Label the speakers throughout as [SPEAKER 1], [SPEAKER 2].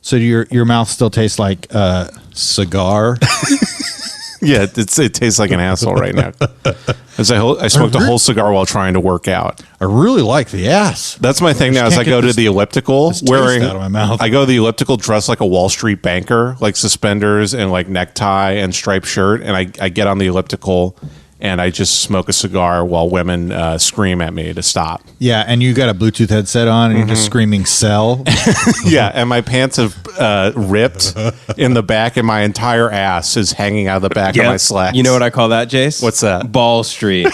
[SPEAKER 1] So your mouth still tastes like cigar?
[SPEAKER 2] Yeah, it tastes like an asshole right now. As I smoked a whole cigar while trying to work out.
[SPEAKER 1] I really like the ass.
[SPEAKER 2] That's my thing now. Is I go to the elliptical wearing.
[SPEAKER 1] Out of my mouth.
[SPEAKER 2] I go to the elliptical dressed like a Wall Street banker, like suspenders and like necktie and striped shirt, and I get on the elliptical. And I just smoke a cigar while women scream at me to stop.
[SPEAKER 1] Yeah, and you got a Bluetooth headset on, and you're just screaming "sell."
[SPEAKER 2] Yeah, and my pants have ripped in the back, and my entire ass is hanging out of the back of my slacks.
[SPEAKER 3] You know what I call that, Jace?
[SPEAKER 2] What's that?
[SPEAKER 3] Ball Street.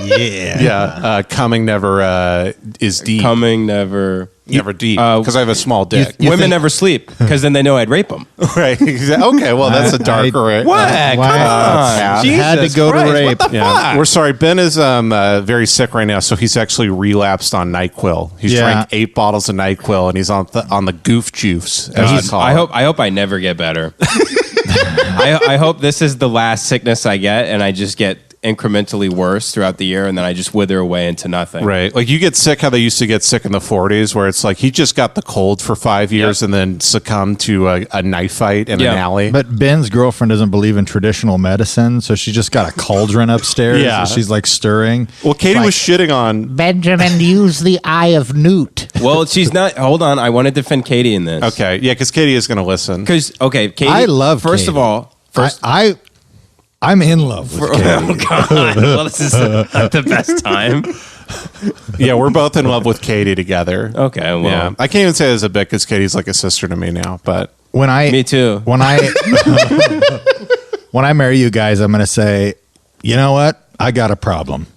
[SPEAKER 2] Yeah. Coming never is deep.
[SPEAKER 3] Coming never
[SPEAKER 2] deep because I have a small dick.
[SPEAKER 3] Women never sleep because then they know I'd rape them.
[SPEAKER 2] Right. Okay. Well, that's a darker.
[SPEAKER 3] What? Come on. Jesus
[SPEAKER 1] had to go
[SPEAKER 3] Christ,
[SPEAKER 1] to rape.
[SPEAKER 3] What the fuck?
[SPEAKER 2] We're sorry. Ben is very sick right now, so he's actually relapsed on NyQuil. He's drank 8 bottles of NyQuil, and he's on the goof juice.
[SPEAKER 3] I hope I never get better. I hope this is the last sickness I get, and I just get incrementally worse throughout the year, and then I just wither away into nothing.
[SPEAKER 2] Right. Like you get sick how they used to get sick in the 40s, where it's like he just got the cold for 5 years and then succumbed to a knife fight in an alley.
[SPEAKER 1] But Ben's girlfriend doesn't believe in traditional medicine, so she just got a cauldron upstairs.
[SPEAKER 2] Yeah.
[SPEAKER 1] She's like stirring.
[SPEAKER 2] Well, Katie was shitting on
[SPEAKER 4] Benjamin used the eye of Newt.
[SPEAKER 3] Well, she's not. Hold on. I want to defend Katie in this.
[SPEAKER 2] Okay. Yeah, because Katie is going to listen.
[SPEAKER 3] Because, okay, Katie.
[SPEAKER 1] I love
[SPEAKER 3] First
[SPEAKER 1] Katie.
[SPEAKER 3] of all,
[SPEAKER 1] I'm in love with Katie.
[SPEAKER 3] Oh, God. Well, this is the best time.
[SPEAKER 2] Yeah, we're both in love with Katie together.
[SPEAKER 3] Okay, well.
[SPEAKER 2] Yeah. I can't even say it as a bit because Katie's like a sister to me now, but...
[SPEAKER 3] Me too.
[SPEAKER 1] When I marry you guys, I'm going to say, you know what? I got a problem.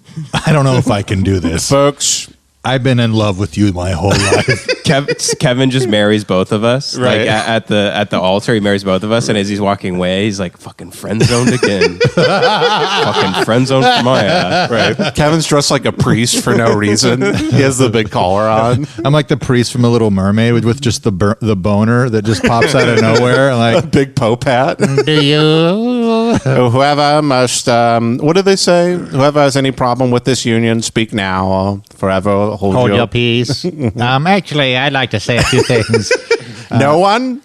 [SPEAKER 1] I don't know if I can do this.
[SPEAKER 2] Folks...
[SPEAKER 1] I've been in love with you my whole life.
[SPEAKER 3] Kevin just marries both of us.
[SPEAKER 2] Right.
[SPEAKER 3] Like at the altar, he marries both of us, and as he's walking away, he's like, "Fucking friend zoned again." Fucking friend zoned for my ass.
[SPEAKER 2] Right. Kevin's dressed like a priest for no reason. He has the big collar on.
[SPEAKER 1] I'm like the priest from The Little Mermaid with just the boner that just pops out of nowhere. Like
[SPEAKER 2] a big Pope hat.
[SPEAKER 4] Do you?
[SPEAKER 2] Whoever must, what did they say? Whoever has any problem with this union, speak now or forever hold
[SPEAKER 4] your peace. Actually, I'd like to say a few things.
[SPEAKER 2] No one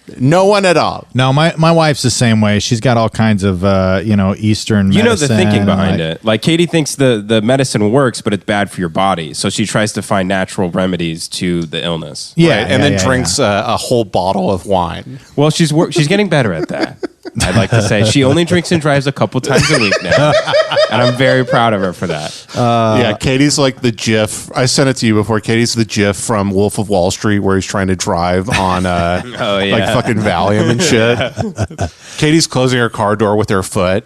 [SPEAKER 2] at all.
[SPEAKER 1] No, my wife's the same way. She's got all kinds of Eastern medicine.
[SPEAKER 3] You know the thinking behind it. Like Katie thinks the medicine works, but it's bad for your body. So she tries to find natural remedies to the illness.
[SPEAKER 1] Yeah,
[SPEAKER 2] right? And then drinks a whole bottle of wine.
[SPEAKER 3] Well, she's getting better at that. I'd like to say she only drinks and drives a couple times a week now, and I'm very proud of her for that.
[SPEAKER 2] Yeah, Katie's like the GIF. I sent it to you before. Katie's the GIF from Wolf of Wall Street where he's trying to drive on like fucking Valium and shit. Katie's closing her car door with her foot.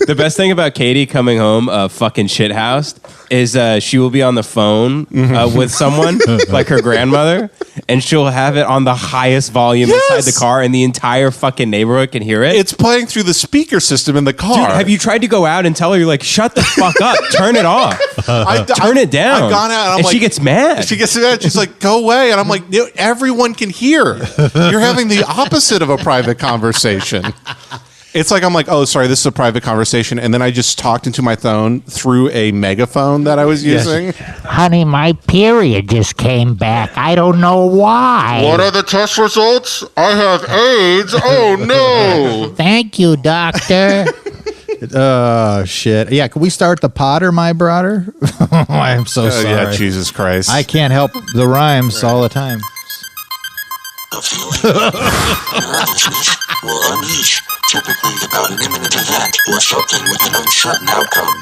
[SPEAKER 3] The best thing about Katie coming home fucking shithoused is she will be on the phone with someone like her grandmother, and she'll have it on the highest volume inside the car, and the entire fucking neighborhood can hear it.
[SPEAKER 2] It's playing through the speaker system in the car.
[SPEAKER 3] Dude, have you tried to go out and tell her, you're like, shut the fuck up, turn it off, turn it down?
[SPEAKER 2] I've gone out and I'm
[SPEAKER 3] and
[SPEAKER 2] like,
[SPEAKER 3] she gets mad.
[SPEAKER 2] She's like, go away. And I'm like, everyone can hear. You're having the opposite of a private conversation. It's like, I'm like, oh, sorry, this is a private conversation. And then I just talked into my phone through a megaphone that I was using.
[SPEAKER 4] Honey, my period just came back. I don't know why.
[SPEAKER 5] What are the test results? I have AIDS. Oh, no.
[SPEAKER 4] Thank you, doctor.
[SPEAKER 1] Oh, shit. Yeah, can we start the Potter, my brother? I'm so sorry.
[SPEAKER 2] Yeah, Jesus Christ.
[SPEAKER 1] I can't help the rhymes all the time.
[SPEAKER 6] A feeling nervousness will unleash, typically about an imminent event or something with an uncertain outcome.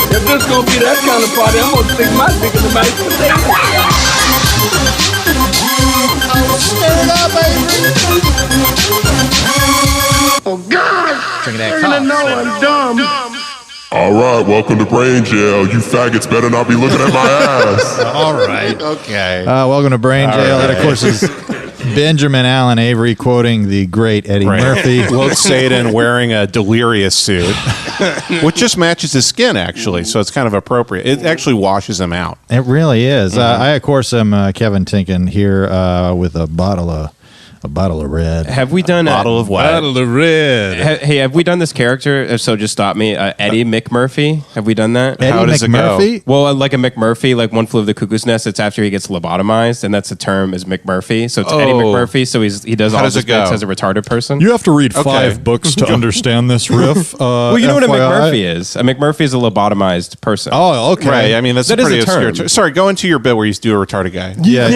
[SPEAKER 7] If this gonna be that kind of party, I'm gonna stick my dick in the mashed potato. Oh God!
[SPEAKER 1] Drink that
[SPEAKER 7] I know I'm dumb.
[SPEAKER 5] All right, welcome to Brain Jail. You faggots better not be looking at my ass.
[SPEAKER 2] All right. Okay.
[SPEAKER 1] Welcome to Brain Jail. That, of course, is Benjamin Allen Avery quoting the great Eddie Murphy.
[SPEAKER 2] Will Saden wearing a delirious suit, which just matches his skin, actually. So it's kind of appropriate. It actually washes him out.
[SPEAKER 1] It really is. I, of course, am Kevin Tinkin here with a bottle of A bottle of red.
[SPEAKER 3] Have we done
[SPEAKER 2] Bottle of what?
[SPEAKER 8] Bottle of red.
[SPEAKER 3] Hey, have we done this character? If so, just stop me. Eddie McMurphy. Have we done that?
[SPEAKER 1] Eddie
[SPEAKER 2] How does it go?
[SPEAKER 1] McMurphy?
[SPEAKER 3] Well, like a McMurphy, like One Flew Over the Cuckoo's Nest. It's after he gets lobotomized, and that's the term is McMurphy. So it's Eddie McMurphy. So he does
[SPEAKER 2] How
[SPEAKER 3] all
[SPEAKER 2] does
[SPEAKER 3] his
[SPEAKER 2] it go?
[SPEAKER 3] bits as a retarded person.
[SPEAKER 1] You have to read
[SPEAKER 2] Okay.
[SPEAKER 1] 5 books to understand this riff.
[SPEAKER 3] Well, you know what a
[SPEAKER 1] FYI.
[SPEAKER 3] McMurphy is. A Murphy is a lobotomized person.
[SPEAKER 1] Oh, okay.
[SPEAKER 2] Right. I mean, that's
[SPEAKER 3] That
[SPEAKER 2] a
[SPEAKER 3] is
[SPEAKER 2] pretty
[SPEAKER 3] a term.
[SPEAKER 2] obscure term. Sorry, go into your bit where you do a retarded guy.
[SPEAKER 1] Yeah.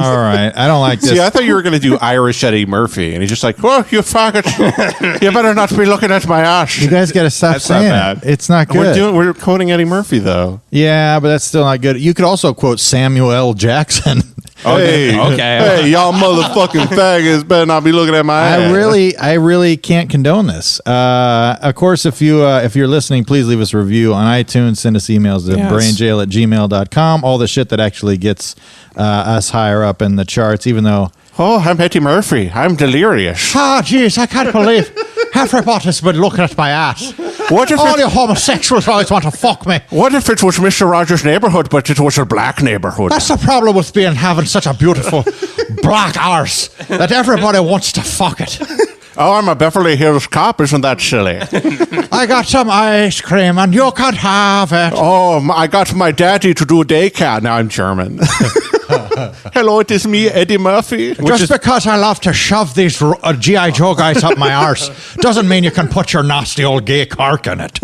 [SPEAKER 1] All right. I don't like this.
[SPEAKER 2] See, I thought you were going to do Irish Eddie Murphy, and he's just like, "Well, you faggot, you better not be looking at my ass."
[SPEAKER 1] You guys got to stop
[SPEAKER 3] That's not
[SPEAKER 1] saying
[SPEAKER 3] bad.
[SPEAKER 1] it. It's not good.
[SPEAKER 2] We're quoting Eddie Murphy though.
[SPEAKER 1] Yeah, but that's still not good. You could also quote Samuel L. Jackson.
[SPEAKER 2] Hey,
[SPEAKER 3] okay.
[SPEAKER 2] Hey, y'all motherfucking faggots better not be looking at my ass.
[SPEAKER 1] I really can't condone this. Of course, if you're listening, please leave us a review on iTunes. Send us emails at brainjail@gmail.com. All the shit that actually gets us higher up in the charts, even though.
[SPEAKER 2] Oh, I'm Eddie Murphy. I'm delirious.
[SPEAKER 4] Oh, jeez, I can't believe everybody's been looking at my ass.
[SPEAKER 2] What if
[SPEAKER 4] All you homosexuals always want to fuck me.
[SPEAKER 2] What if it was Mr. Rogers' neighborhood, but it was a black neighborhood?
[SPEAKER 4] That's the problem with having such a beautiful black arse that everybody wants to fuck it.
[SPEAKER 2] Oh, I'm a Beverly Hills Cop. Isn't that silly?
[SPEAKER 4] I got some ice cream and you can have it.
[SPEAKER 2] Oh, I got my daddy to do daycare. Now I'm German. Hello, it is me, Eddie Murphy.
[SPEAKER 4] Just because I love to shove these G.I. Joe guys up my arse doesn't mean you can put your nasty old gay cark in it.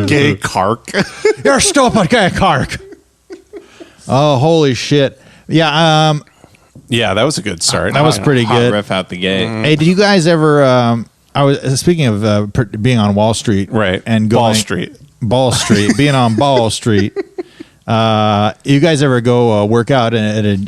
[SPEAKER 2] Gay cark.
[SPEAKER 4] You're a stupid gay cark.
[SPEAKER 1] Oh, holy shit! Yeah,
[SPEAKER 2] Yeah, that was a good start.
[SPEAKER 1] that was pretty
[SPEAKER 3] Hot
[SPEAKER 1] good.
[SPEAKER 3] riff out the gate.
[SPEAKER 1] Hey, did you guys ever? I was speaking of being on Wall Street,
[SPEAKER 2] Right.
[SPEAKER 1] And
[SPEAKER 2] Ball Street.
[SPEAKER 1] being on Ball Street. You guys ever go work out in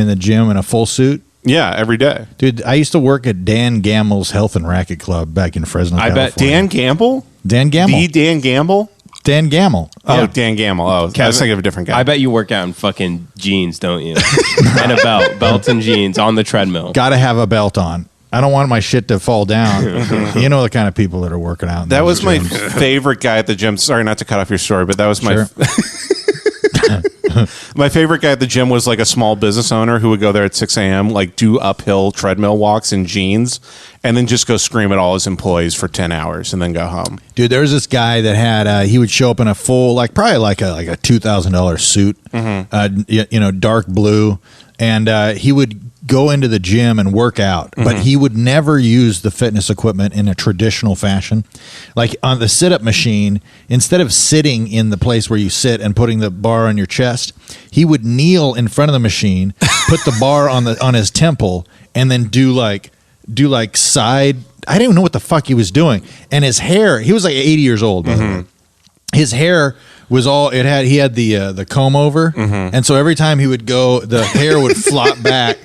[SPEAKER 1] the gym in a full suit?
[SPEAKER 2] Yeah, every day.
[SPEAKER 1] Dude, I used to work at Dan Gamble's Health and Racket Club back in Fresno,
[SPEAKER 3] I bet
[SPEAKER 1] California.
[SPEAKER 2] Dan Gamble?
[SPEAKER 1] Dan Gamble.
[SPEAKER 2] The Dan Gamble?
[SPEAKER 1] Dan Gamble.
[SPEAKER 2] Oh,
[SPEAKER 1] Yeah.
[SPEAKER 2] Dan Gamble. Oh, I was thinking of a different guy.
[SPEAKER 3] I bet you work out in fucking jeans, don't you? And a belt and jeans on the treadmill.
[SPEAKER 1] Got to have a belt on. I don't want my shit to fall down. You know the kind of people that are working out. In
[SPEAKER 2] That
[SPEAKER 1] those
[SPEAKER 2] was my
[SPEAKER 1] gyms.
[SPEAKER 2] favorite guy at the gym. Sorry not to cut off your story, but that was my
[SPEAKER 1] Sure.
[SPEAKER 2] my favorite guy at the gym was like a small business owner who would go there at 6 a.m., like do uphill treadmill walks in jeans, and then just go scream at all his employees for 10 hours and then go home.
[SPEAKER 1] Dude, there was this guy that had he would show up in a full probably like a $2,000 suit, dark blue, and he would go into the gym and work out, but he would never use the fitness equipment in a traditional fashion. Like on the sit-up machine, instead of sitting in the place where you sit and putting the bar on your chest, he would kneel in front of the machine, put the bar on his temple, and then do like side. I didn't even know what the fuck he was doing. And his hair, he was like 80 years old, by the way. His hair was he had the comb over, and so every time he would go, the hair would flop back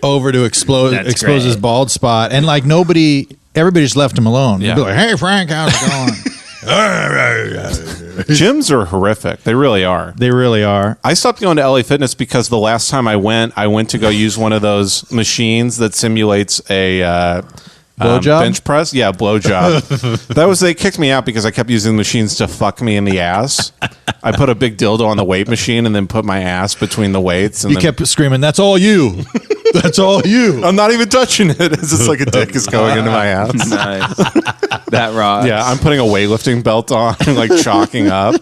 [SPEAKER 1] over to expose
[SPEAKER 3] great.
[SPEAKER 1] his bald spot, and like everybody just left him alone.
[SPEAKER 2] Yeah.
[SPEAKER 1] He'd be like, "Hey Frank, how's it going?"
[SPEAKER 2] Gyms are horrific. They really are.
[SPEAKER 1] They really are.
[SPEAKER 2] I stopped going to LA Fitness because the last time I went to go use one of those machines that simulates a
[SPEAKER 1] Blowjob?
[SPEAKER 2] bench press. Yeah, blowjob. They kicked me out because I kept using the machines to fuck me in the ass. I put a big dildo on the weight machine and then put my ass between the weights. And
[SPEAKER 1] You kept screaming, "That's all you! That's all you!"
[SPEAKER 2] I'm not even touching it. It's just like a dick is going into my ass.
[SPEAKER 3] Nice. That rocks.
[SPEAKER 2] Yeah, I'm putting a weightlifting belt on and like chalking up.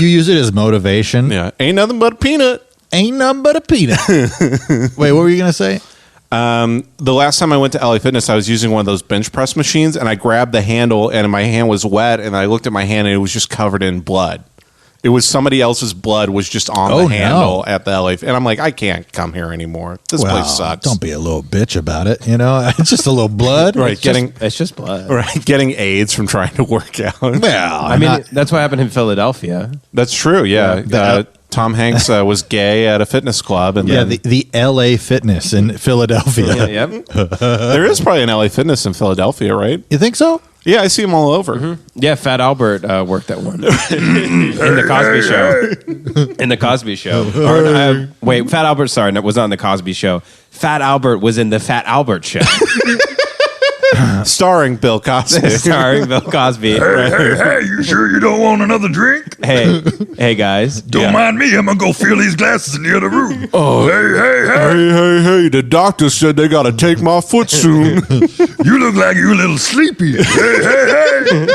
[SPEAKER 1] You use it as motivation.
[SPEAKER 2] Yeah, ain't nothing but a peanut.
[SPEAKER 1] Ain't nothing but a peanut. Wait, what were you gonna say?
[SPEAKER 2] The last time I went to LA Fitness, I was using one of those bench press machines, and I grabbed the handle, and my hand was wet, and I looked at my hand, and it was just covered in blood. It was somebody else's blood was just on the handle at the LA, and I'm like, I can't come here anymore. This place sucks.
[SPEAKER 1] Don't be a little bitch about it. You know, it's just a little blood.
[SPEAKER 2] Right,
[SPEAKER 3] It's just blood.
[SPEAKER 2] right, getting AIDS from trying to work out.
[SPEAKER 1] Well,
[SPEAKER 3] I mean, that's what happened in Philadelphia.
[SPEAKER 2] That's true. Yeah, Tom Hanks was gay at a fitness club, and
[SPEAKER 1] yeah,
[SPEAKER 2] then
[SPEAKER 1] the LA Fitness in Philadelphia.
[SPEAKER 3] Yep.
[SPEAKER 2] there is probably an LA Fitness in Philadelphia, right?
[SPEAKER 1] You think so?
[SPEAKER 2] Yeah, I see them all over.
[SPEAKER 3] Yeah, Fat Albert worked at one in the Cosby Show. In the Cosby Show. Wait, Fat Albert. Sorry, no, was not in the Cosby Show. Fat Albert was in the Fat Albert Show.
[SPEAKER 2] Starring Bill Cosby.
[SPEAKER 3] Starring Bill Cosby.
[SPEAKER 8] Hey, you sure you don't want another drink?
[SPEAKER 3] Hey, guys.
[SPEAKER 8] Don't mind me. I'm gonna go fill these glasses in the other room.
[SPEAKER 2] Oh, hey! The doctor said they gotta take my foot soon.
[SPEAKER 8] You look like you're a little sleepy. Hey.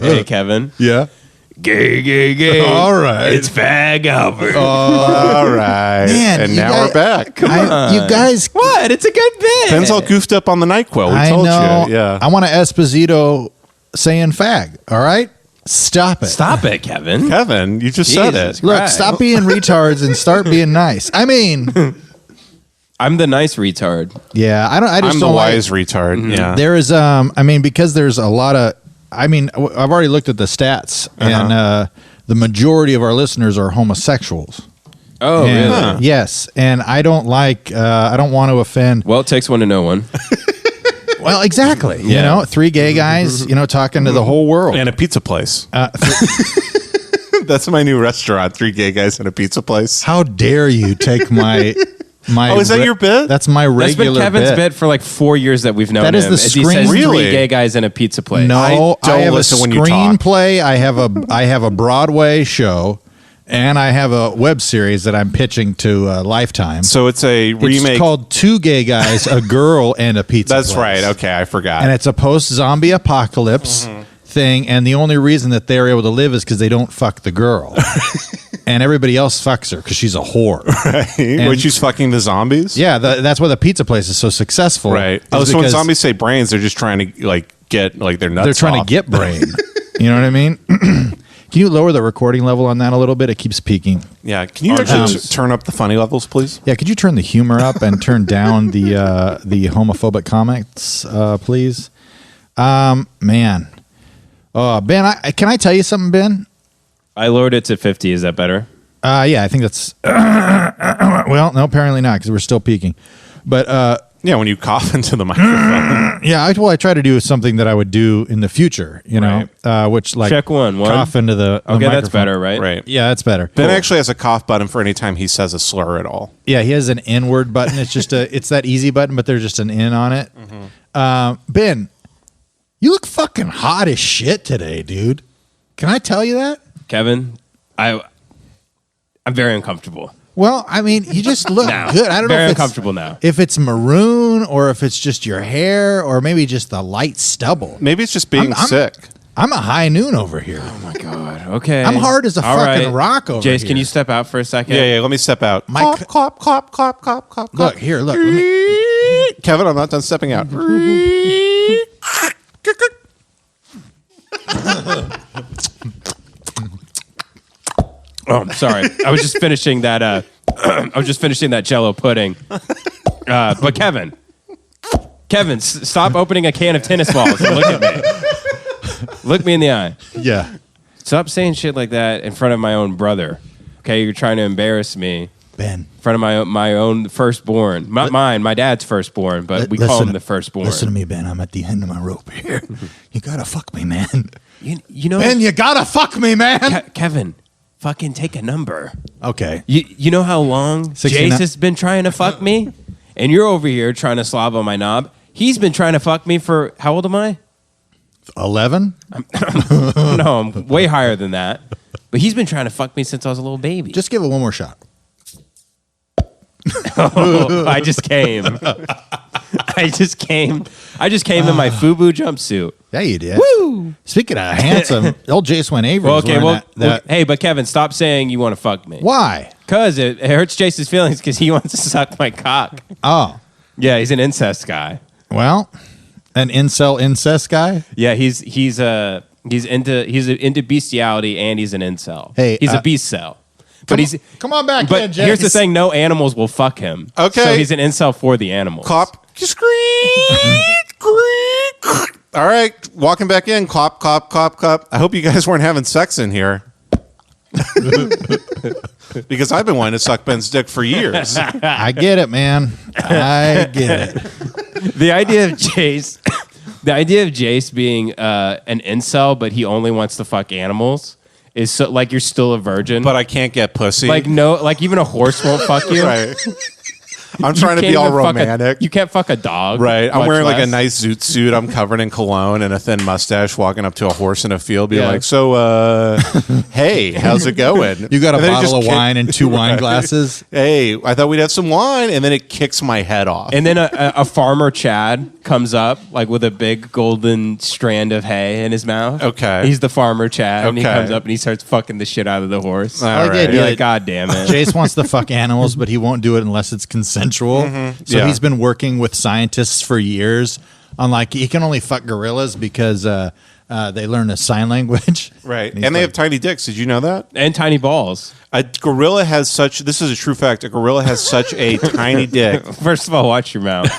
[SPEAKER 3] Hey, Kevin.
[SPEAKER 1] Yeah.
[SPEAKER 3] Gay.
[SPEAKER 1] All right.
[SPEAKER 3] It's Fag Albert.
[SPEAKER 2] All right.
[SPEAKER 1] Man,
[SPEAKER 2] and
[SPEAKER 1] you
[SPEAKER 2] now
[SPEAKER 1] guys-
[SPEAKER 2] we're back.
[SPEAKER 1] You guys.
[SPEAKER 3] What? It's a good bit.
[SPEAKER 2] Ben's all goofed up on the NyQuil. We
[SPEAKER 1] I
[SPEAKER 2] told
[SPEAKER 1] know.
[SPEAKER 2] you. Yeah.
[SPEAKER 1] I want to Esposito saying fag. All right. Stop it.
[SPEAKER 3] Stop it, Kevin.
[SPEAKER 2] Kevin, you just said
[SPEAKER 3] Jesus
[SPEAKER 2] it.
[SPEAKER 1] Look,
[SPEAKER 3] Christ.
[SPEAKER 1] stop being retards and start being nice. I mean,
[SPEAKER 3] I'm the nice retard.
[SPEAKER 1] yeah, I just
[SPEAKER 2] I'm the
[SPEAKER 1] don't like-
[SPEAKER 2] wise retard. Yeah.
[SPEAKER 1] There is, because there's a lot of, I've already looked at the stats, and the majority of our listeners are homosexuals.
[SPEAKER 3] Oh,
[SPEAKER 1] And-
[SPEAKER 3] really?
[SPEAKER 1] Yes, and I don't want to offend.
[SPEAKER 3] Well, it takes one to know one.
[SPEAKER 1] Well, exactly. You
[SPEAKER 3] Yeah.
[SPEAKER 1] know, 3 gay guys, talking to the whole world.
[SPEAKER 2] And a pizza place. That's my new restaurant. 3 gay guys and a pizza place.
[SPEAKER 1] How dare you take my
[SPEAKER 2] Oh, is that your bit?
[SPEAKER 1] That's my
[SPEAKER 3] That's been
[SPEAKER 1] regular
[SPEAKER 3] Kevin's bit for like 4 years that we've known
[SPEAKER 1] That is
[SPEAKER 3] him.
[SPEAKER 1] the
[SPEAKER 3] He
[SPEAKER 1] screen-
[SPEAKER 3] says
[SPEAKER 2] Really?
[SPEAKER 3] 3 gay guys in a pizza place.
[SPEAKER 1] No,
[SPEAKER 2] I
[SPEAKER 1] I
[SPEAKER 2] don't
[SPEAKER 1] have a
[SPEAKER 2] listen when you talk.
[SPEAKER 1] screenplay. I have a Broadway show, and I have a web series that I'm pitching to Lifetime.
[SPEAKER 2] So it's a remake.
[SPEAKER 1] It's called 2 Gay Guys, a Girl, and a Pizza
[SPEAKER 2] That's
[SPEAKER 1] Place.
[SPEAKER 2] right. Okay, I forgot.
[SPEAKER 1] And it's a post-zombie apocalypse thing, and the only reason that they're able to live is because they don't fuck the girl. And everybody else fucks her because she's a whore.
[SPEAKER 2] Which she's fucking the zombies?
[SPEAKER 1] Yeah, that's why the pizza place is so successful.
[SPEAKER 2] Right.
[SPEAKER 1] is
[SPEAKER 2] Oh, so when
[SPEAKER 1] because
[SPEAKER 2] zombies say brains, they're just trying to get their nuts
[SPEAKER 1] they're trying
[SPEAKER 2] off.
[SPEAKER 1] to get brain. You know what I mean? Can you lower the recording level on that a little bit? It keeps peaking.
[SPEAKER 2] Yeah. Can you actually turn up the funny levels, please?
[SPEAKER 1] Yeah, could you turn the humor up and turn down the homophobic comments, please? Man. Oh, Ben, can I tell you something, Ben?
[SPEAKER 3] I lowered it to 50. Is that better?
[SPEAKER 1] Yeah, I think that's... well, no, apparently not, because we're still peaking. But,
[SPEAKER 2] Yeah, when you cough into the microphone.
[SPEAKER 1] yeah, I try to do something that I would do in the future, which, like...
[SPEAKER 3] Check one.
[SPEAKER 1] Cough into the
[SPEAKER 3] Okay, that's
[SPEAKER 1] microphone.
[SPEAKER 3] better, right?
[SPEAKER 2] Right.
[SPEAKER 1] Yeah, that's better.
[SPEAKER 2] Ben actually has a cough button for any time he says a slur at all.
[SPEAKER 1] Yeah, he has an N-word button. It's just it's that easy button, but there's just an N on it. Ben, you look fucking hot as shit today, dude. Can I tell you that?
[SPEAKER 3] Kevin, I'm very uncomfortable.
[SPEAKER 1] Well, I mean, you just look
[SPEAKER 3] Now.
[SPEAKER 1] good. I don't
[SPEAKER 3] Very
[SPEAKER 1] know
[SPEAKER 3] uncomfortable now.
[SPEAKER 1] if it's maroon or if it's just your hair or maybe just the light stubble.
[SPEAKER 2] Maybe it's just being
[SPEAKER 1] I'm-
[SPEAKER 2] sick.
[SPEAKER 1] I'm a high noon over here.
[SPEAKER 3] Oh my God. Okay.
[SPEAKER 1] I'm hard as a
[SPEAKER 3] All
[SPEAKER 1] fucking rock over
[SPEAKER 3] Jace,
[SPEAKER 1] here.
[SPEAKER 3] can you step out for a second?
[SPEAKER 2] Yeah, let me step out.
[SPEAKER 1] My c-
[SPEAKER 2] Clop, clop, clop, clop, clop, clop.
[SPEAKER 1] Look here, look. Let me,
[SPEAKER 2] Kevin, I'm not done stepping out.
[SPEAKER 3] Oh, sorry. I was just finishing that. I was just finishing that Jello pudding. But Kevin, stop opening a can of tennis balls and look at me. Look me in the eye.
[SPEAKER 1] yeah.
[SPEAKER 3] Stop saying shit like that in front of my own brother. Okay, you're trying to embarrass me
[SPEAKER 1] Ben.
[SPEAKER 3] in front of my own firstborn. Not mine, my dad's firstborn, but we call him the firstborn.
[SPEAKER 1] Listen to me, Ben. I'm at the end of my rope here. You gotta fuck me, man.
[SPEAKER 3] You know,
[SPEAKER 1] Ben, you gotta fuck me, man.
[SPEAKER 3] Kevin, fucking take a number.
[SPEAKER 1] Okay.
[SPEAKER 3] You know how long
[SPEAKER 1] 69
[SPEAKER 3] Jace has been trying to fuck me? And you're over here trying to slob on my knob. He's been trying to fuck me for, how old am I?
[SPEAKER 1] 11?
[SPEAKER 3] No, I'm way higher than that. But he's been trying to fuck me since I was a little baby.
[SPEAKER 1] Just give it one more shot.
[SPEAKER 3] I just came. I just came in my FUBU jumpsuit.
[SPEAKER 1] Yeah, you did.
[SPEAKER 3] Woo!
[SPEAKER 1] Speaking of handsome, old Jace Wayne Avery.
[SPEAKER 3] Well, okay,
[SPEAKER 1] well,
[SPEAKER 3] hey, but Kevin, stop saying you want to fuck me.
[SPEAKER 1] why?
[SPEAKER 3] Because it hurts Jace's feelings because he wants to suck my cock.
[SPEAKER 1] Oh,
[SPEAKER 3] Yeah, he's an incest guy.
[SPEAKER 1] well, an incel incest guy.
[SPEAKER 3] Yeah, he's into bestiality and he's an incel.
[SPEAKER 1] Hey,
[SPEAKER 3] he's a beast cell.
[SPEAKER 1] Come on back,
[SPEAKER 3] But
[SPEAKER 1] Jace.
[SPEAKER 3] here's the thing: no animals will fuck him.
[SPEAKER 2] Okay.
[SPEAKER 3] so he's an incel for the animals.
[SPEAKER 2] Clop. All right, walking back in. Clop, clop, clop, clop. I hope you guys weren't having sex in here. Because I've been wanting to suck Ben's dick for years.
[SPEAKER 1] I get it, man. I get it.
[SPEAKER 3] The idea of Jace, being an incel, but he only wants to fuck animals, is so like you're still a virgin.
[SPEAKER 2] But I can't get pussy.
[SPEAKER 3] like even a horse won't fuck you.
[SPEAKER 2] Right. I'm trying to be all romantic.
[SPEAKER 3] You can't fuck a dog.
[SPEAKER 2] Right. I'm
[SPEAKER 3] much
[SPEAKER 2] wearing like a
[SPEAKER 3] less.
[SPEAKER 2] nice zoot suit. I'm covered in cologne and a thin mustache walking up to a horse in a field. Be
[SPEAKER 3] Yeah.
[SPEAKER 2] like, so, hey, how's it going?
[SPEAKER 1] You got a
[SPEAKER 2] And then it
[SPEAKER 1] bottle of
[SPEAKER 2] just
[SPEAKER 1] wine and 2 wine glasses.
[SPEAKER 2] Hey, I thought we'd have some wine. And then it kicks my head off.
[SPEAKER 3] And then a farmer Chad comes up like with a big golden strand of hay in his mouth.
[SPEAKER 2] Okay.
[SPEAKER 3] He's the farmer Chad. And he
[SPEAKER 2] Okay.
[SPEAKER 3] comes up and he starts fucking the shit out of the horse.
[SPEAKER 2] All
[SPEAKER 1] Like,
[SPEAKER 2] right.
[SPEAKER 3] You're like, God damn it.
[SPEAKER 1] Jace wants to fuck animals, but he won't do it unless it's consensual. So
[SPEAKER 2] Yeah.
[SPEAKER 1] he's been working with scientists for years on like he can only fuck gorillas because they learn a sign language.
[SPEAKER 2] Right.
[SPEAKER 1] he's
[SPEAKER 2] And they
[SPEAKER 1] like-
[SPEAKER 2] have tiny dicks. Did you know that?
[SPEAKER 3] And tiny balls.
[SPEAKER 2] A gorilla has such, this is a true fact, a gorilla has such a tiny dick.
[SPEAKER 3] First of all, watch your mouth.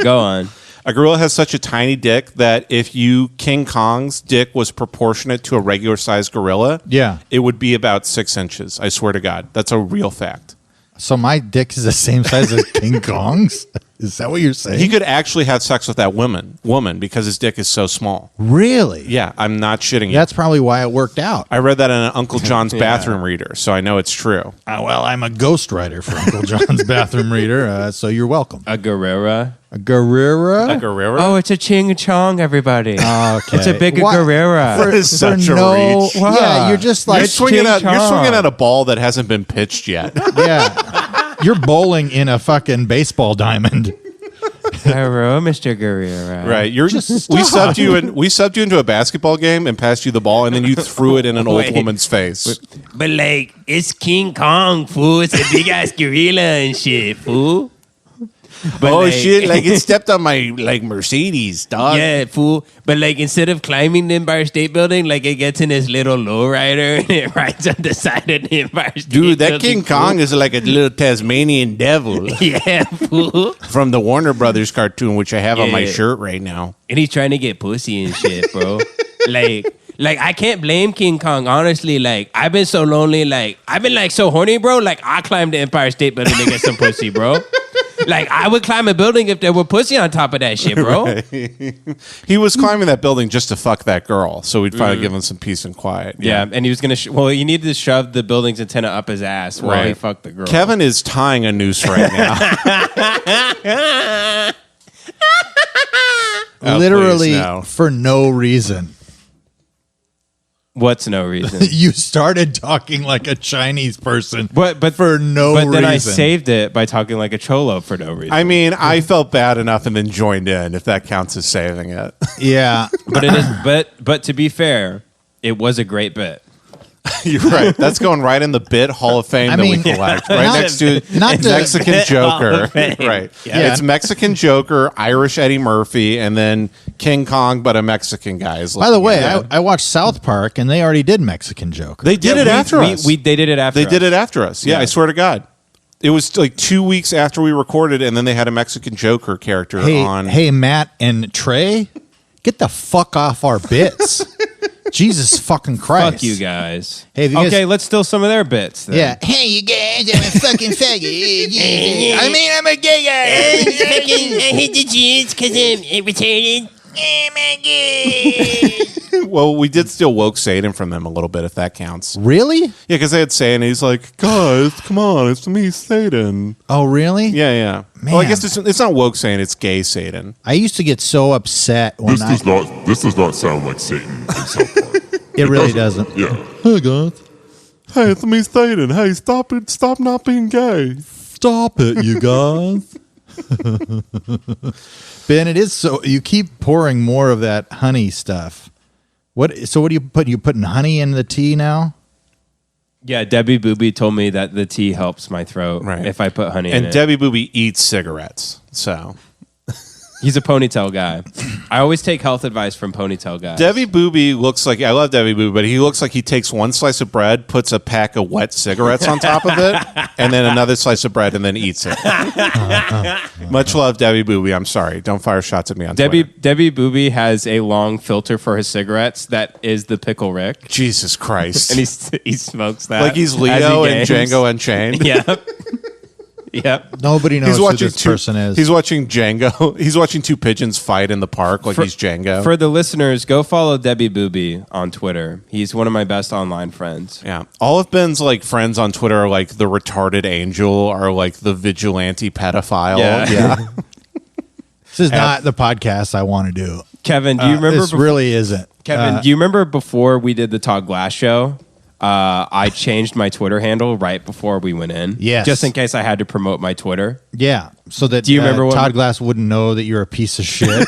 [SPEAKER 3] Go on.
[SPEAKER 2] A gorilla has such a tiny dick that if King Kong's dick was proportionate to a regular sized gorilla,
[SPEAKER 1] Yeah.
[SPEAKER 2] it would be about 6 inches. I swear to God. That's a real fact.
[SPEAKER 1] So my dick is the same size as King Kong's? Is that what you're saying?
[SPEAKER 2] He could actually have sex with that woman because his dick is so small.
[SPEAKER 1] Really?
[SPEAKER 2] Yeah, I'm not shitting you.
[SPEAKER 1] That's probably why it worked out.
[SPEAKER 2] I read that in an Uncle John's bathroom reader, so I know it's true.
[SPEAKER 1] Well, I'm a ghostwriter for Uncle John's bathroom reader, so you're welcome.
[SPEAKER 3] A gorilla.
[SPEAKER 1] A gorilla?
[SPEAKER 2] A gorilla?
[SPEAKER 3] Oh, it's a ching chong, everybody.
[SPEAKER 1] Okay.
[SPEAKER 3] It's a big
[SPEAKER 1] Why-
[SPEAKER 3] gorilla.
[SPEAKER 2] That is such a reach.
[SPEAKER 1] Yeah, you're just like
[SPEAKER 2] You're swinging
[SPEAKER 3] ching-chong.
[SPEAKER 2] at a ball that hasn't been pitched yet.
[SPEAKER 1] yeah. You're bowling in a fucking baseball diamond.
[SPEAKER 3] Hello, Mr. Gorilla.
[SPEAKER 2] Right. We
[SPEAKER 1] stop.
[SPEAKER 2] subbed you into a basketball game and passed you the ball, and then you threw it in an old
[SPEAKER 3] Wait.
[SPEAKER 2] woman's face.
[SPEAKER 3] But like, it's King Kong, fool. It's a big ass gorilla and shit, fool. But
[SPEAKER 2] Oh shit! Like it stepped on my Mercedes, dog.
[SPEAKER 3] Yeah, fool. But like, instead of climbing the Empire State Building, like it gets in his little lowrider and it rides on the side of the Empire State
[SPEAKER 2] Dude, that
[SPEAKER 3] Building,
[SPEAKER 2] King Kong is like a little Tasmanian devil
[SPEAKER 3] fool. Yeah, fool.
[SPEAKER 2] from the Warner Brothers cartoon, which I have on my
[SPEAKER 3] Yeah.
[SPEAKER 2] shirt right now.
[SPEAKER 3] And he's trying to get pussy and shit, bro. like I can't blame King Kong, honestly. Like, I've been so lonely. Like, I've been like so horny, bro. Like, I climbed the Empire State Building to get some pussy, bro. Like, I would climb a building if there were pussy on top of that shit, bro.
[SPEAKER 2] He was climbing that building just to fuck that girl, so we'd finally give him some peace and quiet.
[SPEAKER 3] Yeah, and he was gonna. He needed to shove the building's antenna up his ass while he
[SPEAKER 2] Right.
[SPEAKER 3] fucked the girl.
[SPEAKER 2] Kevin is tying a noose right now. Oh,
[SPEAKER 1] Literally
[SPEAKER 2] please, no.
[SPEAKER 1] for no reason.
[SPEAKER 3] What's no reason?
[SPEAKER 1] You started talking like a Chinese person,
[SPEAKER 3] but
[SPEAKER 1] for no reason.
[SPEAKER 3] But then I saved it by talking like a cholo for no reason.
[SPEAKER 2] I mean, I felt bad enough and then joined in, if that counts as saving it.
[SPEAKER 1] Yeah.
[SPEAKER 3] But it is. But to be fair, it was a great bit.
[SPEAKER 2] You're right. That's going right in the bit Hall of Fame that we collect. Right
[SPEAKER 1] not-
[SPEAKER 2] next to
[SPEAKER 1] not to-
[SPEAKER 2] Mexican Joker.
[SPEAKER 3] Fame.
[SPEAKER 2] Right.
[SPEAKER 1] Yeah.
[SPEAKER 2] It's Mexican Joker, Irish Eddie Murphy, and then King Kong, but a Mexican guy. Is
[SPEAKER 1] By the
[SPEAKER 2] looking
[SPEAKER 1] way,
[SPEAKER 2] at it.
[SPEAKER 1] I watched South Park, and they already did Mexican Joker.
[SPEAKER 2] They did it after us.
[SPEAKER 3] They did it after.
[SPEAKER 2] They did
[SPEAKER 3] us.
[SPEAKER 2] it after us. Yeah, I swear to God. It was like 2 weeks after we recorded, and then they had a Mexican Joker character on.
[SPEAKER 1] Hey, Matt and Trey, get the fuck off our bits. Jesus fucking Christ.
[SPEAKER 3] Fuck you guys.
[SPEAKER 1] Hey, have you guys-
[SPEAKER 3] okay, let's steal some of their bits. Then.
[SPEAKER 1] Yeah. Hey, you guys, I'm a fucking faggot. I mean, I'm a gay guy.
[SPEAKER 9] I hit the jeans because I'm retarded. Oh my God.
[SPEAKER 2] Well, we did steal Woke Satan from them a little bit, if that counts.
[SPEAKER 1] Really?
[SPEAKER 2] Yeah, because they had Satan, and he's like, guys, come on, it's me, Satan.
[SPEAKER 1] Oh, really?
[SPEAKER 2] Yeah, yeah.
[SPEAKER 1] Man.
[SPEAKER 2] Well, I guess it's not woke Satan, it's gay Satan.
[SPEAKER 1] I used to get so upset when
[SPEAKER 5] This does not sound like Satan in South Park.
[SPEAKER 1] It really doesn't.
[SPEAKER 5] Yeah.
[SPEAKER 1] Hey, guys.
[SPEAKER 2] Hey, it's me, Satan. Hey, stop it. Stop not being gay.
[SPEAKER 1] Stop it, you guys. Ben, it is so. You keep pouring more of that honey stuff. So what do you put? You putting honey in the tea now?
[SPEAKER 3] Yeah, Debbie Boobie told me that the tea helps my throat if I put honey in
[SPEAKER 2] And
[SPEAKER 3] it.
[SPEAKER 2] Debbie Boobie eats cigarettes, so.
[SPEAKER 3] He's a ponytail guy. I always take health advice from ponytail guys.
[SPEAKER 2] Debbie Boobie looks like, I love Debbie Boobie, but he looks like he takes one slice of bread, puts a pack of wet cigarettes on top of it, and then another slice of bread, and then eats it. Much love, Debbie Boobie. I'm sorry. Don't fire shots at me on Twitter.
[SPEAKER 3] Debbie Boobie has a long filter for his cigarettes that is the Pickle Rick.
[SPEAKER 2] Jesus Christ.
[SPEAKER 3] And he smokes that.
[SPEAKER 2] Like he's
[SPEAKER 3] as
[SPEAKER 2] Leo
[SPEAKER 3] he
[SPEAKER 2] and
[SPEAKER 3] games.
[SPEAKER 2] Django Unchained.
[SPEAKER 3] Yeah. Yep.
[SPEAKER 1] Nobody knows who this person is.
[SPEAKER 2] He's watching Django. He's watching two pigeons fight in the park like he's Django.
[SPEAKER 3] For the listeners, go follow Debbie Boobie on Twitter. He's one of my best online friends.
[SPEAKER 2] Yeah. All of Ben's like friends on Twitter are like the retarded angel or like the vigilante pedophile. Yeah.
[SPEAKER 1] This is not the podcast I want to do.
[SPEAKER 3] Kevin, do you remember?
[SPEAKER 1] This really isn't.
[SPEAKER 3] Kevin, do you remember before we did the Todd Glass show? I changed my Twitter handle right before we went in.
[SPEAKER 1] Yes.
[SPEAKER 3] Just in case I had to promote my Twitter.
[SPEAKER 1] Yeah. So that
[SPEAKER 3] do you remember
[SPEAKER 1] Todd Glass wouldn't know that you're a piece of shit.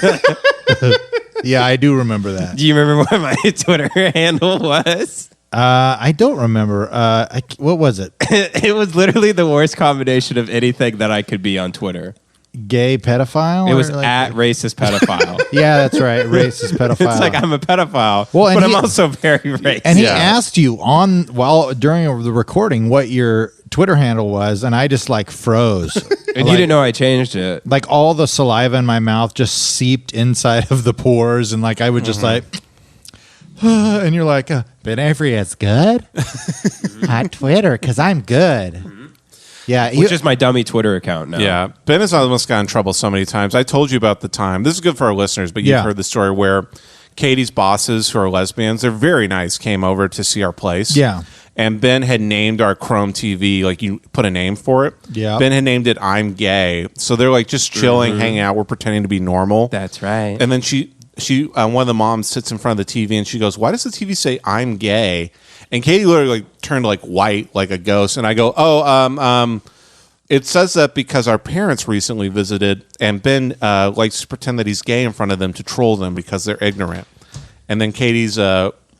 [SPEAKER 1] Yeah, I do remember that.
[SPEAKER 3] Do you remember what my Twitter handle was?
[SPEAKER 1] I don't remember. What was it?
[SPEAKER 3] It was literally the worst combination of anything that I could be on Twitter.
[SPEAKER 1] Gay pedophile?
[SPEAKER 3] It was at racist pedophile.
[SPEAKER 1] Yeah, that's right. Racist pedophile.
[SPEAKER 3] It's like I'm a pedophile,
[SPEAKER 1] well,
[SPEAKER 3] but I'm also very racist.
[SPEAKER 1] And he asked you during the recording what your Twitter handle was, and I just like froze.
[SPEAKER 3] And you didn't know I changed it.
[SPEAKER 1] Like all the saliva in my mouth just seeped inside of the pores, and like I would just like, and you're like, Ben Avery is good on Twitter because I'm good. Yeah,
[SPEAKER 3] which is my dummy Twitter account now.
[SPEAKER 2] Yeah, Ben has almost gotten in trouble so many times. I told you about the time. This is good for our listeners, but you've heard the story where Katie's bosses, who are lesbians, they're very nice, came over to see our place.
[SPEAKER 1] Yeah.
[SPEAKER 2] And Ben had named our Chrome TV, like you put a name for it.
[SPEAKER 1] Yeah.
[SPEAKER 2] Ben had named it I'm Gay. So they're like just chilling, hanging out. We're pretending to be normal.
[SPEAKER 3] That's right.
[SPEAKER 2] And then she one of the moms sits in front of the TV and she goes, "Why does the TV say I'm gay?" And Katie literally like turned like white, like a ghost. And I go, it says that because our parents recently visited and Ben likes to pretend that he's gay in front of them to troll them because they're ignorant. And then Katie's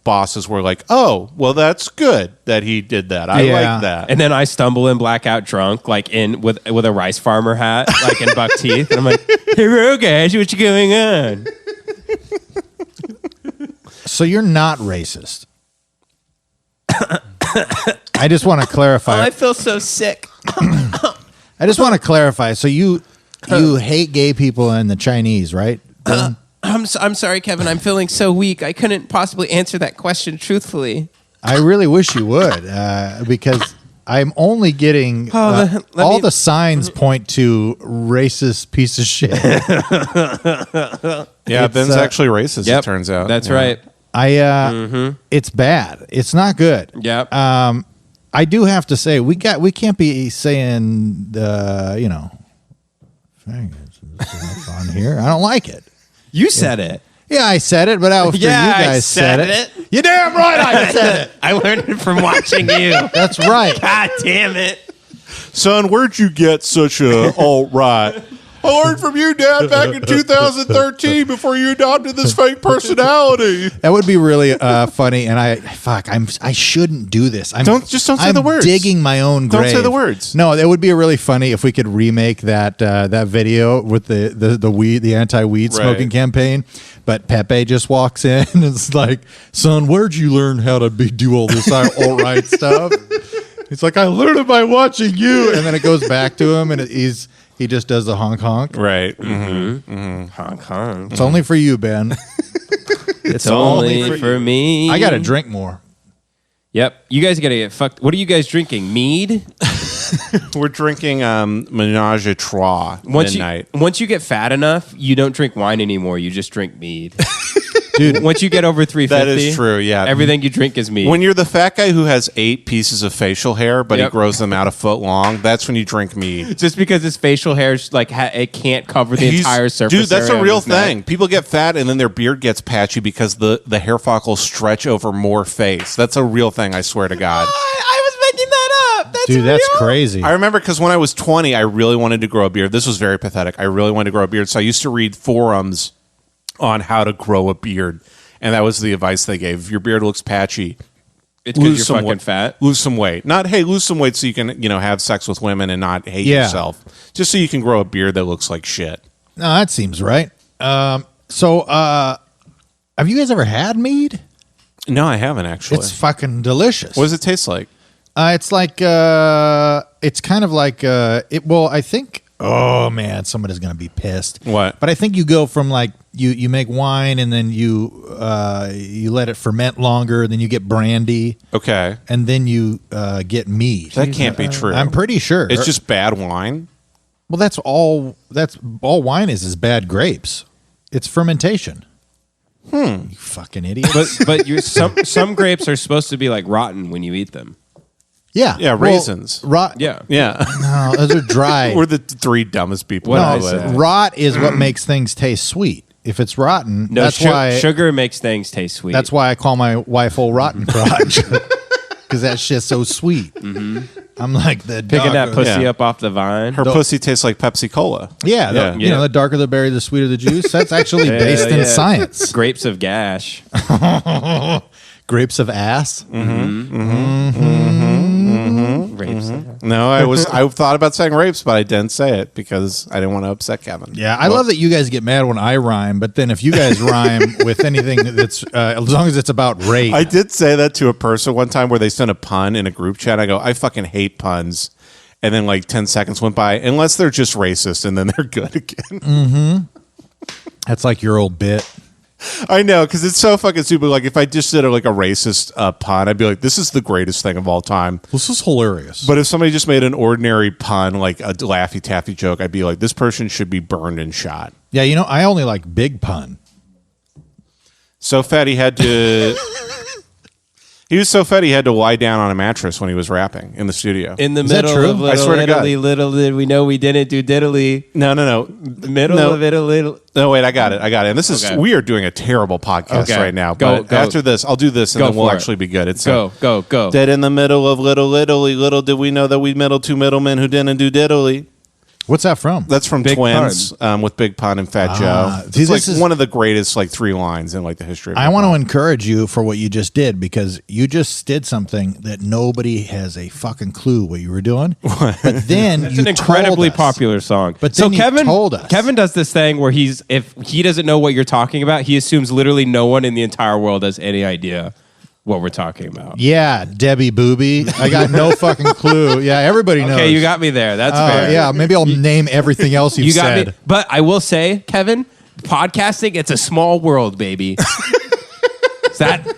[SPEAKER 2] bosses were like, "Oh, well, that's good that he did that. I like that."
[SPEAKER 3] And then I stumble in blackout drunk, like in with a rice farmer hat, like in buck teeth. And I'm like, "Hello, guys, what's going on?"
[SPEAKER 1] So you're not racist. I just want to clarify.
[SPEAKER 9] Oh, I feel so sick.
[SPEAKER 1] I just want to clarify. So you hate gay people and the Chinese, right?
[SPEAKER 9] I'm sorry, Kevin. I'm feeling so weak. I couldn't possibly answer that question truthfully.
[SPEAKER 1] I really wish you would, because I'm only getting all the signs point to racist piece of shit.
[SPEAKER 2] Yeah, Ben's actually racist. It turns out.
[SPEAKER 3] That's right.
[SPEAKER 1] It's bad. It's not good.
[SPEAKER 3] Yep.
[SPEAKER 1] I do have to say we can't be saying faggots on here. I don't like it.
[SPEAKER 3] You said it.
[SPEAKER 1] Yeah, I said it, but after you guys said it. You're damn right I said it.
[SPEAKER 9] I learned it from watching you.
[SPEAKER 1] That's right.
[SPEAKER 9] God damn it.
[SPEAKER 2] Son, where'd you get such a alt-right? I learned from you, Dad, back in 2013 before you adopted this fake personality.
[SPEAKER 1] That would be really funny, and I shouldn't do this.
[SPEAKER 2] Don't say the words.
[SPEAKER 1] I'm digging my own grave.
[SPEAKER 2] Don't say the words.
[SPEAKER 1] No, it would be really funny if we could remake that video with the anti-weed smoking campaign. But Pepe just walks in and it's like, "Son, where'd you learn how to do all this alt-right stuff?" It's like, "I learned it by watching you," and then it goes back to him, and he just does the honk honk.
[SPEAKER 2] Right.
[SPEAKER 3] Honk honk.
[SPEAKER 1] It's only for you, Ben.
[SPEAKER 3] It's only for me.
[SPEAKER 1] I got to drink more.
[SPEAKER 3] Yep. You guys got to get fucked. What are you guys drinking? Mead?
[SPEAKER 2] We're drinking Menage a Trois midnight.
[SPEAKER 3] Once you get fat enough, you don't drink wine anymore. You just drink mead.
[SPEAKER 1] Dude,
[SPEAKER 3] once you get over 350,
[SPEAKER 2] that is true. Yeah,
[SPEAKER 3] everything you drink is mead.
[SPEAKER 2] When you're the fat guy who has 8 pieces of facial hair, but he grows them out a foot long, that's when you drink mead.
[SPEAKER 3] Just because his facial hair is like it can't cover the entire surface.
[SPEAKER 2] Dude, that's
[SPEAKER 3] area
[SPEAKER 2] a real
[SPEAKER 3] of his neck.
[SPEAKER 2] thing. People get fat and then their beard gets patchy because the hair follicles stretch over more face. That's a real thing. I swear to God.
[SPEAKER 9] I was making that up.
[SPEAKER 1] That's crazy.
[SPEAKER 2] I remember because when I was 20, I really wanted to grow a beard. This was very pathetic. I really wanted to grow a beard, so I used to read forums on how to grow a beard. And that was the advice they gave. If your beard looks patchy,
[SPEAKER 3] it's because you're fucking fat.
[SPEAKER 2] Lose some weight. Not, hey, lose some weight so you can, have sex with women and not hate yourself. Just so you can grow a beard that looks like shit.
[SPEAKER 1] No, that seems right. So, have you guys ever had mead?
[SPEAKER 2] No, I haven't actually.
[SPEAKER 1] It's fucking delicious.
[SPEAKER 2] What does it taste like?
[SPEAKER 1] It's like it's kind of like I think oh man, somebody's gonna be pissed.
[SPEAKER 2] What?
[SPEAKER 1] But I think you go from like you make wine and then you let it ferment longer, then you get brandy.
[SPEAKER 2] Okay.
[SPEAKER 1] And then you get mead.
[SPEAKER 2] That can't be true.
[SPEAKER 1] I'm pretty sure.
[SPEAKER 2] It's just bad wine.
[SPEAKER 1] Well, that's all wine is bad grapes. It's fermentation. You fucking idiot.
[SPEAKER 3] But some grapes are supposed to be like rotten when you eat them.
[SPEAKER 1] Yeah.
[SPEAKER 2] Yeah, raisins.
[SPEAKER 3] Yeah.
[SPEAKER 2] Yeah.
[SPEAKER 1] No, those are dry.
[SPEAKER 2] We're the three dumbest people.
[SPEAKER 1] No, rot is what makes things taste sweet. If it's rotten,
[SPEAKER 3] No,
[SPEAKER 1] that's why
[SPEAKER 3] sugar makes things taste sweet.
[SPEAKER 1] That's why I call my wife old rotten crotch. Because that shit's so sweet. I'm like the
[SPEAKER 3] picking that pussy
[SPEAKER 2] Yeah.
[SPEAKER 3] up off the vine.
[SPEAKER 2] Her pussy tastes like Pepsi Cola.
[SPEAKER 1] Yeah, you know, the darker the berry, the sweeter the juice. That's actually based in science.
[SPEAKER 3] Grapes of gash.
[SPEAKER 1] Grapes of ass.
[SPEAKER 3] Grapes.
[SPEAKER 2] No, I thought about saying rapes, but I didn't say it because I didn't want to upset Kevin.
[SPEAKER 1] Yeah, I love that you guys get mad when I rhyme, but then if you guys rhyme with anything that's as long as it's about rape,
[SPEAKER 2] I did say that to a person one time where they sent a pun in a group chat. I go, I fucking hate puns. And then like 10 seconds went by, unless they're just racist, and then they're good again.
[SPEAKER 1] That's like your old bit.
[SPEAKER 2] I know, because it's so fucking stupid. Like, if I just did a racist pun, I'd be like, this is the greatest thing of all time.
[SPEAKER 1] This is hilarious.
[SPEAKER 2] But if somebody just made an ordinary pun, like a Laffy Taffy joke, I'd be like, this person should be burned and shot.
[SPEAKER 1] Yeah, you know, I only like big pun.
[SPEAKER 2] So fat he had to... He was so fat he had to lie down on a mattress when he was rapping in the studio.
[SPEAKER 3] In the
[SPEAKER 1] Is that
[SPEAKER 3] middle
[SPEAKER 1] true?
[SPEAKER 3] of
[SPEAKER 2] I swear to God.
[SPEAKER 3] Italy, little did we know we didn't do diddly.
[SPEAKER 2] No.
[SPEAKER 3] Middle of Italy.
[SPEAKER 2] No, wait, I got it. And this is, we are doing a terrible podcast right now.
[SPEAKER 3] Go.
[SPEAKER 2] After this, I'll do this and then we'll actually be good. It's
[SPEAKER 3] Go.
[SPEAKER 2] Dead in the middle of Little Italy, little did we know that we middled two middlemen who didn't do diddly.
[SPEAKER 1] What's that from?
[SPEAKER 2] That's from
[SPEAKER 3] Big
[SPEAKER 2] Twins with Big Pun and Fat Joe.
[SPEAKER 1] See,
[SPEAKER 2] It's
[SPEAKER 1] this is-
[SPEAKER 2] one of the greatest three lines in the history of
[SPEAKER 1] I want to
[SPEAKER 2] hip-hop.
[SPEAKER 1] encourage you for what you just did because you just did something that nobody has a fucking clue what you were doing. But then
[SPEAKER 3] It's an incredibly popular song.
[SPEAKER 1] But
[SPEAKER 3] so
[SPEAKER 1] then you
[SPEAKER 3] Kevin
[SPEAKER 1] told us.
[SPEAKER 3] Kevin does this thing where if he doesn't know what you're talking about, he assumes literally no one in the entire world has any idea what we're talking about.
[SPEAKER 1] Yeah, Debbie Boobie. I got no fucking clue. Yeah, everybody knows.
[SPEAKER 3] Okay, you got me there. That's fair.
[SPEAKER 1] Yeah, maybe I'll name everything else you've
[SPEAKER 3] You got
[SPEAKER 1] said.
[SPEAKER 3] me. But I will say, Kevin, podcasting, it's a small world, baby.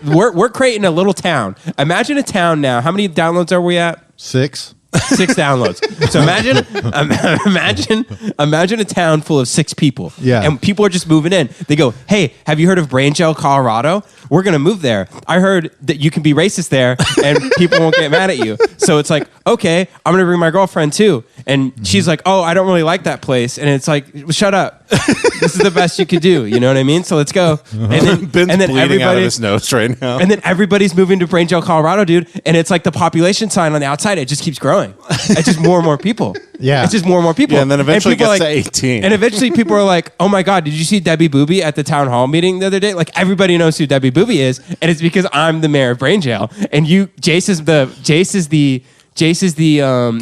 [SPEAKER 3] We're creating a little town. Imagine a town now. How many downloads are we at?
[SPEAKER 1] 6.
[SPEAKER 3] 6 downloads. So imagine a town full of 6 people.
[SPEAKER 1] Yeah.
[SPEAKER 3] And people are just moving in. They go, hey, have you heard of Brain Gel, Colorado? We're going to move there. I heard that you can be racist there and people won't get mad at you. So it's like, okay, I'm going to bring my girlfriend too. And she's like, oh, I don't really like that place. And it's like, shut up. This is the best you could do. You know what I mean? So let's go. And then,
[SPEAKER 2] Ben's bleeding out of his nose right now.
[SPEAKER 3] and then everybody's moving to Brain Gel, Colorado, dude. And it's like the population sign on the outside. It just keeps growing. It's just more and more people.
[SPEAKER 1] Yeah.
[SPEAKER 3] It's just more and more people.
[SPEAKER 2] Yeah, and then eventually
[SPEAKER 3] people
[SPEAKER 2] it gets
[SPEAKER 3] are
[SPEAKER 2] to 18.
[SPEAKER 3] And eventually people are like, oh my God, did you see Debbie Boobie at the town hall meeting the other day? Like everybody knows who Debbie Boobie is. And it's because I'm the mayor of Brain Jail. And Jace is the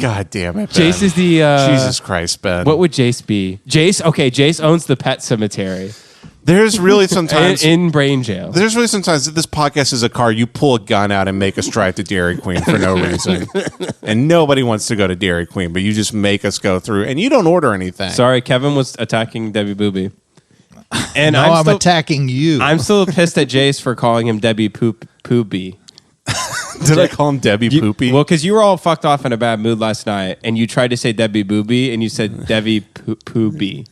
[SPEAKER 2] God damn it, Ben.
[SPEAKER 3] Jace is the
[SPEAKER 2] Jesus Christ, Ben.
[SPEAKER 3] What would Jace be? Jace owns the pet cemetery
[SPEAKER 2] There's really sometimes
[SPEAKER 3] in Brain Jail.
[SPEAKER 2] There's really sometimes that this podcast is a car. You pull a gun out and make us drive to Dairy Queen for no reason, and nobody wants to go to Dairy Queen, but you just make us go through, and you don't order anything.
[SPEAKER 3] Sorry, Kevin was attacking Debbie Boobie. And
[SPEAKER 1] No, I'm attacking you.
[SPEAKER 3] I'm still pissed at Jace for calling him Debbie Poopy.
[SPEAKER 2] Did I call him Debbie Poopy?
[SPEAKER 3] Well, because you were all fucked off in a bad mood last night, and you tried to say Debbie Boobie, and you said Debbie Poopy.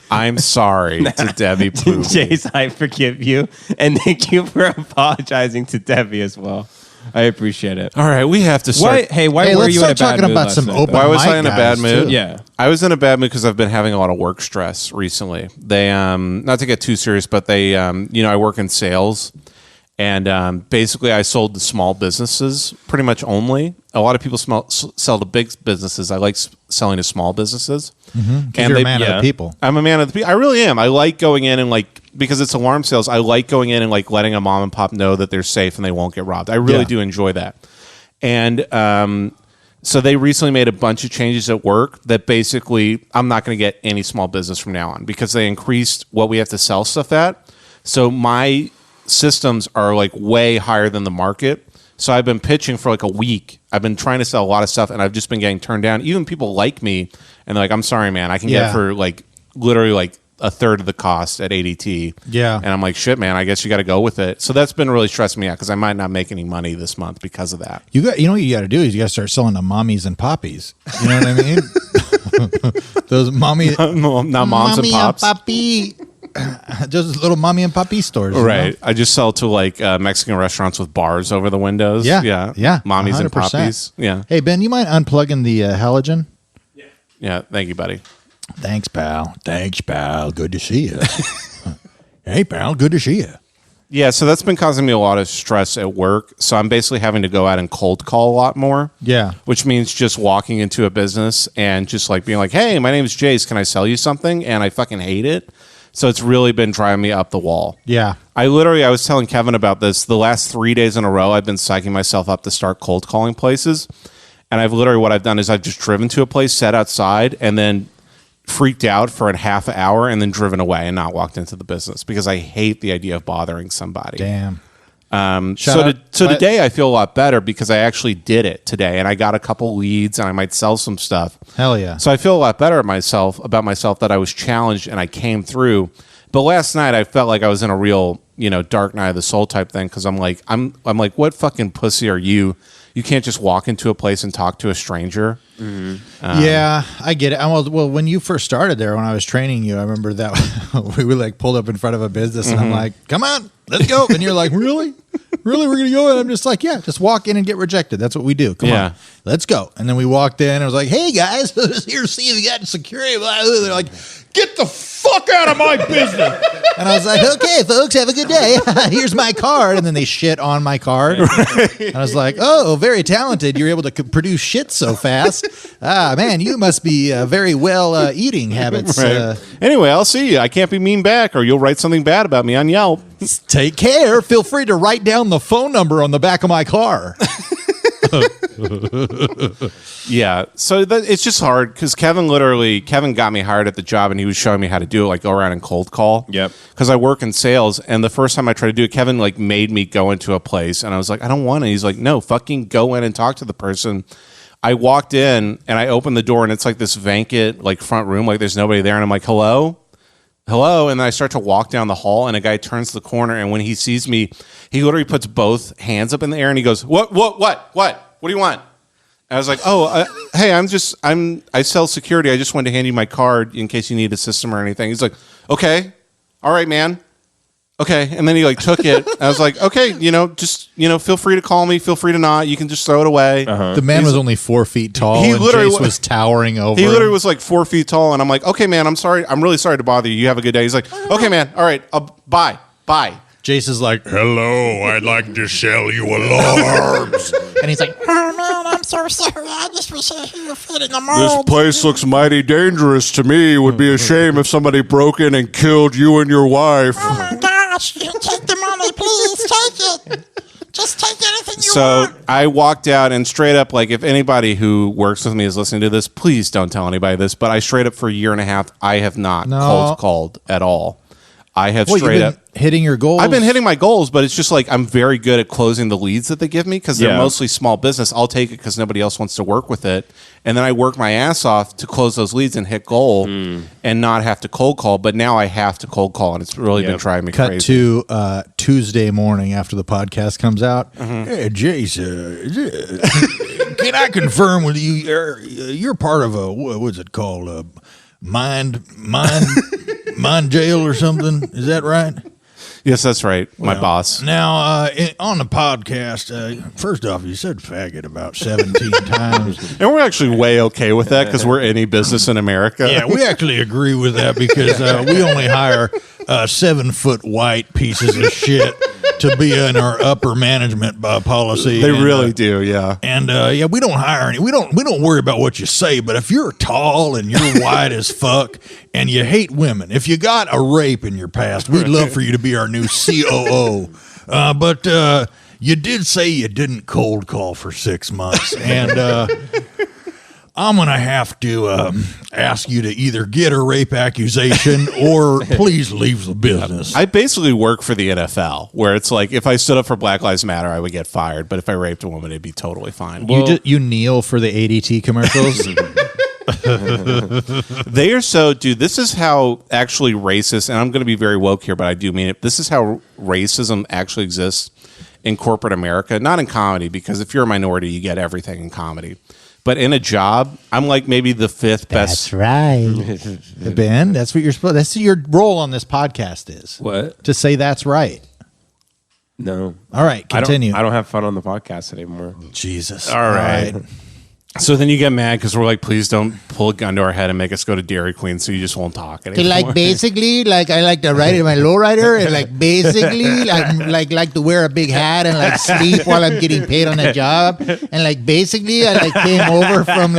[SPEAKER 2] I'm sorry to Debbie Poopy.
[SPEAKER 3] Jace, I forgive you, and thank you for apologizing to Debbie as well. I appreciate it.
[SPEAKER 2] All right, we have to start.
[SPEAKER 3] Why were
[SPEAKER 1] let's
[SPEAKER 3] you in a
[SPEAKER 1] start
[SPEAKER 3] bad
[SPEAKER 1] talking
[SPEAKER 3] mood
[SPEAKER 1] about
[SPEAKER 3] last
[SPEAKER 1] some
[SPEAKER 3] night,
[SPEAKER 1] open
[SPEAKER 3] though?
[SPEAKER 2] Why was
[SPEAKER 1] mic
[SPEAKER 2] I in a bad
[SPEAKER 1] guys,
[SPEAKER 2] mood?
[SPEAKER 1] too.
[SPEAKER 3] Yeah.
[SPEAKER 2] I was in a bad mood because I've been having a lot of work stress recently. They, not to get too serious, but they, I work in sales, and basically I sold to small businesses pretty much only. A lot of people sell to big businesses. I like selling to small businesses.
[SPEAKER 1] And you're a man of the people.
[SPEAKER 2] I'm a man of the people. I really am. I like going in and because it's alarm sales, I like going in and letting a mom and pop know that they're safe and they won't get robbed. I really do enjoy that. And so they recently made a bunch of changes at work that basically I'm not going to get any small business from now on because they increased what we have to sell stuff at. So my systems are way higher than the market. So I've been pitching for like a week. I've been trying to sell a lot of stuff, and I've just been getting turned down. Even people like me, and they're like, I'm sorry, man. I can get it for like literally like a third of the cost at ADT.
[SPEAKER 1] Yeah.
[SPEAKER 2] And I'm like, shit, man, I guess you got to go with it. So that's been really stressing me out because I might not make any money this month because of that.
[SPEAKER 1] You know what you got to do is you got to start selling to mommies and poppies. You know what I mean? Those mommy,
[SPEAKER 2] not moms and pops.
[SPEAKER 1] Papi. Just little mommy and papi stores.
[SPEAKER 2] Right.
[SPEAKER 1] Know?
[SPEAKER 2] I just sell to like Mexican restaurants with bars over the windows.
[SPEAKER 1] Yeah.
[SPEAKER 2] Mommies
[SPEAKER 1] 100%.
[SPEAKER 2] and poppies. Yeah.
[SPEAKER 1] Hey, Ben, you mind unplugging the halogen?
[SPEAKER 2] Yeah. Thank you, buddy.
[SPEAKER 1] Thanks, pal. Good to see you. Hey, pal. Good to see you.
[SPEAKER 2] Yeah, so that's been causing me a lot of stress at work. So I'm basically having to go out and cold call a lot more.
[SPEAKER 1] Yeah.
[SPEAKER 2] Which means just walking into a business and just like being like, hey, my name is Jace. Can I sell you something? And I fucking hate it. So it's really been driving me up the wall.
[SPEAKER 1] Yeah.
[SPEAKER 2] I was telling Kevin about this. The last 3 days in a row, I've been psyching myself up to start cold calling places. And what I've done is I've just driven to a place, sat outside, and then freaked out for a half an hour and then driven away and not walked into the business because I hate the idea of bothering somebody.
[SPEAKER 1] Damn.
[SPEAKER 2] So today I feel a lot better because I actually did it today and I got a couple leads and I might sell some stuff.
[SPEAKER 1] Hell yeah.
[SPEAKER 2] So I feel a lot better about myself that I was challenged and I came through. But last night I felt like I was in a real, dark night of the soul type thing because I'm like, what fucking pussy are you? You can't just walk into a place and talk to a stranger.
[SPEAKER 1] Mm-hmm. Yeah, I get it. Well, when you first started there, when I was training you, I remember that we like pulled up in front of a business, and I'm like, "Come on, let's go." And you're like, "Really? Really? We're gonna go?" And I'm just like, "Yeah, just walk in and get rejected. That's what we do. Come on, let's go." And then we walked in, and I was like, "Hey guys, here to see if you got security." They're like, "Get the fuck out of my business!" And I was like, "Okay, folks, have a good day. Here's my card." And then they shit on my card. And I was like, "Oh, very talented. You're able to produce shit so fast. Ah, man, you must be very well eating habits."
[SPEAKER 2] Right. Anyway, I'll see you. I can't be mean back, or you'll write something bad about me on Yelp.
[SPEAKER 1] Take care. Feel free to write down the phone number on the back of my car.
[SPEAKER 2] Yeah, so it's just hard because Kevin got me hired at the job and he was showing me how to do it, like go around and cold call.
[SPEAKER 3] Yep.
[SPEAKER 2] Because I work in sales, and the first time I tried to do it, Kevin like made me go into a place, and I was like, I don't want to. He's like, no, fucking go in and talk to the person. I walked in and I opened the door and it's like this vacant like front room, like there's nobody there, and I'm like, hello, and then I start to walk down the hall, and a guy turns the corner, and when he sees me, he literally puts both hands up in the air and he goes, what do you want? And I was like, hey, I sell security. I just wanted to hand you my card in case you need a system or anything. He's like, okay, all right, man. Okay. And then he like took it. I was like, okay, just, feel free to call me. Feel free to not. You can just throw it away.
[SPEAKER 1] Uh-huh. The man was only 4 feet tall.
[SPEAKER 2] He
[SPEAKER 1] and
[SPEAKER 2] literally
[SPEAKER 1] Jace was towering over
[SPEAKER 2] He literally
[SPEAKER 1] him.
[SPEAKER 2] was like 4 feet tall. And I'm like, okay, man, I'm sorry. I'm really sorry to bother you. You have a good day. He's like, okay, man. All right. Bye.
[SPEAKER 1] Jace is like,
[SPEAKER 8] hello, I'd like to sell you alarms.
[SPEAKER 1] and he's like,
[SPEAKER 9] Oh man, I'm so sorry. I just wish you fit in the mold.
[SPEAKER 2] This place looks mighty dangerous to me. It would be a shame if somebody broke in and killed you and your wife.
[SPEAKER 9] Oh my gosh, you take the money, please take it. Just take anything you
[SPEAKER 2] So
[SPEAKER 9] want.
[SPEAKER 2] I walked out and straight up, like, if anybody who works with me is listening to this, please don't tell anybody this, but I straight up for a year and a half, I have not cold called at all. I have straight up
[SPEAKER 1] hitting your goals.
[SPEAKER 2] I've been hitting my goals, but it's just like I'm very good at closing the leads that they give me because they're mostly small business. I'll take it because nobody else wants to work with it, and then I work my ass off to close those leads and hit goal and not have to cold call. But now I have to cold call, and it's really been driving me crazy.
[SPEAKER 1] Cut to Tuesday morning after the podcast comes out. Hey, Jace, can I confirm with you? You're part of a what's it called? Mind jail or something? Is that right?
[SPEAKER 2] Yes, that's right. My boss.
[SPEAKER 1] Now, on the podcast, first off, you said faggot about 17 times.
[SPEAKER 2] And we're actually way okay with that because we're any business in America.
[SPEAKER 1] Yeah, we actually agree with that because we only hire 7-foot white pieces of shit to be in our upper management policy.
[SPEAKER 2] They really do, yeah.
[SPEAKER 1] And we don't hire any. We don't worry about what you say. But if you're tall and you're white as fuck and you hate women, if you got a rape in your past, we'd love for you to be our new COO. But you did say you didn't cold call for 6 months, and I'm going to have to ask you to either get a rape accusation or please leave the business.
[SPEAKER 2] I basically work for the NFL, where it's like if I stood up for Black Lives Matter, I would get fired. But if I raped a woman, it'd be totally fine.
[SPEAKER 1] You kneel for the ADT commercials?
[SPEAKER 2] They are so, dude, this is how actually racist, and I'm going to be very woke here, but I do mean it. This is how racism actually exists in corporate America, not in comedy, because if you're a minority, you get everything in comedy. But in a job, I'm like maybe the fifth best.
[SPEAKER 9] That's right.
[SPEAKER 1] Ben, that's what you're supposed. That's your role on this podcast is.
[SPEAKER 3] What?
[SPEAKER 1] To say that's right.
[SPEAKER 3] No.
[SPEAKER 1] All right, continue.
[SPEAKER 3] I don't have fun on the podcast anymore.
[SPEAKER 1] Jesus.
[SPEAKER 2] All right. So then you get mad because we're like, please don't pull a gun to our head and make us go to Dairy Queen, so you just won't talk anymore.
[SPEAKER 9] Like basically, like I like to ride in my lowrider, and like basically, like to wear a big hat and like sleep while I'm getting paid on the job, and like basically, I like came over from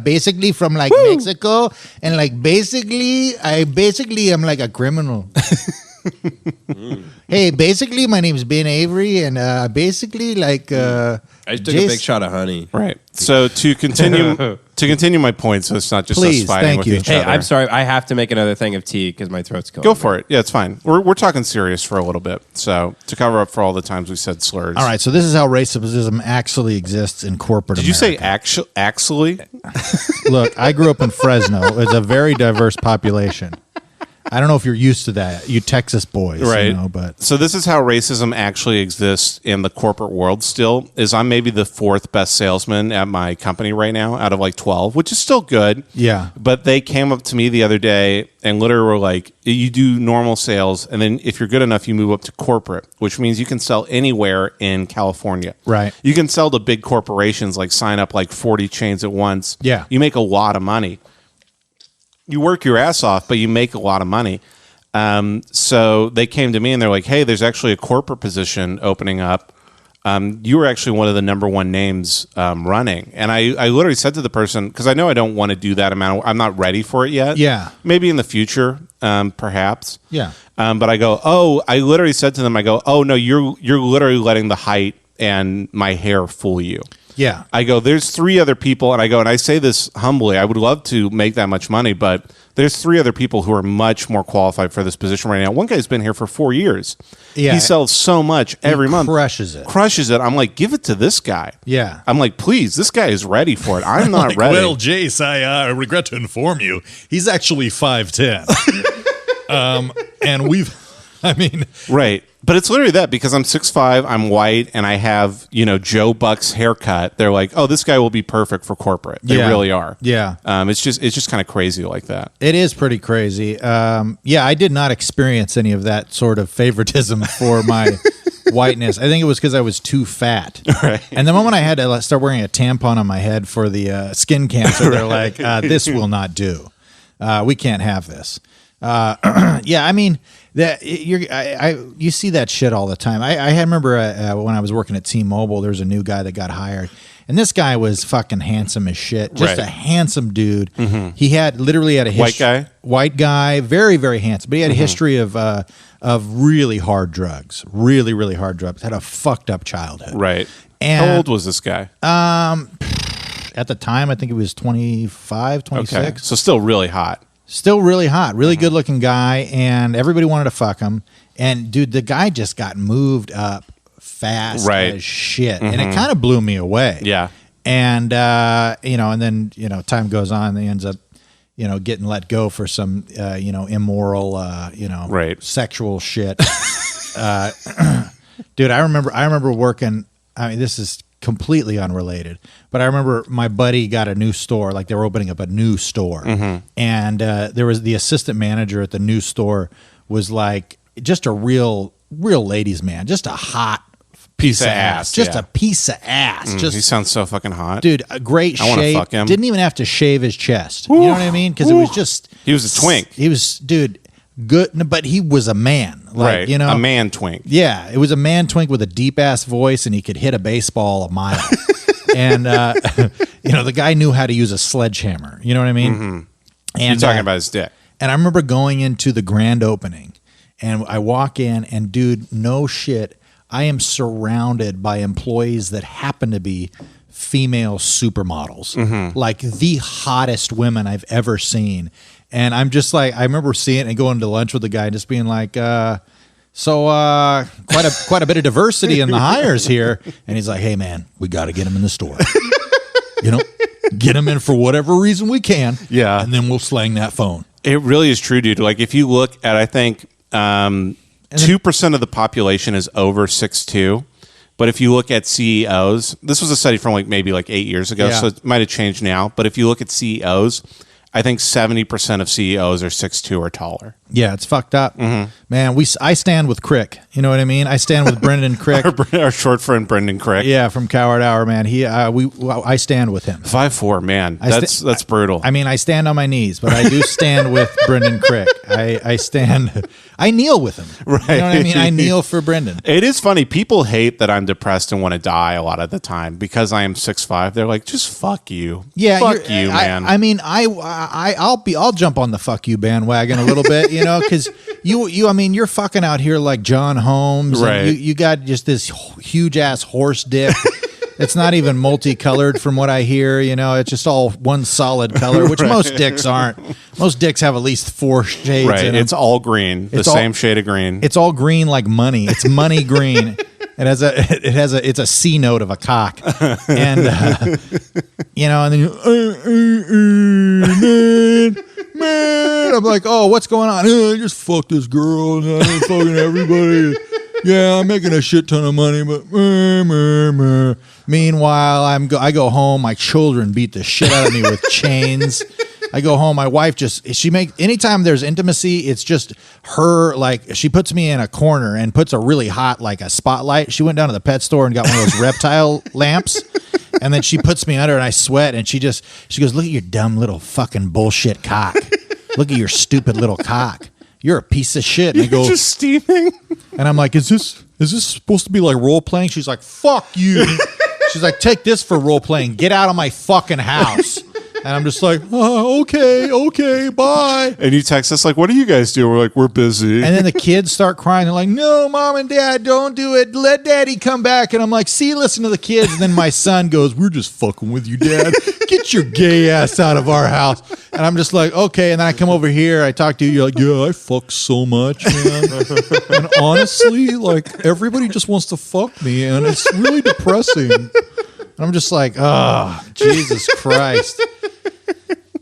[SPEAKER 9] basically from Mexico, and like basically, I'm like a criminal. Hey, basically, my name's Ben Avery, and basically, like
[SPEAKER 3] I just took a big shot of honey.
[SPEAKER 2] Right. So to continue my point, so it's not just us fighting with each other.
[SPEAKER 3] Hey, I'm sorry. I have to make another thing of tea because my throat's going.
[SPEAKER 2] Go for it. Yeah, it's fine. We're talking serious for a little bit. So to cover up for all the times we said slurs.
[SPEAKER 1] All right. So this is how racism actually exists in corporate
[SPEAKER 2] Did
[SPEAKER 1] America.
[SPEAKER 2] you say actually?
[SPEAKER 1] Look, I grew up in Fresno. It's a very diverse population. I don't know if you're used to that, you Texas boys,
[SPEAKER 2] right?
[SPEAKER 1] You know, but
[SPEAKER 2] so this is how racism actually exists in the corporate world. Still, is I'm maybe the fourth best salesman at my company right now, out of like 12, which is still good.
[SPEAKER 1] Yeah.
[SPEAKER 2] But they came up to me the other day and literally were like, "You do normal sales, and then if you're good enough, you move up to corporate, which means you can sell anywhere in California.
[SPEAKER 1] Right.
[SPEAKER 2] You can sell to big corporations, like sign up like 40 chains at once.
[SPEAKER 1] Yeah.
[SPEAKER 2] You make a lot of money." You work your ass off, but you make a lot of money. So they came to me and they're like, "Hey, there's actually a corporate position opening up. You were actually one of the number one names running." And I literally said to the person, because I know I don't want to do that amount. I'm not ready for it yet.
[SPEAKER 1] Yeah.
[SPEAKER 2] Maybe in the future, perhaps.
[SPEAKER 1] Yeah.
[SPEAKER 2] But I go, I literally said to them, I go, "Oh no, you're literally letting the height and my hair fool you."
[SPEAKER 1] Yeah.
[SPEAKER 2] I go, there's three other people, and I say this humbly, I would love to make that much money, but there's three other people who are much more qualified for this position right now. One guy's been here for 4 years.
[SPEAKER 1] Yeah.
[SPEAKER 2] He sells so much every month.
[SPEAKER 1] Crushes it.
[SPEAKER 2] I'm like, give it to this guy.
[SPEAKER 1] Yeah.
[SPEAKER 2] I'm like, please, this guy is ready for it. I'm not ready.
[SPEAKER 8] Well, Jace, I regret to inform you, he's actually 5'10". And
[SPEAKER 2] right. But it's literally that, because I'm 6'5", I'm white, and I have, Joe Buck's haircut. They're like, oh, this guy will be perfect for corporate. They really are.
[SPEAKER 1] Yeah.
[SPEAKER 2] It's just kind of crazy like that.
[SPEAKER 1] It is pretty crazy. I did not experience any of that sort of favoritism for my whiteness. I think it was because I was too fat.
[SPEAKER 2] Right.
[SPEAKER 1] And the moment I had to start wearing a tampon on my head for the skin cancer, they're like, this will not do. We can't have this. You see that shit all the time. I remember when I was working at T-Mobile, there was a new guy that got hired, and this guy was fucking handsome as shit, just a handsome dude. Mm-hmm. He had a white guy, very very handsome, but he had a history of really hard drugs, really hard drugs. Had a fucked up childhood.
[SPEAKER 2] Right.
[SPEAKER 1] And
[SPEAKER 2] how old was this guy?
[SPEAKER 1] At the time, I think he was 25, 26.
[SPEAKER 2] Okay. So still really hot.
[SPEAKER 1] Still really hot, really good looking guy, and everybody wanted to fuck him. And dude, the guy just got moved up fast as shit, and it kind of blew me away.
[SPEAKER 2] Yeah.
[SPEAKER 1] And and then time goes on, and he ends up getting let go for some immoral sexual shit. Dude, I remember working. I mean, this is completely unrelated, but I remember my buddy got a new store, like they were opening up a new store, and there was the assistant manager at the new store was like just a real ladies' man, just a hot piece of ass, just a piece of ass. Just
[SPEAKER 2] he sounds so fucking hot,
[SPEAKER 1] dude. A great
[SPEAKER 2] I
[SPEAKER 1] shape.
[SPEAKER 2] Fuck him.
[SPEAKER 1] Didn't even have to shave his chest. You know what I mean? Because it was just
[SPEAKER 2] he was a twink.
[SPEAKER 1] He was, dude, good, but he was a man, like,
[SPEAKER 2] right? A man twink.
[SPEAKER 1] Yeah, it was a man twink with a deep ass voice, and he could hit a baseball a mile. And the guy knew how to use a sledgehammer. You know what I mean?
[SPEAKER 2] Mm-hmm.
[SPEAKER 1] And
[SPEAKER 2] you're talking about his dick.
[SPEAKER 1] And I remember going into the grand opening, and I walk in, and dude, no shit, I am surrounded by employees that happen to be female supermodels,
[SPEAKER 2] Mm-hmm.
[SPEAKER 1] like the hottest women I've ever seen. And I'm just like, I remember seeing it and going to lunch with the guy and just being like, quite a bit of diversity in the hires here. And he's like, hey man, we got to get them in the store. Get them in for whatever reason we can.
[SPEAKER 2] Yeah.
[SPEAKER 1] And then we'll slang that phone.
[SPEAKER 2] It really is true, dude. Like if you look at, I think 2% of the population is over 6'2". But if you look at CEOs, this was a study from maybe 8 years ago, so it might have changed now. But if you look at CEOs, I think 70% of CEOs are 6'2" or taller.
[SPEAKER 1] Yeah, it's fucked up. Mm-hmm. Man, I stand with Crick. You know what I mean? I stand with Brendan Crick.
[SPEAKER 2] our short friend Brendan Crick.
[SPEAKER 1] Yeah, from Coward Hour, man. I stand with him.
[SPEAKER 2] 5'4", man. That's brutal.
[SPEAKER 1] I mean, I stand on my knees, but I do stand with Brendan Crick. I kneel with him.
[SPEAKER 2] Right.
[SPEAKER 1] You know what I mean? I kneel for Brendan.
[SPEAKER 2] It is funny. People hate that I'm depressed and want to die a lot of the time because I am 6'5". They're like, just fuck you.
[SPEAKER 1] Yeah,
[SPEAKER 2] fuck you, man.
[SPEAKER 1] I mean, I'll jump on the fuck you bandwagon a little bit, because you're fucking out here like John Holmes,
[SPEAKER 2] right?
[SPEAKER 1] And you got just this huge ass horse dick. It's not even multicolored from what I hear. It's just all one solid color, which most dicks aren't. Most dicks have at least 4 shades.
[SPEAKER 2] Right,
[SPEAKER 1] in them.
[SPEAKER 2] it's all green, the same shade of green.
[SPEAKER 1] It's all green like money. It's money green. It's a C note of a cock, and and then man, I'm like, oh, what's going on? I just fucked this girl, and I'm fucking everybody. Yeah, I'm making a shit ton of money, but meanwhile, I go home. My children beat the shit out of me with chains. I go home. My wife anytime there's intimacy, it's just her. Like she puts me in a corner and puts a really hot a spotlight. She went down to the pet store and got one of those reptile lamps, and then she puts me under and I sweat. And she goes, look at your dumb little fucking bullshit cock. Look at your stupid little cock. You're a piece of shit. And I go,
[SPEAKER 2] just steaming.
[SPEAKER 1] And I'm like, is this supposed to be like role playing? She's like, fuck you. She's like, take this for role playing. Get out of my fucking house. And I'm just like, oh, okay, bye.
[SPEAKER 2] And you text us like, what do you guys do? We're like, we're busy.
[SPEAKER 1] And then the kids start crying. They're like, no, mom and dad, don't do it. Let daddy come back. And I'm like, see, listen to the kids. And then my son goes, we're just fucking with you, dad. Get your gay ass out of our house. And I'm just like, okay. And then I come over here. I talk to you. You're like, yeah, I fuck so much, man. And honestly, everybody just wants to fuck me. And it's really depressing. And I'm just like, oh, Jesus Christ.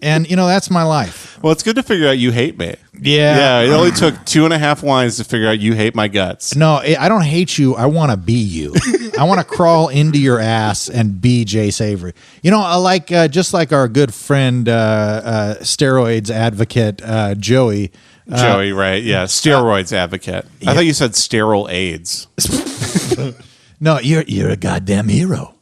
[SPEAKER 1] And, that's my life.
[SPEAKER 2] Well, it's good to figure out you hate me.
[SPEAKER 1] Yeah.
[SPEAKER 2] Yeah, it only took 2.5 lines to figure out you hate my guts.
[SPEAKER 1] No, I don't hate you. I want to be you. I want to crawl into your ass and be Jay Savory. Just like our good friend, steroids advocate, Joey.
[SPEAKER 2] Joey, right. Yeah, steroids advocate. I thought you said sterile AIDS.
[SPEAKER 1] No, you're a goddamn hero.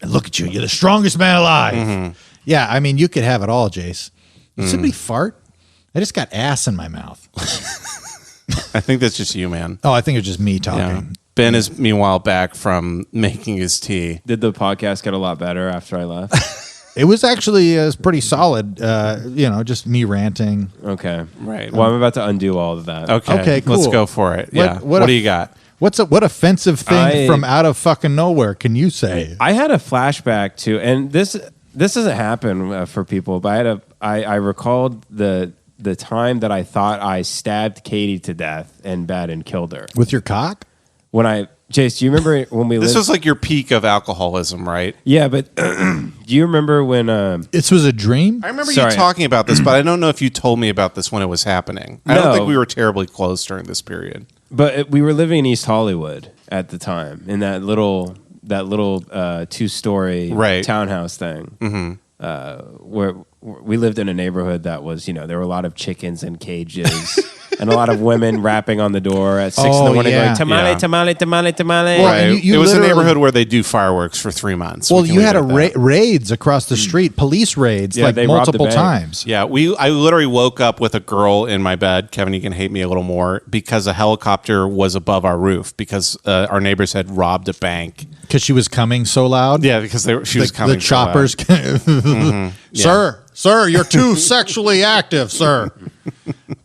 [SPEAKER 1] Look at you. You're the strongest man alive. Mm-hmm. Yeah, I mean, you could have it all, Jace. Did somebody fart? I just got ass in my mouth.
[SPEAKER 2] I think that's just you, man.
[SPEAKER 1] Oh, I think it's just me talking.
[SPEAKER 2] Yeah. Ben is, meanwhile, back from making his tea.
[SPEAKER 3] Did the podcast get a lot better after I left?
[SPEAKER 1] It was actually pretty solid, just me ranting.
[SPEAKER 3] Okay.
[SPEAKER 2] Right.
[SPEAKER 3] Well, I'm about to undo all of that.
[SPEAKER 2] Okay, cool. Let's go for it. Yeah. What do you got?
[SPEAKER 1] What offensive thing from out of fucking nowhere can you say?
[SPEAKER 3] I had a flashback to, and this doesn't happen for people, but I recalled the time that I thought I stabbed Katie to death in bed and killed her.
[SPEAKER 1] With your cock?
[SPEAKER 3] Jace, do you remember when we lived?
[SPEAKER 2] This was like your peak of alcoholism, right?
[SPEAKER 3] Yeah, but do you remember when...
[SPEAKER 1] this was a dream?
[SPEAKER 2] I remember you talking about this, but I don't know if you told me about this when it was happening. I don't think we were terribly close during this period.
[SPEAKER 3] But we were living in East Hollywood at the time, in that little 2-story townhouse thing, where we lived in a neighborhood that was, there were a lot of chickens in cages and a lot of women rapping on the door at 6 in the morning going, tamale, tamale, tamale, tamale.
[SPEAKER 2] Well, right. It was a neighborhood where they do fireworks for 3 months.
[SPEAKER 1] Well, you had raids across the street, police raids, multiple times.
[SPEAKER 2] Yeah, I literally woke up with a girl in my bed. Kevin, you can hate me a little more, because a helicopter was above our roof because our neighbors had robbed a bank.
[SPEAKER 1] Because she was coming so loud?
[SPEAKER 2] Yeah, because she was coming
[SPEAKER 1] the choppers.
[SPEAKER 2] So loud.
[SPEAKER 1] Sir, you're too sexually active, sir.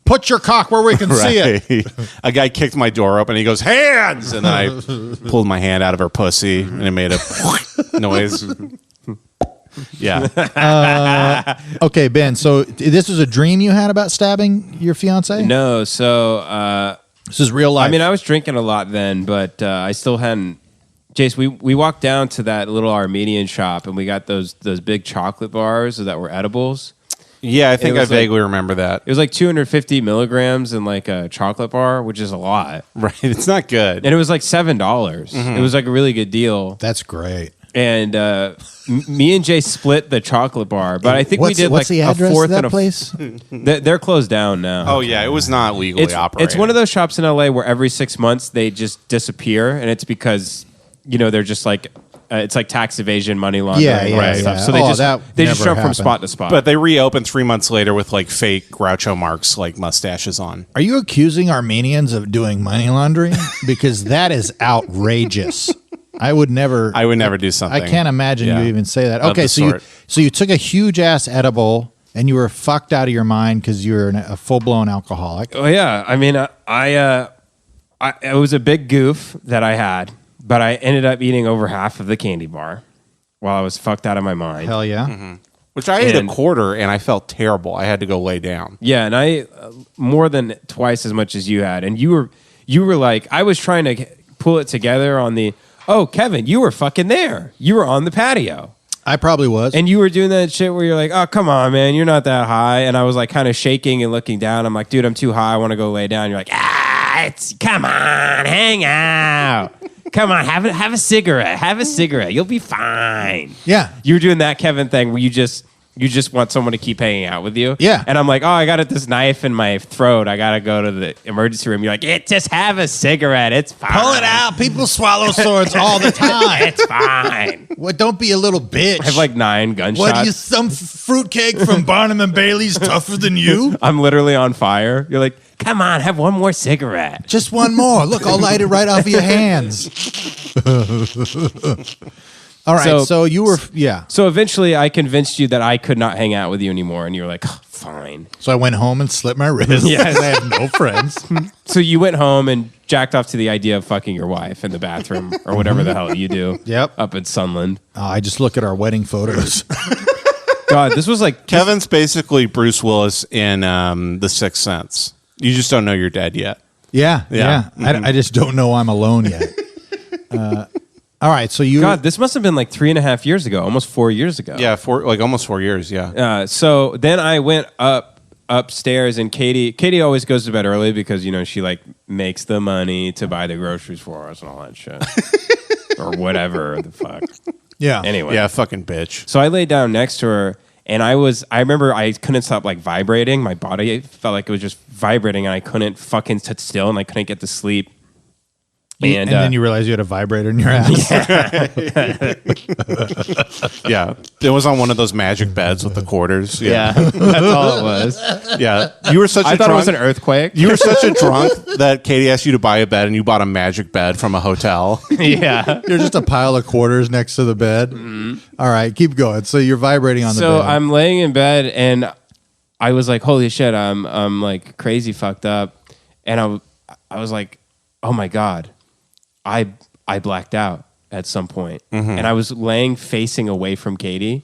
[SPEAKER 1] Put your cock where we can see it.
[SPEAKER 2] A guy kicked my door open. He goes, hands! And then I pulled my hand out of her pussy, and it made a noise. Yeah.
[SPEAKER 1] Okay, Ben. So this was a dream you had about stabbing your fiance?
[SPEAKER 3] No, so
[SPEAKER 1] This is real life.
[SPEAKER 3] I mean, I was drinking a lot then, but I still hadn't. Jace, we walked down to that little Armenian shop, and we got those big chocolate bars that were edibles.
[SPEAKER 2] Yeah, I think I vaguely remember that.
[SPEAKER 3] It was like 250 milligrams in like a chocolate bar, which is a lot.
[SPEAKER 2] Right. It's not good.
[SPEAKER 3] And it was like $7. Mm-hmm. It was like a really good deal.
[SPEAKER 1] That's great.
[SPEAKER 3] And me and Jay split the chocolate bar, but I think we did like
[SPEAKER 1] the address
[SPEAKER 3] a fourth
[SPEAKER 1] of that
[SPEAKER 3] and
[SPEAKER 1] place?
[SPEAKER 3] They're closed down now.
[SPEAKER 2] Oh, yeah. It was not legally operated.
[SPEAKER 3] It's one of those shops in LA where every 6 months they just disappear, and it's because, they're just like, it's like tax evasion, money laundering,
[SPEAKER 2] right.
[SPEAKER 3] stuff.
[SPEAKER 2] Yeah.
[SPEAKER 3] So they just jump from spot to spot.
[SPEAKER 2] But they reopened 3 months later with like fake Groucho Marx like mustaches on.
[SPEAKER 1] Are you accusing Armenians of doing money laundering? Because that is outrageous. I would never
[SPEAKER 2] do something.
[SPEAKER 1] I can't imagine you even say that.
[SPEAKER 2] Of
[SPEAKER 1] Okay,
[SPEAKER 2] the sort.
[SPEAKER 1] so you took a huge ass edible and you were fucked out of your mind because you were a full blown alcoholic.
[SPEAKER 3] Oh yeah, I mean, it was a big goof that I had, but I ended up eating over half of the candy bar while I was fucked out of my mind.
[SPEAKER 1] Hell yeah.
[SPEAKER 2] Mm-hmm. Which I ate a quarter and I felt terrible. I had to go lay down.
[SPEAKER 3] Yeah, and I more than twice as much as you had, and you were like, I was trying to pull it together on the. Oh, Kevin, you were fucking there. You were on the patio.
[SPEAKER 1] I probably was.
[SPEAKER 3] And you were doing that shit where you're like, oh, come on, man, you're not that high. And I was like kind of shaking and looking down. I'm like, dude, I'm too high. I want to go lay down. You're like, come on, hang out. Come on, have a cigarette. Have a cigarette. You'll be fine.
[SPEAKER 1] Yeah.
[SPEAKER 3] You were doing that Kevin thing where you just want someone to keep hanging out with you.
[SPEAKER 1] Yeah.
[SPEAKER 3] And I'm like, oh, I got this knife in my throat. I got to go to the emergency room. You're like, just have a cigarette. It's fine.
[SPEAKER 1] Pull it out. People swallow swords all the time.
[SPEAKER 3] It's fine.
[SPEAKER 1] Well, don't be a little bitch.
[SPEAKER 3] I have like 9 gunshots.
[SPEAKER 1] What are you, some fruitcake from Barnum and Bailey's tougher than you?
[SPEAKER 3] I'm literally on fire. You're like, come on, have one more cigarette.
[SPEAKER 1] Just one more. Look, I'll light it right off of your hands. All right, so you were, yeah.
[SPEAKER 3] So eventually I convinced you that I could not hang out with you anymore, and you were like, oh, fine.
[SPEAKER 1] So I went home and slit my wrist.
[SPEAKER 3] Yes.
[SPEAKER 1] I have no friends.
[SPEAKER 3] So you went home and jacked off to the idea of fucking your wife in the bathroom or whatever the hell you do.
[SPEAKER 1] Yep.
[SPEAKER 3] Up in Sunland.
[SPEAKER 1] I just look at our wedding photos.
[SPEAKER 3] God, this was like...
[SPEAKER 2] Kevin's basically Bruce Willis in The Sixth Sense. You just don't know you're dead yet.
[SPEAKER 1] Yeah.
[SPEAKER 2] Mm-hmm.
[SPEAKER 1] I just don't know I'm alone yet. All right, so you...
[SPEAKER 3] God, this must have been like 3.5 years ago, almost 4 years ago.
[SPEAKER 2] Yeah, almost 4 years, yeah.
[SPEAKER 3] So then I went upstairs, and Katie always goes to bed early because, she like makes the money to buy the groceries for us and all that shit. Or whatever the fuck.
[SPEAKER 1] Yeah.
[SPEAKER 3] Anyway.
[SPEAKER 2] Yeah, fucking bitch.
[SPEAKER 3] So I laid down next to her, and I remember I couldn't stop like vibrating. My body felt like it was just vibrating, and I couldn't fucking sit still, and I couldn't get to sleep.
[SPEAKER 1] And then you realized you had a vibrator in your ass.
[SPEAKER 2] Yeah. It was on one of those magic beds with the quarters.
[SPEAKER 3] Yeah. That's all it was.
[SPEAKER 2] Yeah. You were such
[SPEAKER 3] I
[SPEAKER 2] a
[SPEAKER 3] thought
[SPEAKER 2] drunk.
[SPEAKER 3] it was an earthquake.
[SPEAKER 2] You were such a drunk that Katie asked you to buy a bed and you bought a magic bed from a hotel.
[SPEAKER 3] Yeah.
[SPEAKER 1] You're just a pile of quarters next to the bed. Mm-hmm. All right, keep going. So you're vibrating on the bed.
[SPEAKER 3] So I'm laying in bed, and I was like, holy shit, I'm like crazy fucked up. And I was like, oh my God. I blacked out at some point. Mm-hmm. And I was laying facing away from Katie,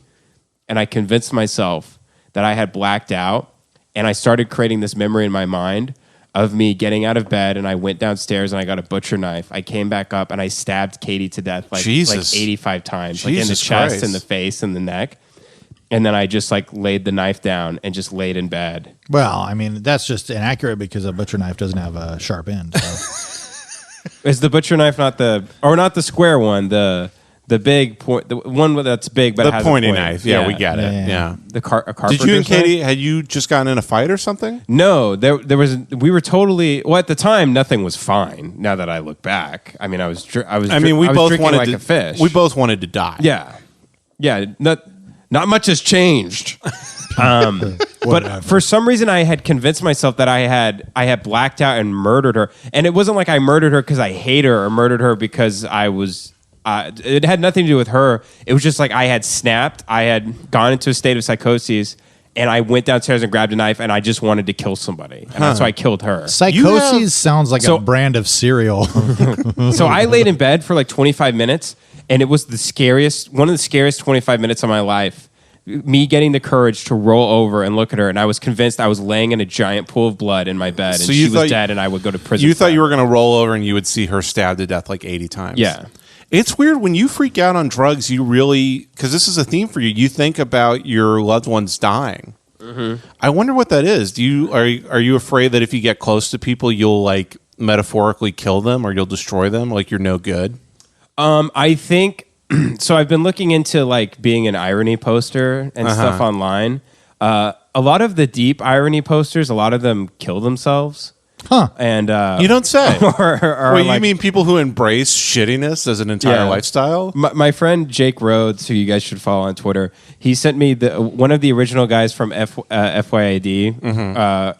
[SPEAKER 3] and I convinced myself that I had blacked out, and I started creating this memory in my mind of me getting out of bed, and I went downstairs and I got a butcher knife. I came back up and I stabbed Katie to death like 85 times, like in the chest, in the face, and the neck. And then I just like laid the knife down and just laid in bed.
[SPEAKER 1] Well, I mean, that's just inaccurate because a butcher knife doesn't have a sharp end. So.
[SPEAKER 3] Is the butcher knife not the square one, the big point, the one that's big but
[SPEAKER 2] the
[SPEAKER 3] it has
[SPEAKER 2] pointy
[SPEAKER 3] a point.
[SPEAKER 2] knife? Yeah, we get it. Yeah.
[SPEAKER 3] The carpenter's
[SPEAKER 2] Did you and Katie
[SPEAKER 3] knife?
[SPEAKER 2] had you just gotten in a fight or something?
[SPEAKER 3] No, there was. We were totally. Well, at the time, nothing was fine. Now that I look back, I mean,
[SPEAKER 2] we both
[SPEAKER 3] drinking
[SPEAKER 2] wanted
[SPEAKER 3] like
[SPEAKER 2] to,
[SPEAKER 3] a fish.
[SPEAKER 2] We both wanted to die.
[SPEAKER 3] Yeah. Not much has changed. But for some reason, I had convinced myself that I had blacked out and murdered her, and it wasn't like I murdered her because I hate her or murdered her because I was. It had nothing to do with her. It was just like I had snapped. I had gone into a state of psychosis, and I went downstairs and grabbed a knife, and I just wanted to kill somebody, and that's why I killed her.
[SPEAKER 1] Psychosis sounds like a brand of cereal.
[SPEAKER 3] So I laid in bed for like 25 minutes, and it was one of the scariest 25 minutes of my life. Me getting the courage to roll over and look at her, and I was convinced I was laying in a giant pool of blood in my bed, and she was dead, and I would go to prison.
[SPEAKER 2] You thought you were going to roll over and you would see her stabbed to death like 80 times.
[SPEAKER 3] Yeah.
[SPEAKER 2] It's weird when you freak out on drugs, you really, because this is a theme for you, you think about your loved ones dying. Mm-hmm. I wonder what that is. Are you afraid that if you get close to people, you'll like metaphorically kill them or you'll destroy them, like you're no good?
[SPEAKER 3] I think, so I've been looking into like being an irony poster and stuff online. A lot of the deep irony posters, a lot of them kill themselves.
[SPEAKER 1] Huh.
[SPEAKER 3] And
[SPEAKER 2] you don't say.
[SPEAKER 3] Well,
[SPEAKER 2] you mean people who embrace shittiness as an entire lifestyle?
[SPEAKER 3] My friend Jake Rhodes, who you guys should follow on Twitter, he sent me one of the original guys from FYAD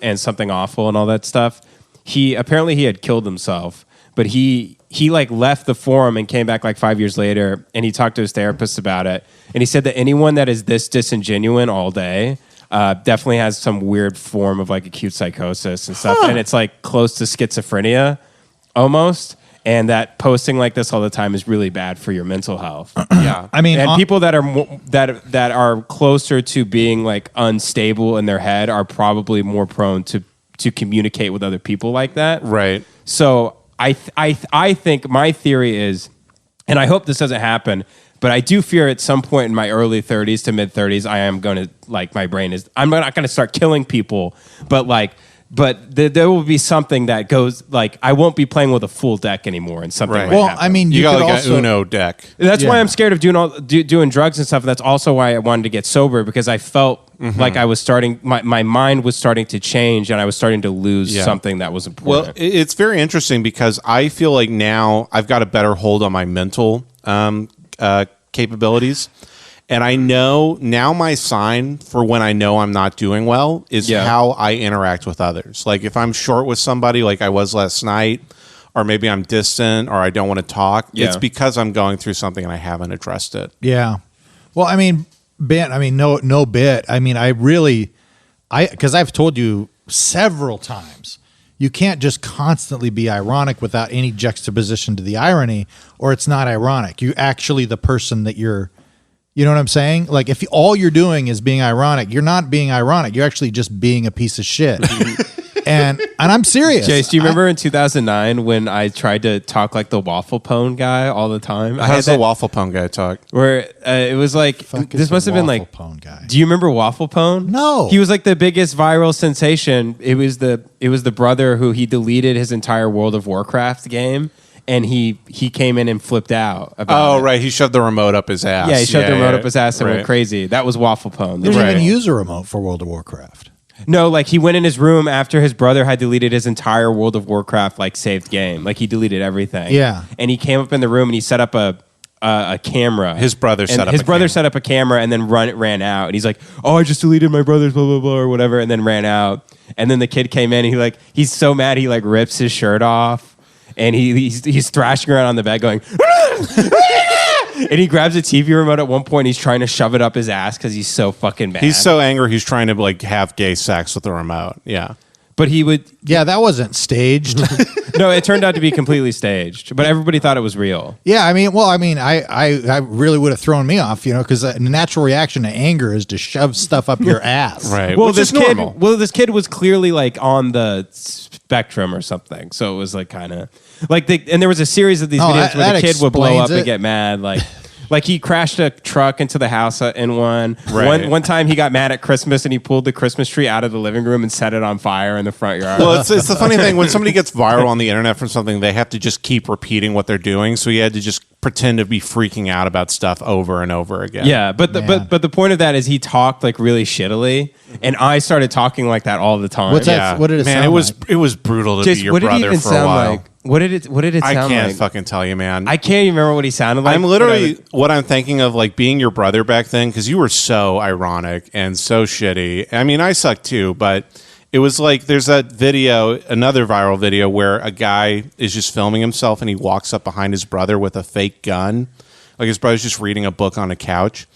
[SPEAKER 3] and Something Awful and all that stuff. He had killed himself, but he like left the forum and came back like 5 years later, and he talked to his therapist about it, and he said that anyone that is this disingenuous all day definitely has some weird form of like acute psychosis and stuff. And it's like close to schizophrenia almost. And that posting like this all the time is really bad for your mental health.
[SPEAKER 2] Yeah.
[SPEAKER 1] I mean,
[SPEAKER 3] and people that are that are closer to being like unstable in their head are probably more prone to communicate with other people like that.
[SPEAKER 2] Right.
[SPEAKER 3] So I think my theory is, and I hope this doesn't happen, but I do fear at some point in my early 30s to mid 30s, I am going to, like, I'm not going to start killing people, but there will be something that goes, like, I won't be playing with a full deck anymore, and something might happen.
[SPEAKER 1] I mean,
[SPEAKER 2] you got
[SPEAKER 1] could
[SPEAKER 2] like
[SPEAKER 1] also,
[SPEAKER 2] an Uno deck.
[SPEAKER 3] That's why I'm scared of doing drugs and stuff. That's also why I wanted to get sober, because I felt like I was starting, my mind was starting to change, and I was starting to lose something that was important.
[SPEAKER 2] Well, it's very interesting because I feel like now I've got a better hold on my mental capabilities. And I know now my sign for when I know I'm not doing well is how I interact with others. Like if I'm short with somebody like I was last night, or maybe I'm distant or I don't want to talk, it's because I'm going through something and I haven't addressed it.
[SPEAKER 1] Yeah. Well, I mean, Ben, no bit. I mean, because I've told you several times, you can't just constantly be ironic without any juxtaposition to the irony, or it's not ironic. You're actually the person that you're, you know what I'm saying? Like if all you're doing is being ironic, you're not being ironic. You're actually just being a piece of shit. And I'm serious.
[SPEAKER 3] Jace, do you remember in 2009 when I tried to talk like the Waffle Pone guy all the time?
[SPEAKER 2] How's the Waffle Pone guy talk?
[SPEAKER 3] Where it was like, this must have been like,
[SPEAKER 1] Pone guy.
[SPEAKER 3] Do you remember Waffle Pone?
[SPEAKER 1] No.
[SPEAKER 3] He was like the biggest viral sensation. It was the brother who he deleted his entire World of Warcraft game. And he came in and flipped out about it.
[SPEAKER 2] Right. He shoved the remote up his ass.
[SPEAKER 3] Yeah, he shoved the remote up his ass and went crazy. That was Waffle Pone.
[SPEAKER 1] They didn't even use a remote for World of Warcraft.
[SPEAKER 3] No, like he went in his room after his brother had deleted his entire World of Warcraft like saved game. Like he deleted everything.
[SPEAKER 1] Yeah.
[SPEAKER 3] And he came up in the room and he set up a camera.
[SPEAKER 2] His brother set up
[SPEAKER 3] a camera and then ran out. And he's like, "Oh, I just deleted my brother's blah blah blah or whatever," and then ran out. And then the kid came in and he's so mad he like rips his shirt off. And he's thrashing around on the bed going, and he grabs a TV remote at one point. He's trying to shove it up his ass because he's so fucking mad.
[SPEAKER 2] He's so angry. He's trying to like have gay sex with the remote. Yeah.
[SPEAKER 3] But he would.
[SPEAKER 1] Yeah, that wasn't staged.
[SPEAKER 3] No, it turned out to be completely staged. But everybody thought it was real.
[SPEAKER 1] Yeah, I really would have thrown me off, because a natural reaction to anger is to shove stuff up your ass.
[SPEAKER 2] Right.
[SPEAKER 3] Well,
[SPEAKER 2] this
[SPEAKER 3] kid was clearly like on the spectrum or something. So it was like kind of like and there was a series of these videos where the kid would blow up and get mad, like he crashed a truck into the house in one.
[SPEAKER 2] Right.
[SPEAKER 3] One time he got mad at Christmas and he pulled the Christmas tree out of the living room and set it on fire in the front yard.
[SPEAKER 2] Well, it's the funny thing. When somebody gets viral on the internet from something, they have to just keep repeating what they're doing. So he had to just pretend to be freaking out about stuff over and over again.
[SPEAKER 3] Yeah, but the point of that is he talked like really shittily, and I started talking like that all the time.
[SPEAKER 1] What's that? What did it sound
[SPEAKER 2] it was brutal to be your brother for a while.
[SPEAKER 3] Like? What did it sound like?
[SPEAKER 2] I can't fucking tell you, man.
[SPEAKER 3] I can't even remember what he sounded like.
[SPEAKER 2] I'm literally what I'm thinking of, like being your brother back then, because you were so ironic and so shitty. I mean, I suck too, but it was like there's that video, another viral video, where a guy is just filming himself and he walks up behind his brother with a fake gun. Like his brother's just reading a book on a couch.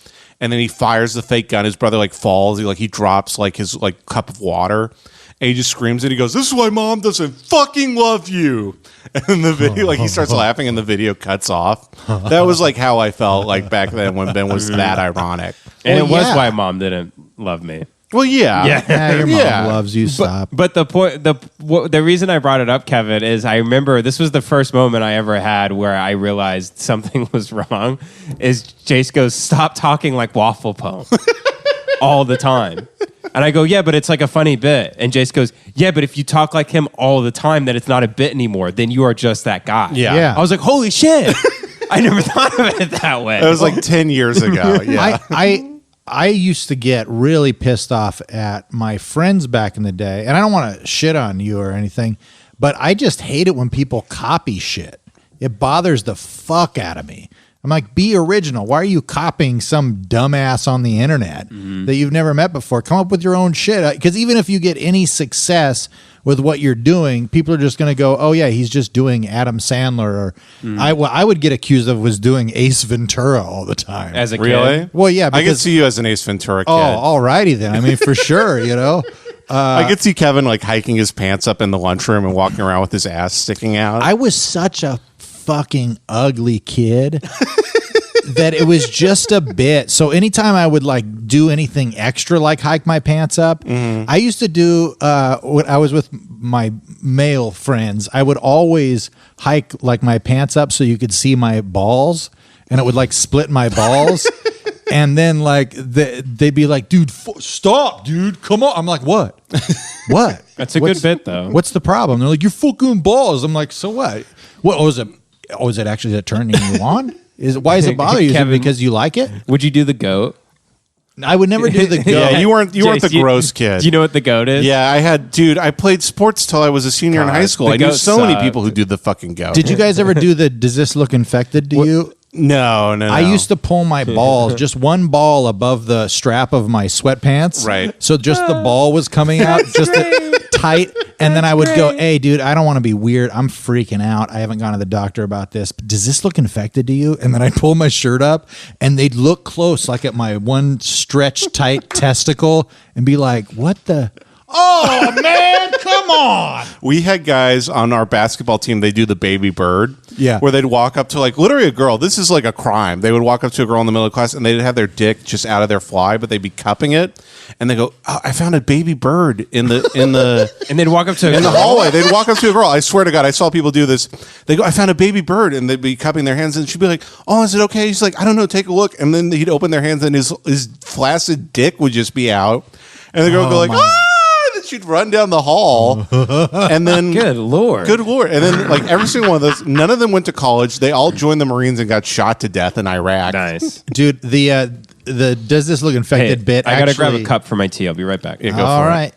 [SPEAKER 2] and then he fires the fake gun. His brother like falls. He drops like his like cup of water. And he just screams and he goes, "This is why mom doesn't fucking love you." And then the video, like he starts laughing and the video cuts off. That was like how I felt like back then when Ben was that ironic.
[SPEAKER 3] And it was why mom didn't love me.
[SPEAKER 2] Well, yeah.
[SPEAKER 1] Your mom loves you. Stop.
[SPEAKER 3] But the reason I brought it up, Kevin, is I remember this was the first moment I ever had where I realized something was wrong. Is Jace goes, "Stop talking like Waffle Pone." All the time. And I go, "Yeah, but it's like a funny bit." And Jace goes, "Yeah, but if you talk like him all the time, then it's not a bit anymore. Then you are just that guy."
[SPEAKER 2] Yeah.
[SPEAKER 3] I was like, "Holy shit." I never thought of it that way.
[SPEAKER 2] It was like 10 years ago. Yeah.
[SPEAKER 1] I used to get really pissed off at my friends back in the day, and I don't want to shit on you or anything, but I just hate it when people copy shit. It bothers the fuck out of me. I'm like, be original. Why are you copying some dumbass on the internet that you've never met before? Come up with your own shit. Because even if you get any success with what you're doing, people are just going to go, "Oh yeah, he's just doing Adam Sandler." Or I would get accused of was doing Ace Ventura all the time.
[SPEAKER 3] As a kid.
[SPEAKER 2] Really?
[SPEAKER 1] Well, yeah.
[SPEAKER 2] I could see you as an Ace Ventura kid.
[SPEAKER 1] Oh, alrighty then. I mean, for sure,
[SPEAKER 2] I could see Kevin like hiking his pants up in the lunchroom and walking around with his ass sticking out.
[SPEAKER 1] I was such a fucking ugly kid that it was just a bit. So anytime I would like do anything extra, like hike my pants up, I used to do when I was with my male friends, I would always hike like my pants up so you could see my balls, and it would like split my balls. And then like they'd be like, "Dude, stop, dude, come on." I'm like, "What? What?"
[SPEAKER 3] That's a good bit though.
[SPEAKER 1] What's the problem? They're like, "You're fucking balls." I'm like, "So what? What was it? Oh, is it actually that turning you on? Why does it bother you?
[SPEAKER 3] Kevin,
[SPEAKER 1] Is it because you like it?"
[SPEAKER 3] Would you do the goat?
[SPEAKER 1] I would never do the goat.
[SPEAKER 2] Yeah, you weren't the gross kid.
[SPEAKER 3] Do you know what the goat is?
[SPEAKER 2] Yeah, I played sports till I was a senior in high school. I knew so many people who did the fucking goat.
[SPEAKER 1] Did you guys ever do the "does this look infected to you"?
[SPEAKER 2] No.
[SPEAKER 1] I used to pull my balls, just one ball above the strap of my sweatpants.
[SPEAKER 2] Right.
[SPEAKER 1] So just the ball was coming out just tight. And then I would go, "Hey, dude, I don't want to be weird. I'm freaking out. I haven't gone to the doctor about this. But does this look infected to you?" And then I'd pull my shirt up and they'd look close, like at my one stretched tight testicle, and be like, "What the? Oh, man, come on."
[SPEAKER 2] We had guys on our basketball team, they do the baby bird.
[SPEAKER 1] Yeah.
[SPEAKER 2] Where they'd walk up to like literally a girl. This is like a crime. They would walk up to a girl in the middle of class and they'd have their dick just out of their fly, but they'd be cupping it. And they go, "Oh, I found a baby bird in the
[SPEAKER 3] and they'd walk up to
[SPEAKER 2] in the hallway." They'd walk up to a girl. I swear to God, I saw people do this. They go, "I found a baby bird," and they'd be cupping their hands, and she'd be like, "Oh, is it okay?" He's like, "I don't know, take a look." And then he'd open their hands and his flaccid dick would just be out. And the girl would go like, "Ah!" She'd run down the hall, and then
[SPEAKER 3] good lord,
[SPEAKER 2] and then like every single one of those, none of them went to college. They all joined the Marines and got shot to death in Iraq.
[SPEAKER 3] Nice,
[SPEAKER 1] dude. The "does this look infected" bit?
[SPEAKER 3] I gotta grab a cup for my tea. I'll be right back.
[SPEAKER 2] Yeah, go
[SPEAKER 1] all
[SPEAKER 2] for
[SPEAKER 1] right.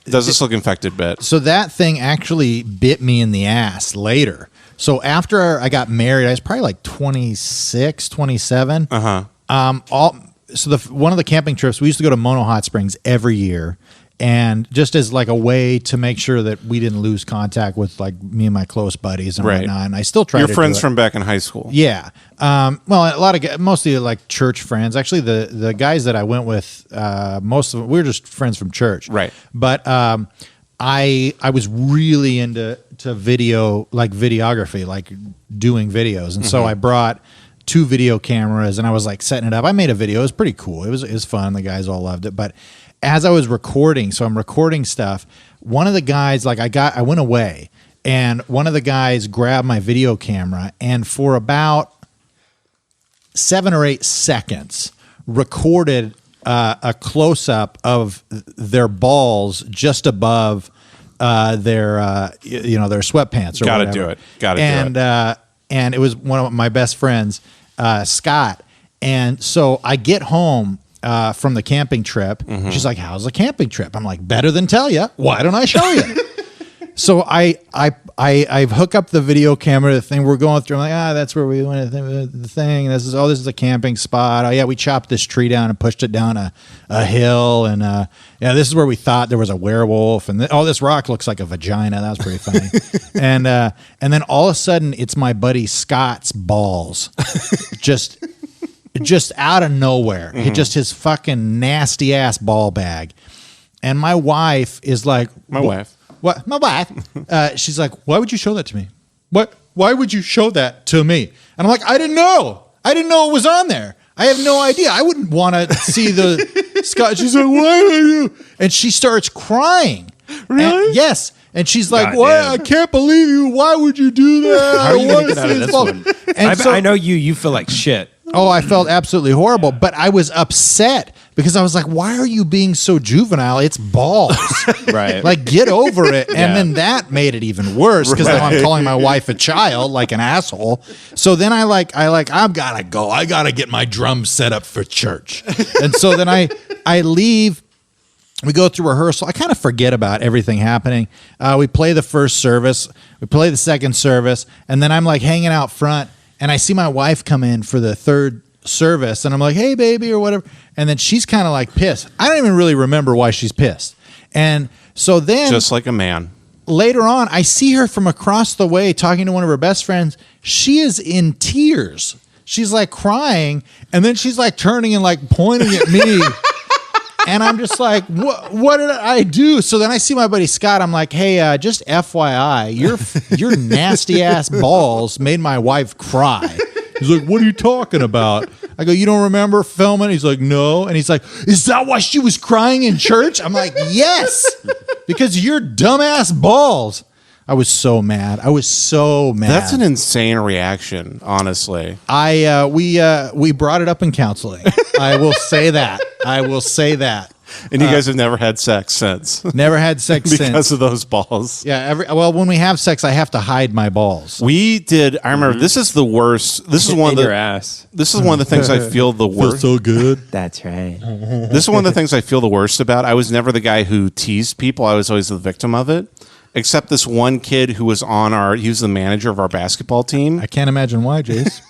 [SPEAKER 2] Does this look infected bit?
[SPEAKER 1] So that thing actually bit me in the ass later. So after I got married, I was probably like 26, 27. So one of the camping trips, we used to go to Mono Hot Springs every year. And just as like a way to make sure that we didn't lose contact with like me and my close buddies and whatnot. And I still try
[SPEAKER 2] Your
[SPEAKER 1] to
[SPEAKER 2] friends
[SPEAKER 1] do it.
[SPEAKER 2] from back in high school.
[SPEAKER 1] Yeah. Well, a lot of mostly like church friends. Actually, the guys that I went with, most of them, we were just friends from church.
[SPEAKER 2] Right.
[SPEAKER 1] But I was really into video, like videography, like doing videos. And so I brought 2 video cameras and I was like setting it up. I made a video. It was pretty cool. It was fun. The guys all loved it. But as I was recording, so I'm recording stuff, one of the guys, like I went away and one of the guys grabbed my video camera and for about 7 or 8 seconds recorded a close-up of their balls just above their sweatpants or
[SPEAKER 2] Gotta
[SPEAKER 1] whatever.
[SPEAKER 2] do it. Gotta do it.
[SPEAKER 1] And it was one of my best friends, Scott. And so I get home from the camping trip. She's like, "How's the camping trip?" I'm like, "Better than tell you. Why don't I show you?" So I hook up the video camera, the thing we're going through. I'm like, that's where we went. The thing. This is a camping spot. Oh yeah, we chopped this tree down and pushed it down a hill. And this is where we thought there was a werewolf. And this rock looks like a vagina. That was pretty funny. and then all of a sudden, it's my buddy Scott's balls, just just out of nowhere. Just his fucking nasty ass ball bag. And my wife is like,
[SPEAKER 2] wife.
[SPEAKER 1] What? My wife. She's like, why would you show that to me? What? Why would you show that to me? And I'm like, I didn't know. I didn't know it was on there. I have no idea. I wouldn't want to see the Scott. She's like, why are you? And she starts crying.
[SPEAKER 2] Really?
[SPEAKER 1] Yes. And she's like, "What? I can't believe you. Why would you do that?
[SPEAKER 3] How are you going to get out of this one? And I know you feel like shit.
[SPEAKER 1] Oh, I felt absolutely horrible, but I was upset because I was like, why are you being so juvenile? It's balls.
[SPEAKER 3] Right.
[SPEAKER 1] Like, get over it. And then that made it even worse because now I'm calling my wife a child like an asshole. So then I've got to go. I got to get my drums set up for church. And so then I leave. We go through rehearsal. I kind of forget about everything happening. We play the first service. We play the second service. And then I'm like hanging out front. And I see my wife come in for the third service. And I'm like, hey, baby, or whatever. And then she's kind of like pissed. I don't even really remember why she's pissed. And so then.
[SPEAKER 2] Just like a man.
[SPEAKER 1] Later on, I see her from across the way talking to one of her best friends. She is in tears. She's like crying. And then she's like turning and like pointing at me. And I'm just like, what did I do? So then I see my buddy Scott. I'm like, hey, just FYI, your nasty ass balls made my wife cry. He's like, what are you talking about? I go, you don't remember filming? He's like, no. And he's like, is that why she was crying in church? I'm like, yes, because of your dumbass balls. I was so mad. That's
[SPEAKER 2] an insane reaction, honestly.
[SPEAKER 1] We brought it up in counseling. I will say that.
[SPEAKER 2] And you guys have never had sex since.
[SPEAKER 1] Never had sex since.
[SPEAKER 2] Because of those balls.
[SPEAKER 1] Yeah. When we have sex, I have to hide my balls.
[SPEAKER 2] We did. I remember this is the worst. This is one of the
[SPEAKER 3] your ass.
[SPEAKER 2] This is one of the things I feel the worst.
[SPEAKER 1] So good.
[SPEAKER 3] That's right.
[SPEAKER 2] This is one of the things I feel the worst about. I was never the guy who teased people. I was always the victim of it. Except this one kid who was he was the manager of our basketball team.
[SPEAKER 1] I can't imagine why, Jace.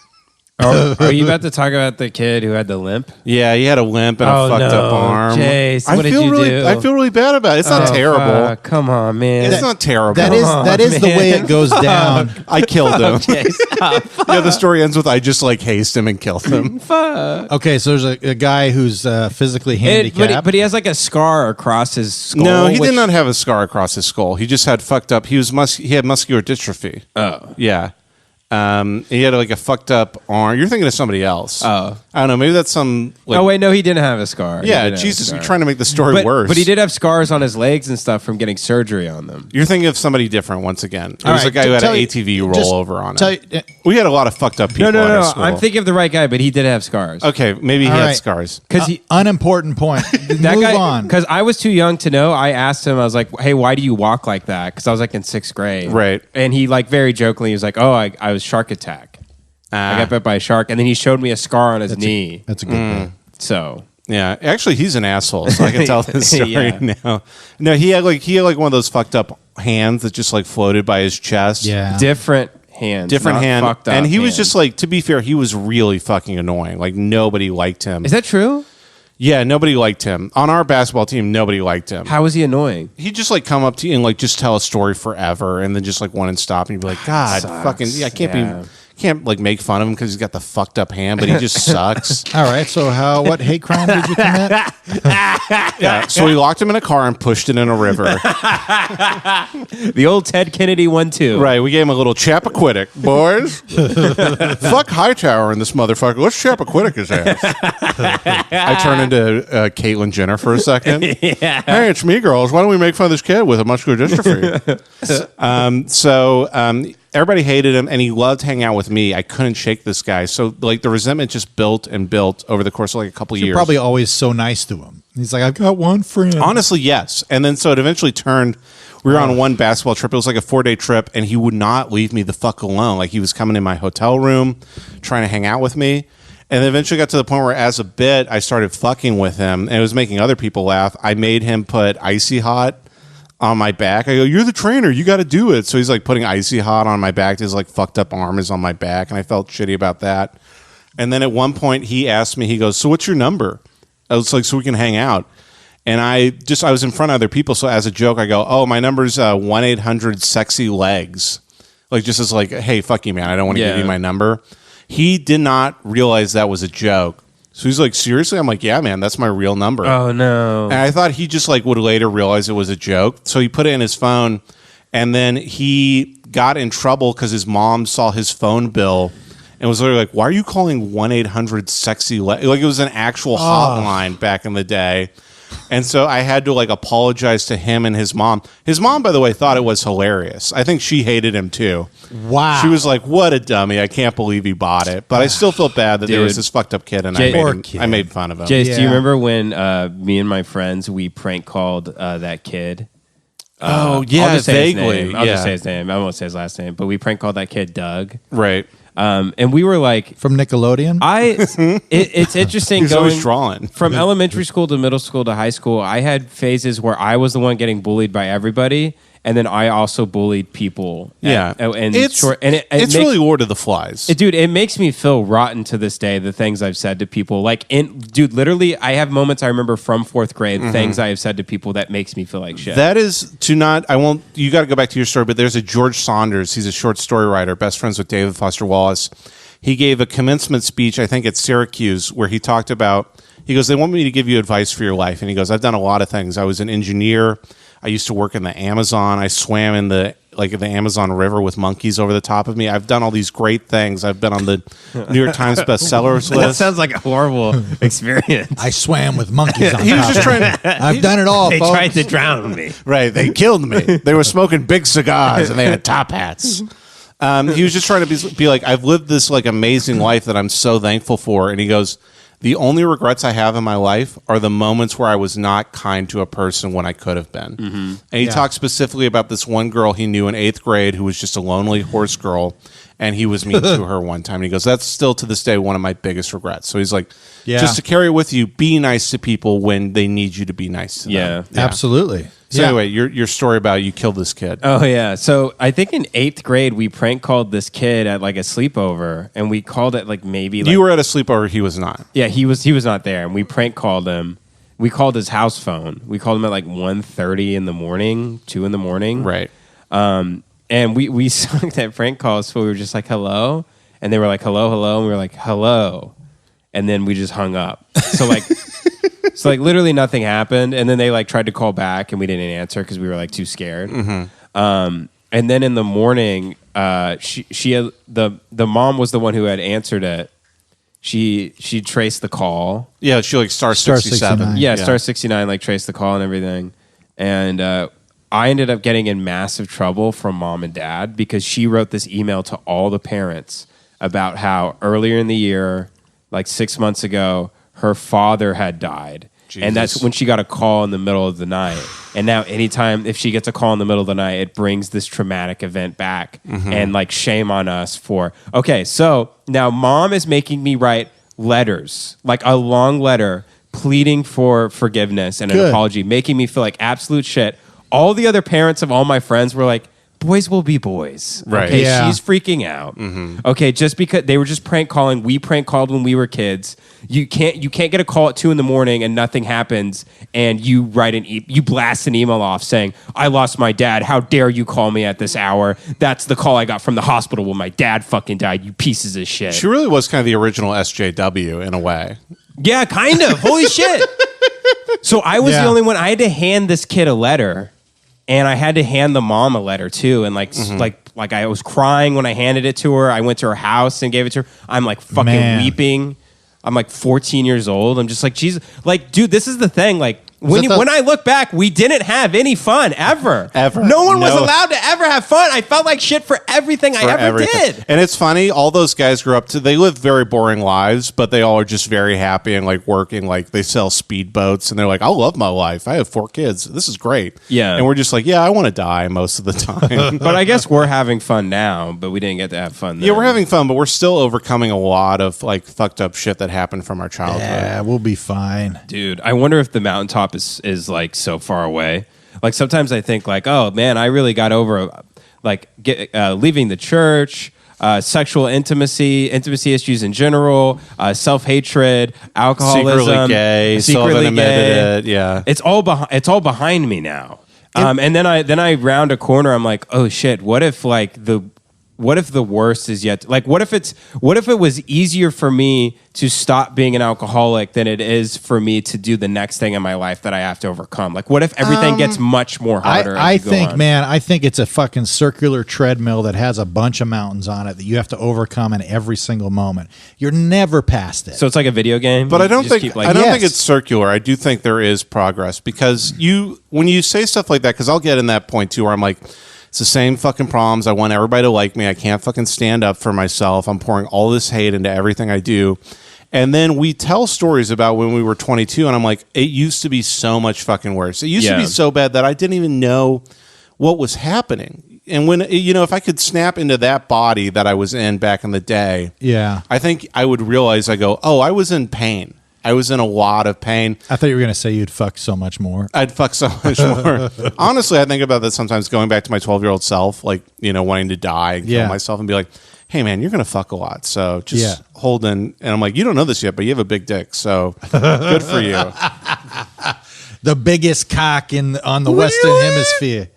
[SPEAKER 3] Are you about to talk about the kid who had the limp?
[SPEAKER 2] Yeah, he had a limp and a fucked up arm.
[SPEAKER 3] Jace, what did you do?
[SPEAKER 2] I feel really bad about it. It's not terrible.
[SPEAKER 3] Come on, man.
[SPEAKER 2] It's not terrible.
[SPEAKER 1] That is the way it goes down.
[SPEAKER 2] I killed him. Yeah, the story ends with I just like hazed him and killed him.
[SPEAKER 1] Okay, so there's a guy who's physically handicapped.
[SPEAKER 3] But he has like a scar across his skull.
[SPEAKER 2] No, he did not have a scar across his skull. He just had fucked up. He had muscular dystrophy.
[SPEAKER 3] Oh.
[SPEAKER 2] Yeah. He had like a fucked up arm. You're thinking of somebody else.
[SPEAKER 3] Oh.
[SPEAKER 2] I don't know. Maybe that's some.
[SPEAKER 3] Like, he didn't have a scar.
[SPEAKER 2] Yeah, Jesus, you're trying to make the story worse.
[SPEAKER 3] But he did have scars on his legs and stuff from getting surgery on them.
[SPEAKER 2] You're thinking of somebody different once again. There was a guy who had an ATV rollover on it. We had a lot of fucked up people.
[SPEAKER 3] No. I'm thinking of the right guy, but he did have scars.
[SPEAKER 2] Okay, maybe he had scars.
[SPEAKER 1] Unimportant point. Move on.
[SPEAKER 3] Because I was too young to know. I asked him. I was like, "Hey, why do you walk like that?" Because I was like in 6th grade.
[SPEAKER 2] Right.
[SPEAKER 3] And he like very jokingly was like, "Oh, I was shark attack. I got bit by a shark." And then he showed me a scar on his knee.
[SPEAKER 1] That's a good thing.
[SPEAKER 3] So.
[SPEAKER 2] Yeah, actually, he's an asshole, so I can tell this story now. No, he had like one of those fucked up hands that just like floated by his chest.
[SPEAKER 1] Yeah,
[SPEAKER 3] different hand,
[SPEAKER 2] fucked up and he was just like, to be fair, he was really fucking annoying. Like nobody liked him.
[SPEAKER 3] Is that true?
[SPEAKER 2] Yeah, nobody liked him on our basketball team. Nobody liked him.
[SPEAKER 3] How was he annoying?
[SPEAKER 2] He'd just like come up to you and like just tell a story forever, and then just like one and stop, and you'd be like, God, fucking, I can't like make fun of him because he's got the fucked up hand, but he just sucks.
[SPEAKER 1] All right, so what hate crime did you commit?
[SPEAKER 2] Yeah, so we locked him in a car and pushed it in a river.
[SPEAKER 3] The old Ted Kennedy 1-2.
[SPEAKER 2] Right, we gave him a little Chappaquiddick, boys. Fuck Hightower in this motherfucker. Let's Chappaquiddick his ass. I turned into Caitlyn Jenner for a second.
[SPEAKER 3] Yeah.
[SPEAKER 2] Hey, it's me, girls. Why don't we make fun of this kid with a muscular dystrophy? Everybody hated him, and he loved hanging out with me. I couldn't shake this guy. So, like, the resentment just built and built over the course of, like, a couple years.
[SPEAKER 1] You're probably always so nice to him. He's like, I've got one friend.
[SPEAKER 2] Honestly, yes. And then, so it eventually turned. We were on one basketball trip. It was like a 4-day trip, and he would not leave me the fuck alone. Like, he was coming in my hotel room, trying to hang out with me. And then eventually got to the point where, as a bit, I started fucking with him, and it was making other people laugh. I made him put Icy Hot on my back. I go, you're the trainer, you got to do it. So he's like putting Icy Hot on my back. His like fucked up arm is on my back, and I felt shitty about that. And then at one point he asked me, he goes, so what's your number? I was like, so we can hang out. And I was in front of other people, so as a joke I go, oh, my number's 1-800-SEXY-LEGS. Like just as like, hey, fuck you, man, I don't want to give you my number. He did not realize that was a joke. So he's like, seriously? I'm like, yeah, man, that's my real number.
[SPEAKER 3] Oh, no.
[SPEAKER 2] And I thought he just like would later realize it was a joke. So he put it in his phone, and then he got in trouble because his mom saw his phone bill and was literally like, why are you calling 1-800-SEXY? Like it was an actual hotline back in the day. And so I had to like apologize to him and his mom. His mom, by the way, thought it was hilarious. I think she hated him too.
[SPEAKER 9] Wow.
[SPEAKER 2] She was like, what a dummy. I can't believe he bought it. But I still felt bad that there was this fucked up kid and I made fun of him.
[SPEAKER 3] Jace, do you remember when me and my friends, we prank called that kid?
[SPEAKER 2] Oh, yeah,
[SPEAKER 3] I'll just say
[SPEAKER 2] vaguely.
[SPEAKER 3] His name. I'll just say his name. I won't say his last name. But we prank called that kid Doug.
[SPEAKER 2] Right.
[SPEAKER 3] And we were like...
[SPEAKER 1] From Nickelodeon?
[SPEAKER 3] It's interesting
[SPEAKER 2] He's always drawing.
[SPEAKER 3] From elementary school to middle school to high school, I had phases where I was the one getting bullied by everybody, and then I also bullied people.
[SPEAKER 2] Yeah. It's really Lord of the Flies.
[SPEAKER 3] Dude, it makes me feel rotten to this day, the things I've said to people. Dude, literally, I have moments I remember from 4th grade, things I have said to people that makes me feel like shit.
[SPEAKER 2] That is you got to go back to your story, but there's a George Saunders. He's a short story writer, best friends with David Foster Wallace. He gave a commencement speech, I think at Syracuse, where he talked about, he goes, they want me to give you advice for your life. And he goes, I've done a lot of things. I was an engineer. I used to work in the Amazon. I swam in the Amazon River with monkeys over the top of me. I've done all these great things. I've been on the New York Times bestsellers list.
[SPEAKER 3] That sounds like a horrible experience.
[SPEAKER 1] I swam with monkeys on
[SPEAKER 2] He was just trying
[SPEAKER 1] I've done it all,
[SPEAKER 3] They
[SPEAKER 1] folks.
[SPEAKER 3] tried to drown me.
[SPEAKER 2] Right. They killed me. They were smoking big cigars and they had top hats. He was just trying to be like, I've lived this like amazing life that I'm so thankful for. And he goes, the only regrets I have in my life are the moments where I was not kind to a person when I could have been. And he talked specifically about this one girl he knew in 8th grade who was just a lonely horse girl, and he was mean to her one time. And he goes, that's still to this day one of my biggest regrets. So he's like, just to carry it with you, be nice to people when they need you to be nice to them.
[SPEAKER 1] Yeah. Absolutely.
[SPEAKER 2] So anyway, your story about you killed this kid.
[SPEAKER 3] Oh, yeah. So I think in 8th grade, we prank called this kid at like a sleepover, and we called it like maybe...
[SPEAKER 2] You were at a sleepover, he was not.
[SPEAKER 3] Yeah, he was not there, and we prank called him. We called his house phone. We called him at like 1:30 in the morning, 2 in the morning.
[SPEAKER 2] Right.
[SPEAKER 3] And we sunk that prank call, so we were just like, hello? And they were like, hello, hello? And we were like, hello. And then we just hung up. So like literally nothing happened. And then they like tried to call back and we didn't answer because we were like too scared. And then in the morning, she had, the mom was the one who had answered it. She traced the call.
[SPEAKER 2] Yeah, she like star 67.
[SPEAKER 3] Yeah, star 69, like traced the call and everything. And I ended up getting in massive trouble from mom and dad because she wrote this email to all the parents about how earlier in the year, like 6 months ago, her father had died. Jesus. And that's when she got a call in the middle of the night. And now anytime if she gets a call in the middle of the night, it brings this traumatic event back. And like shame on us for, okay, so now mom is making me write letters, like a long letter pleading for forgiveness and an apology, making me feel like absolute shit. All the other parents of all my friends were like, boys will be boys.
[SPEAKER 2] Right.
[SPEAKER 3] Okay, she's freaking out. Okay, just because they were just prank calling. We prank called when we were kids. You can't get a call at 2 a.m. and nothing happens, and you write you blast an email off saying, I lost my dad. How dare you call me at this hour? That's the call I got from the hospital when my dad fucking died, you pieces of shit.
[SPEAKER 2] She really was kind of the original SJW in a way.
[SPEAKER 3] Yeah, kind of. Holy shit. So I was the only one. I had to hand this kid a letter. And I had to hand the mom a letter too, and like I was crying when I handed it to her. I went to her house and gave it to her. I'm like fucking weeping. I'm like 14 years old. I'm just like, Jesus, like, dude, this is the thing. Like, when I look back, we didn't have any fun ever. No one was allowed to ever have fun. I felt like shit for everything I ever did.
[SPEAKER 2] And it's funny, all those guys grew up they live very boring lives, but they all are just very happy and like working. Like they sell speedboats and they're like, I love my life. I have 4 kids. This is great.
[SPEAKER 3] Yeah.
[SPEAKER 2] And we're just like, yeah, I want to die most of the time.
[SPEAKER 3] But I guess we're having fun now, but we didn't get to have fun then.
[SPEAKER 2] Yeah, we're having fun, but we're still overcoming a lot of like fucked up shit that happened from our childhood.
[SPEAKER 1] Yeah, we'll be fine.
[SPEAKER 3] Dude, I wonder if the mountaintop is like so far away. Like sometimes I think like, oh man, I really got over like leaving the church, sexual intimacy issues in general, self-hatred, alcoholism,
[SPEAKER 2] secretly gay, self-admitted, yeah.
[SPEAKER 3] It's all behind me now. And then I round a corner. I'm like, oh shit, what if like what if the worst is yet? Like, what if it was easier for me to stop being an alcoholic than it is for me to do the next thing in my life that I have to overcome? Like, what if everything gets much more harder?
[SPEAKER 1] I think it's a fucking circular treadmill that has a bunch of mountains on it that you have to overcome in every single moment. You're never past it.
[SPEAKER 3] So it's like a video game.
[SPEAKER 2] But I don't think
[SPEAKER 1] Yes.
[SPEAKER 2] it's circular. I do think there is progress because when you say stuff like that, because I'll get in that point too, where I'm like, it's the same fucking problems. I want everybody to like me. I can't fucking stand up for myself. I'm pouring all this hate into everything I do. And then we tell stories about when we were 22, and I'm like, it used to be so much fucking worse. It used to be so bad that I didn't even know what was happening. And when, if I could snap into that body that I was in back in the day, I think I would realize, I was in pain. I was in a lot of pain.
[SPEAKER 1] I thought you were going to say you'd fuck so much more.
[SPEAKER 2] I'd fuck so much more. Honestly, I think about that sometimes, going back to my 12-year-old self, like, wanting to die and kill myself and be like, hey, man, you're going to fuck a lot. So just hold in. And I'm like, you don't know this yet, but you have a big dick. So good for you.
[SPEAKER 1] The biggest cock on the Western Hemisphere.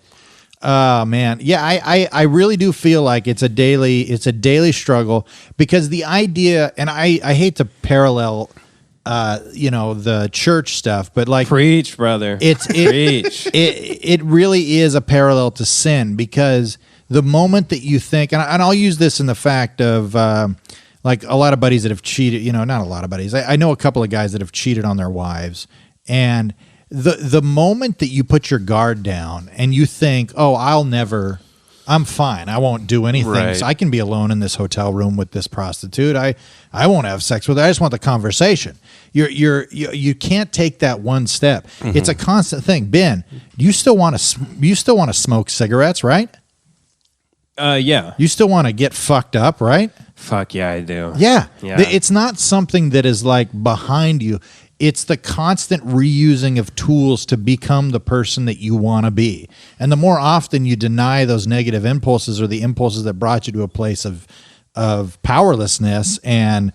[SPEAKER 1] Oh man. Yeah, I really do feel like it's a daily struggle, because the idea, and I hate to parallel the church stuff, but like,
[SPEAKER 3] preach, brother. Preach.
[SPEAKER 1] It really is a parallel to sin, because the moment that you think, and I'll use this in the fact of like a lot of buddies that have cheated, not a lot of buddies. I know a couple of guys that have cheated on their wives, and the moment that you put your guard down and you think, oh, I'm fine, I won't do anything.
[SPEAKER 2] Right.
[SPEAKER 1] So I can be alone in this hotel room with this prostitute. I won't have sex with her. I just want the conversation. You can't take that one step. Mm-hmm. It's a constant thing. Ben, you still want to smoke cigarettes, right?
[SPEAKER 3] Yeah.
[SPEAKER 1] You still want to get fucked up, right?
[SPEAKER 3] Fuck yeah, I do.
[SPEAKER 1] Yeah. It's not something that is like behind you. It's the constant reusing of tools to become the person that you want to be. And the more often you deny those negative impulses, or the impulses that brought you to a place of powerlessness and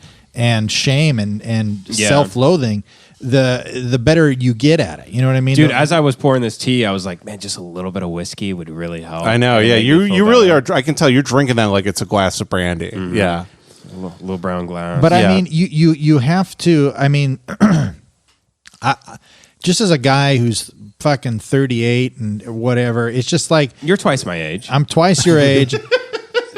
[SPEAKER 1] shame and self-loathing, the better you get at it. You know what I mean?
[SPEAKER 3] Dude, as I was pouring this tea, I was like, man, just a little bit of whiskey would really help.
[SPEAKER 2] I know, yeah. You really are. I can tell you're drinking that like it's a glass of brandy. Mm-hmm. Yeah.
[SPEAKER 3] A little brown glass.
[SPEAKER 1] But I mean, you have to, I mean, just as a guy who's fucking 38 and whatever, it's just like,
[SPEAKER 3] you're twice my age.
[SPEAKER 1] I'm twice your age.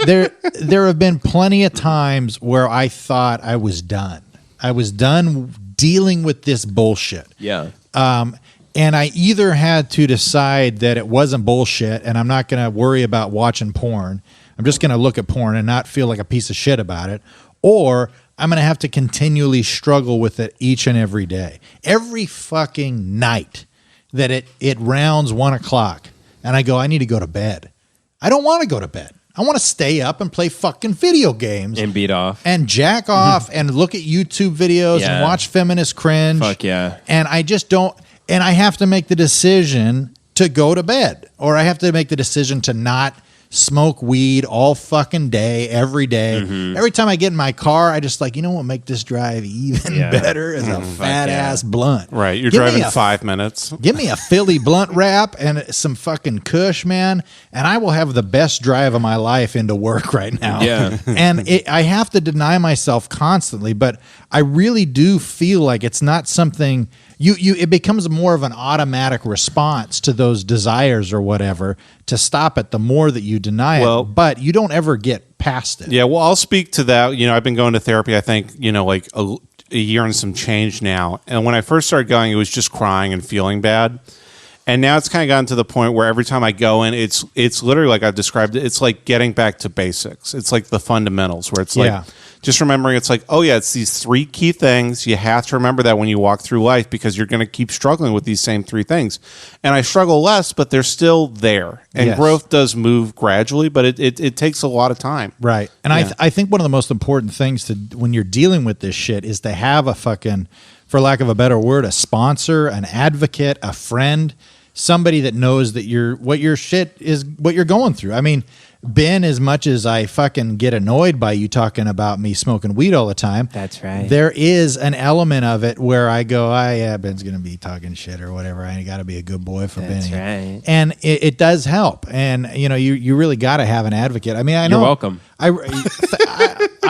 [SPEAKER 1] There have been plenty of times where I thought I was done. I was done dealing with this bullshit.
[SPEAKER 3] Yeah.
[SPEAKER 1] And I either had to decide that it wasn't bullshit and I'm not going to worry about watching porn. I'm just going to look at porn and not feel like a piece of shit about it. Or I'm going to have to continually struggle with it each and every day. Every fucking night that it rounds 1 o'clock and I go, I need to go to bed. I don't want to go to bed. I want to stay up and play fucking video games.
[SPEAKER 3] And beat off.
[SPEAKER 1] And jack off and look at YouTube videos and watch feminist cringe.
[SPEAKER 3] Fuck yeah.
[SPEAKER 1] And I just don't, and I have to make the decision to go to bed. Or I have to make the decision to not smoke weed all fucking day, every day. Mm-hmm. Every time I get in my car, I just like, you know what, make this drive even better as a fat ass blunt.
[SPEAKER 2] Right. You're driving 5 minutes.
[SPEAKER 1] Give me a Philly blunt wrap and some fucking Kush, man, and I will have the best drive of my life into work right now.
[SPEAKER 3] Yeah.
[SPEAKER 1] And I have to deny myself constantly, but I really do feel like it's not something it becomes more of an automatic response to those desires or whatever to stop it the more that you deny it, but you don't ever get past it.
[SPEAKER 2] Yeah, well, I'll speak to that. I've been going to therapy, I think, like a year and some change now. And when I first started going, it was just crying and feeling bad. And now it's kind of gotten to the point where every time I go in, it's literally like I've described it. It's like getting back to basics. It's like the fundamentals where it's like just remembering. It's like, oh yeah, it's these 3 key things. You have to remember that when you walk through life, because you're going to keep struggling with these same 3 things. And I struggle less, but they're still there. And growth does move gradually, but it takes a lot of time.
[SPEAKER 1] Right. And I think one of the most important things when you're dealing with this shit is to have a fucking, for lack of a better word, a sponsor, an advocate, a friend, somebody that knows that what your shit is, what you're going through. I mean, Ben, as much as I fucking get annoyed by you talking about me smoking weed all the time,
[SPEAKER 3] That's right.
[SPEAKER 1] there is an element of it where I go, Ben's going to be talking shit or whatever. I got to be a good boy for
[SPEAKER 3] That's
[SPEAKER 1] Benny.
[SPEAKER 3] right.
[SPEAKER 1] And it does help. And, you really got to have an advocate. I mean, I know.
[SPEAKER 3] You're welcome.
[SPEAKER 1] I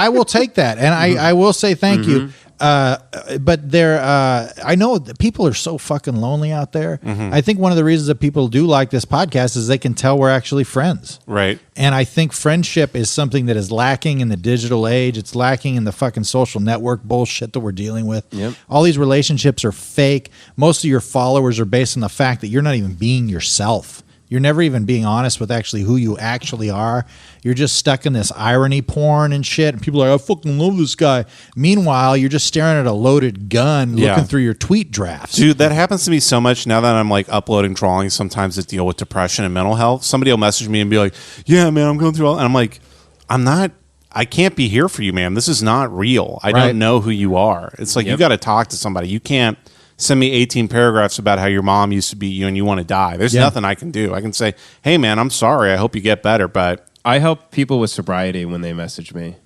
[SPEAKER 1] will take that. And I will say thank you. But I know that people are so fucking lonely out there. I think one of the reasons that people do like this podcast is they can tell we're actually friends.
[SPEAKER 2] Right.
[SPEAKER 1] And I think friendship is something that is lacking in the digital age. It's lacking in the fucking social network bullshit that we're dealing with.
[SPEAKER 3] Yep.
[SPEAKER 1] All these relationships are fake. Most of your followers are based on the fact that you're not even being yourself. You're never even being honest with actually who you actually are. You're just stuck in this irony porn and shit. And people are like, I fucking love this guy. Meanwhile, you're just staring at a loaded gun looking through your tweet drafts.
[SPEAKER 2] Dude, that happens to me so much now that I'm like uploading drawings sometimes that deal with depression and mental health. Somebody will message me and be like, yeah, man, I'm going through all. And I'm like, I can't be here for you, man. This is not real. I don't know who you are. It's like, you got to talk to somebody. You can't send me 18 paragraphs about how your mom used to beat you and you want to die. There's nothing I can do. I can say, hey, man, I'm sorry. I hope you get better. But
[SPEAKER 3] I help people with sobriety when they message me.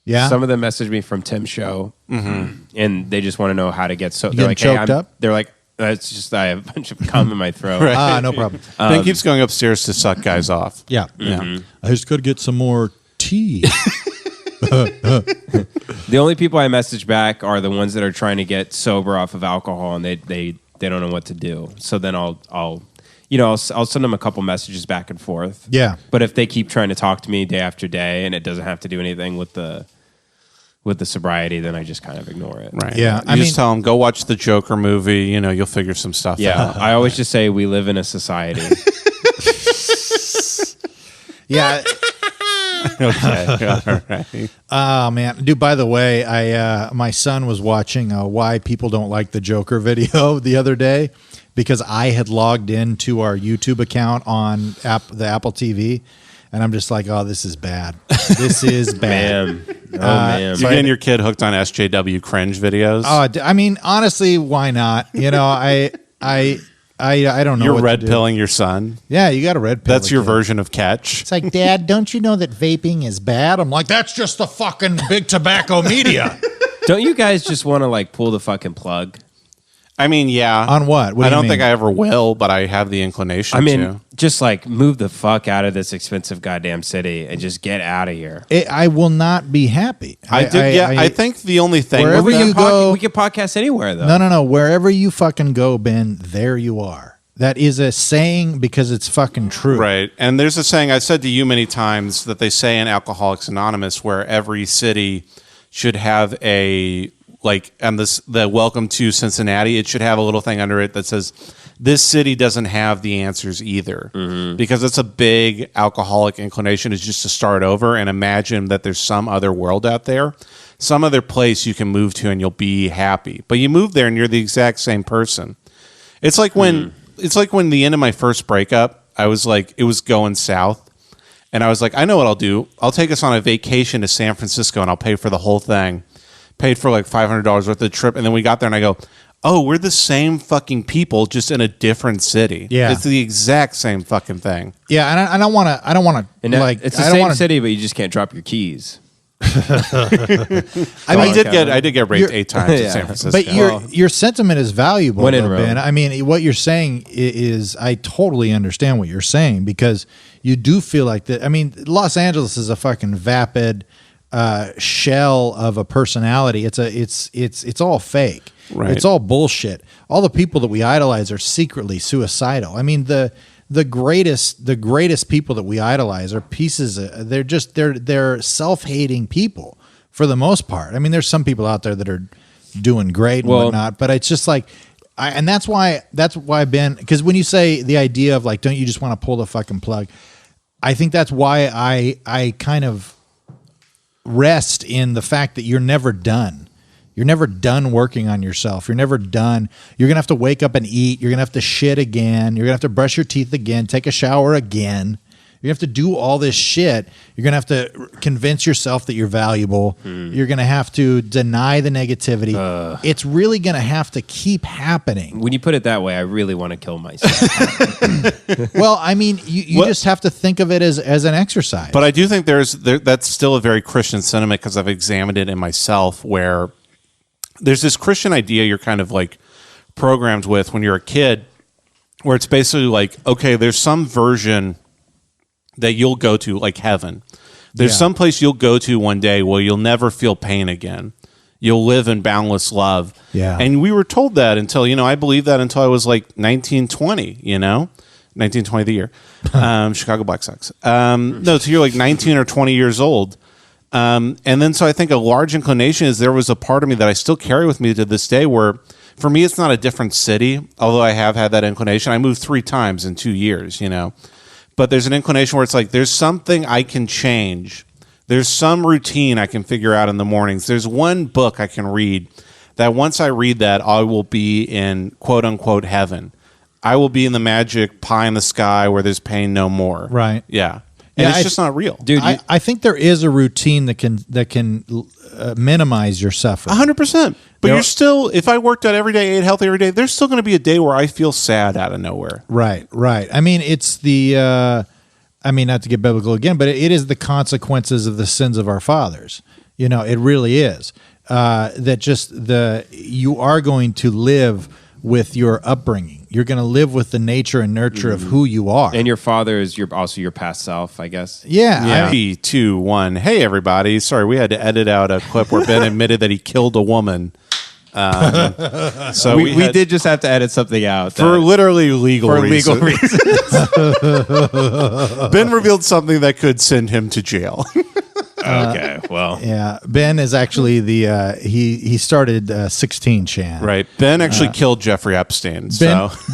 [SPEAKER 1] Yeah.
[SPEAKER 3] Some of them message me from Tim's show, and they just want to know how to get so.
[SPEAKER 1] You
[SPEAKER 3] They're
[SPEAKER 1] getting
[SPEAKER 3] like,
[SPEAKER 1] choked up?
[SPEAKER 3] They're like, it's just I have a bunch of cum in my throat.
[SPEAKER 1] No problem.
[SPEAKER 2] Ben keeps going upstairs to suck guys off.
[SPEAKER 1] Yeah. I just got to get some more tea.
[SPEAKER 3] The only people I message back are the ones that are trying to get sober off of alcohol, and they don't know what to do. So then I'll send them a couple messages back and forth.
[SPEAKER 1] Yeah.
[SPEAKER 3] But if they keep trying to talk to me day after day, and it doesn't have to do anything with the sobriety, then I just kind of ignore it.
[SPEAKER 2] Right.
[SPEAKER 1] Yeah.
[SPEAKER 2] You just tell them, go watch the Joker movie. You'll figure some stuff out.
[SPEAKER 3] Yeah. I always just say we live in a society.
[SPEAKER 1] Yeah.
[SPEAKER 2] Okay. All right.
[SPEAKER 1] Oh man, dude. By the way, my son was watching why people don't like the Joker video the other day because I had logged into our YouTube account on the Apple TV, and I'm just like, oh, this is bad. This is bad.
[SPEAKER 3] Man.
[SPEAKER 2] You're getting your kid hooked on SJW cringe videos.
[SPEAKER 1] I mean, honestly, why not? I don't know.
[SPEAKER 2] You're
[SPEAKER 1] what
[SPEAKER 2] red
[SPEAKER 1] to do.
[SPEAKER 2] pilling your son.
[SPEAKER 1] Yeah, you got a red pill.
[SPEAKER 2] That's your version of catch.
[SPEAKER 9] It's like, Dad, don't you know that vaping is bad?
[SPEAKER 1] I'm like, that's just the fucking big tobacco media.
[SPEAKER 3] Don't you guys just want to like pull the fucking plug?
[SPEAKER 2] I mean, yeah.
[SPEAKER 1] On what? What do
[SPEAKER 2] I
[SPEAKER 1] you
[SPEAKER 2] don't
[SPEAKER 1] mean?
[SPEAKER 2] think I ever will, but I have the inclination to.
[SPEAKER 3] Just like move the fuck out of this expensive goddamn city and just get out of here.
[SPEAKER 1] I will not be happy.
[SPEAKER 2] I think the only thing
[SPEAKER 1] Wherever
[SPEAKER 3] we
[SPEAKER 1] you go,
[SPEAKER 3] we can podcast anywhere though.
[SPEAKER 1] No. Wherever you fucking go, Ben, there you are. That is a saying because it's fucking true.
[SPEAKER 2] Right. And there's a saying I've said to you many times that they say in Alcoholics Anonymous where every city should have the welcome to Cincinnati, it should have a little thing under it that says this city doesn't have the answers either. Because it's a big alcoholic inclination is just to start over and imagine that there's some other world out there, some other place you can move to and you'll be happy. But you move there and you're the exact same person. It's like when the end of my first breakup, I was like, it was going south. And I was like, I know what I'll do. I'll take us on a vacation to San Francisco and I'll pay for the whole thing. Paid for like $500 worth of the trip. And then we got there and I go, oh, we're the same fucking people, just in a different city.
[SPEAKER 1] Yeah.
[SPEAKER 2] It's the exact same fucking thing.
[SPEAKER 1] Yeah, and I don't want to like.
[SPEAKER 3] It's the
[SPEAKER 1] I don't
[SPEAKER 3] same
[SPEAKER 1] wanna,
[SPEAKER 3] city, but you just can't drop your keys.
[SPEAKER 2] I did get raped 8 times in San Francisco.
[SPEAKER 1] But your sentiment is valuable,
[SPEAKER 3] When in
[SPEAKER 1] though,
[SPEAKER 3] Rome.
[SPEAKER 1] Ben. I mean, what you're saying is I totally understand what you're saying because you do feel like that. I mean, Los Angeles is a fucking vapid shell of a personality. It's all fake.
[SPEAKER 2] Right.
[SPEAKER 1] It's all bullshit. All the people that we idolize are secretly suicidal. I mean, the greatest people that we idolize are pieces of, they're self-hating people for the most part. I mean, there's some people out there that are doing great and whatnot, but it's just like, and that's why Ben, because when you say the idea of like, don't you just want to pull the fucking plug? I think that's why I kind of rest in the fact that you're never done. You're never done working on yourself. You're never done. You're going to have to wake up and eat. You're going to have to shit again. You're going to have to brush your teeth again, take a shower again. You have to do all this shit. You're going to have to convince yourself that you're valuable. You're going to have to deny the negativity. It's really going to have to keep happening.
[SPEAKER 3] When you put it that way, I really want to kill myself.
[SPEAKER 1] Well, I mean, you just have to think of it as an exercise.
[SPEAKER 2] But I do think that's still a very Christian sentiment because I've examined it in myself where there's this Christian idea you're kind of like programmed with when you're a kid where it's basically like, okay, there's some version that you'll go to, like heaven. There's some place you'll go to one day where you'll never feel pain again. You'll live in boundless love.
[SPEAKER 1] Yeah.
[SPEAKER 2] And we were told that until, I believed that until I was like 1920, 1920 the year. Chicago Black Sox. No, so you're like 19 or 20 years old. And then so I think a large inclination is there was a part of me that I still carry with me to this day where for me it's not a different city, although I have had that inclination. I moved 3 times in 2 years, But there's an inclination where it's like there's something I can change. There's some routine I can figure out in the mornings. There's one book I can read that once I read that, I will be in quote unquote heaven. I will be in the magic pie in the sky where there's pain no more.
[SPEAKER 1] Right.
[SPEAKER 2] Yeah. And it's just not real.
[SPEAKER 3] Dude,
[SPEAKER 1] I think there is a routine that can minimize your suffering.
[SPEAKER 2] 100%. But you're still, if I worked out every day, ate healthy every day, there's still going to be a day where I feel sad out of nowhere.
[SPEAKER 1] Right. I mean, it's the, not to get biblical again, but it is the consequences of the sins of our fathers. It really is. That just you are going to live with your upbringing. You're going to live with the nature and nurture of who you are.
[SPEAKER 3] And your father is also your past self, I guess.
[SPEAKER 1] Yeah.
[SPEAKER 2] 3, 2, 1. Hey, everybody. Sorry, we had to edit out a clip where Ben admitted that he killed a woman. So
[SPEAKER 3] we did just have to edit something out.
[SPEAKER 2] For literally legal reasons. Ben revealed something that could send him to jail.
[SPEAKER 3] Okay, well.
[SPEAKER 1] Yeah, Ben is actually he started 16 Chan.
[SPEAKER 2] Right. Ben actually killed Jeffrey Epstein.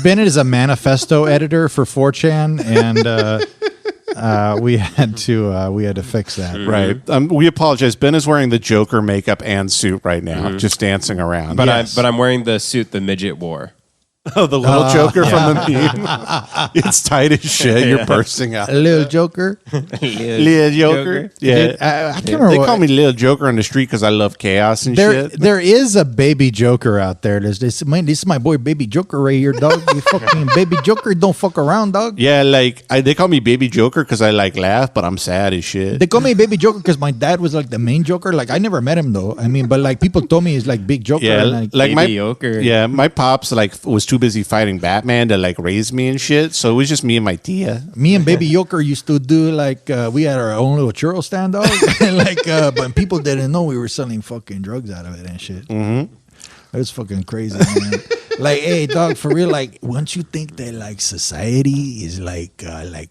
[SPEAKER 1] Ben is a manifesto editor for 4chan, and we had to fix that.
[SPEAKER 2] Right. We apologize. Ben is wearing the Joker makeup and suit right now, just dancing around.
[SPEAKER 3] But I'm wearing the suit the midget wore.
[SPEAKER 2] Oh, the little Joker from the meme. It's tight as shit. You're bursting out.
[SPEAKER 1] Little Joker.
[SPEAKER 2] Little Joker. Yeah.
[SPEAKER 1] Dude, I can't remember.
[SPEAKER 2] They call me Little Joker on the street because I love chaos and shit.
[SPEAKER 1] There is a baby Joker out there. This is my boy Baby Joker right here, dog. You fucking Baby Joker, don't fuck around, dog.
[SPEAKER 2] Yeah, like they call me Baby Joker because I like laugh, but I'm sad as shit.
[SPEAKER 1] They call me Baby Joker because my dad was like the main Joker. Like I never met him though. I mean, but like people told me he's like Big Joker.
[SPEAKER 2] Yeah,
[SPEAKER 1] and,
[SPEAKER 2] like
[SPEAKER 3] Baby Joker.
[SPEAKER 2] Yeah, my pops was too busy fighting Batman to like raise me and shit. So it was just me and my tia.
[SPEAKER 1] Me and Baby Joker used to do like we had our own little churro stand, dog. And like, but people didn't know we were selling fucking drugs out of it and shit. Mm-hmm. It was fucking crazy, man. Like, hey, dog, for real. Like, once you think that like society is like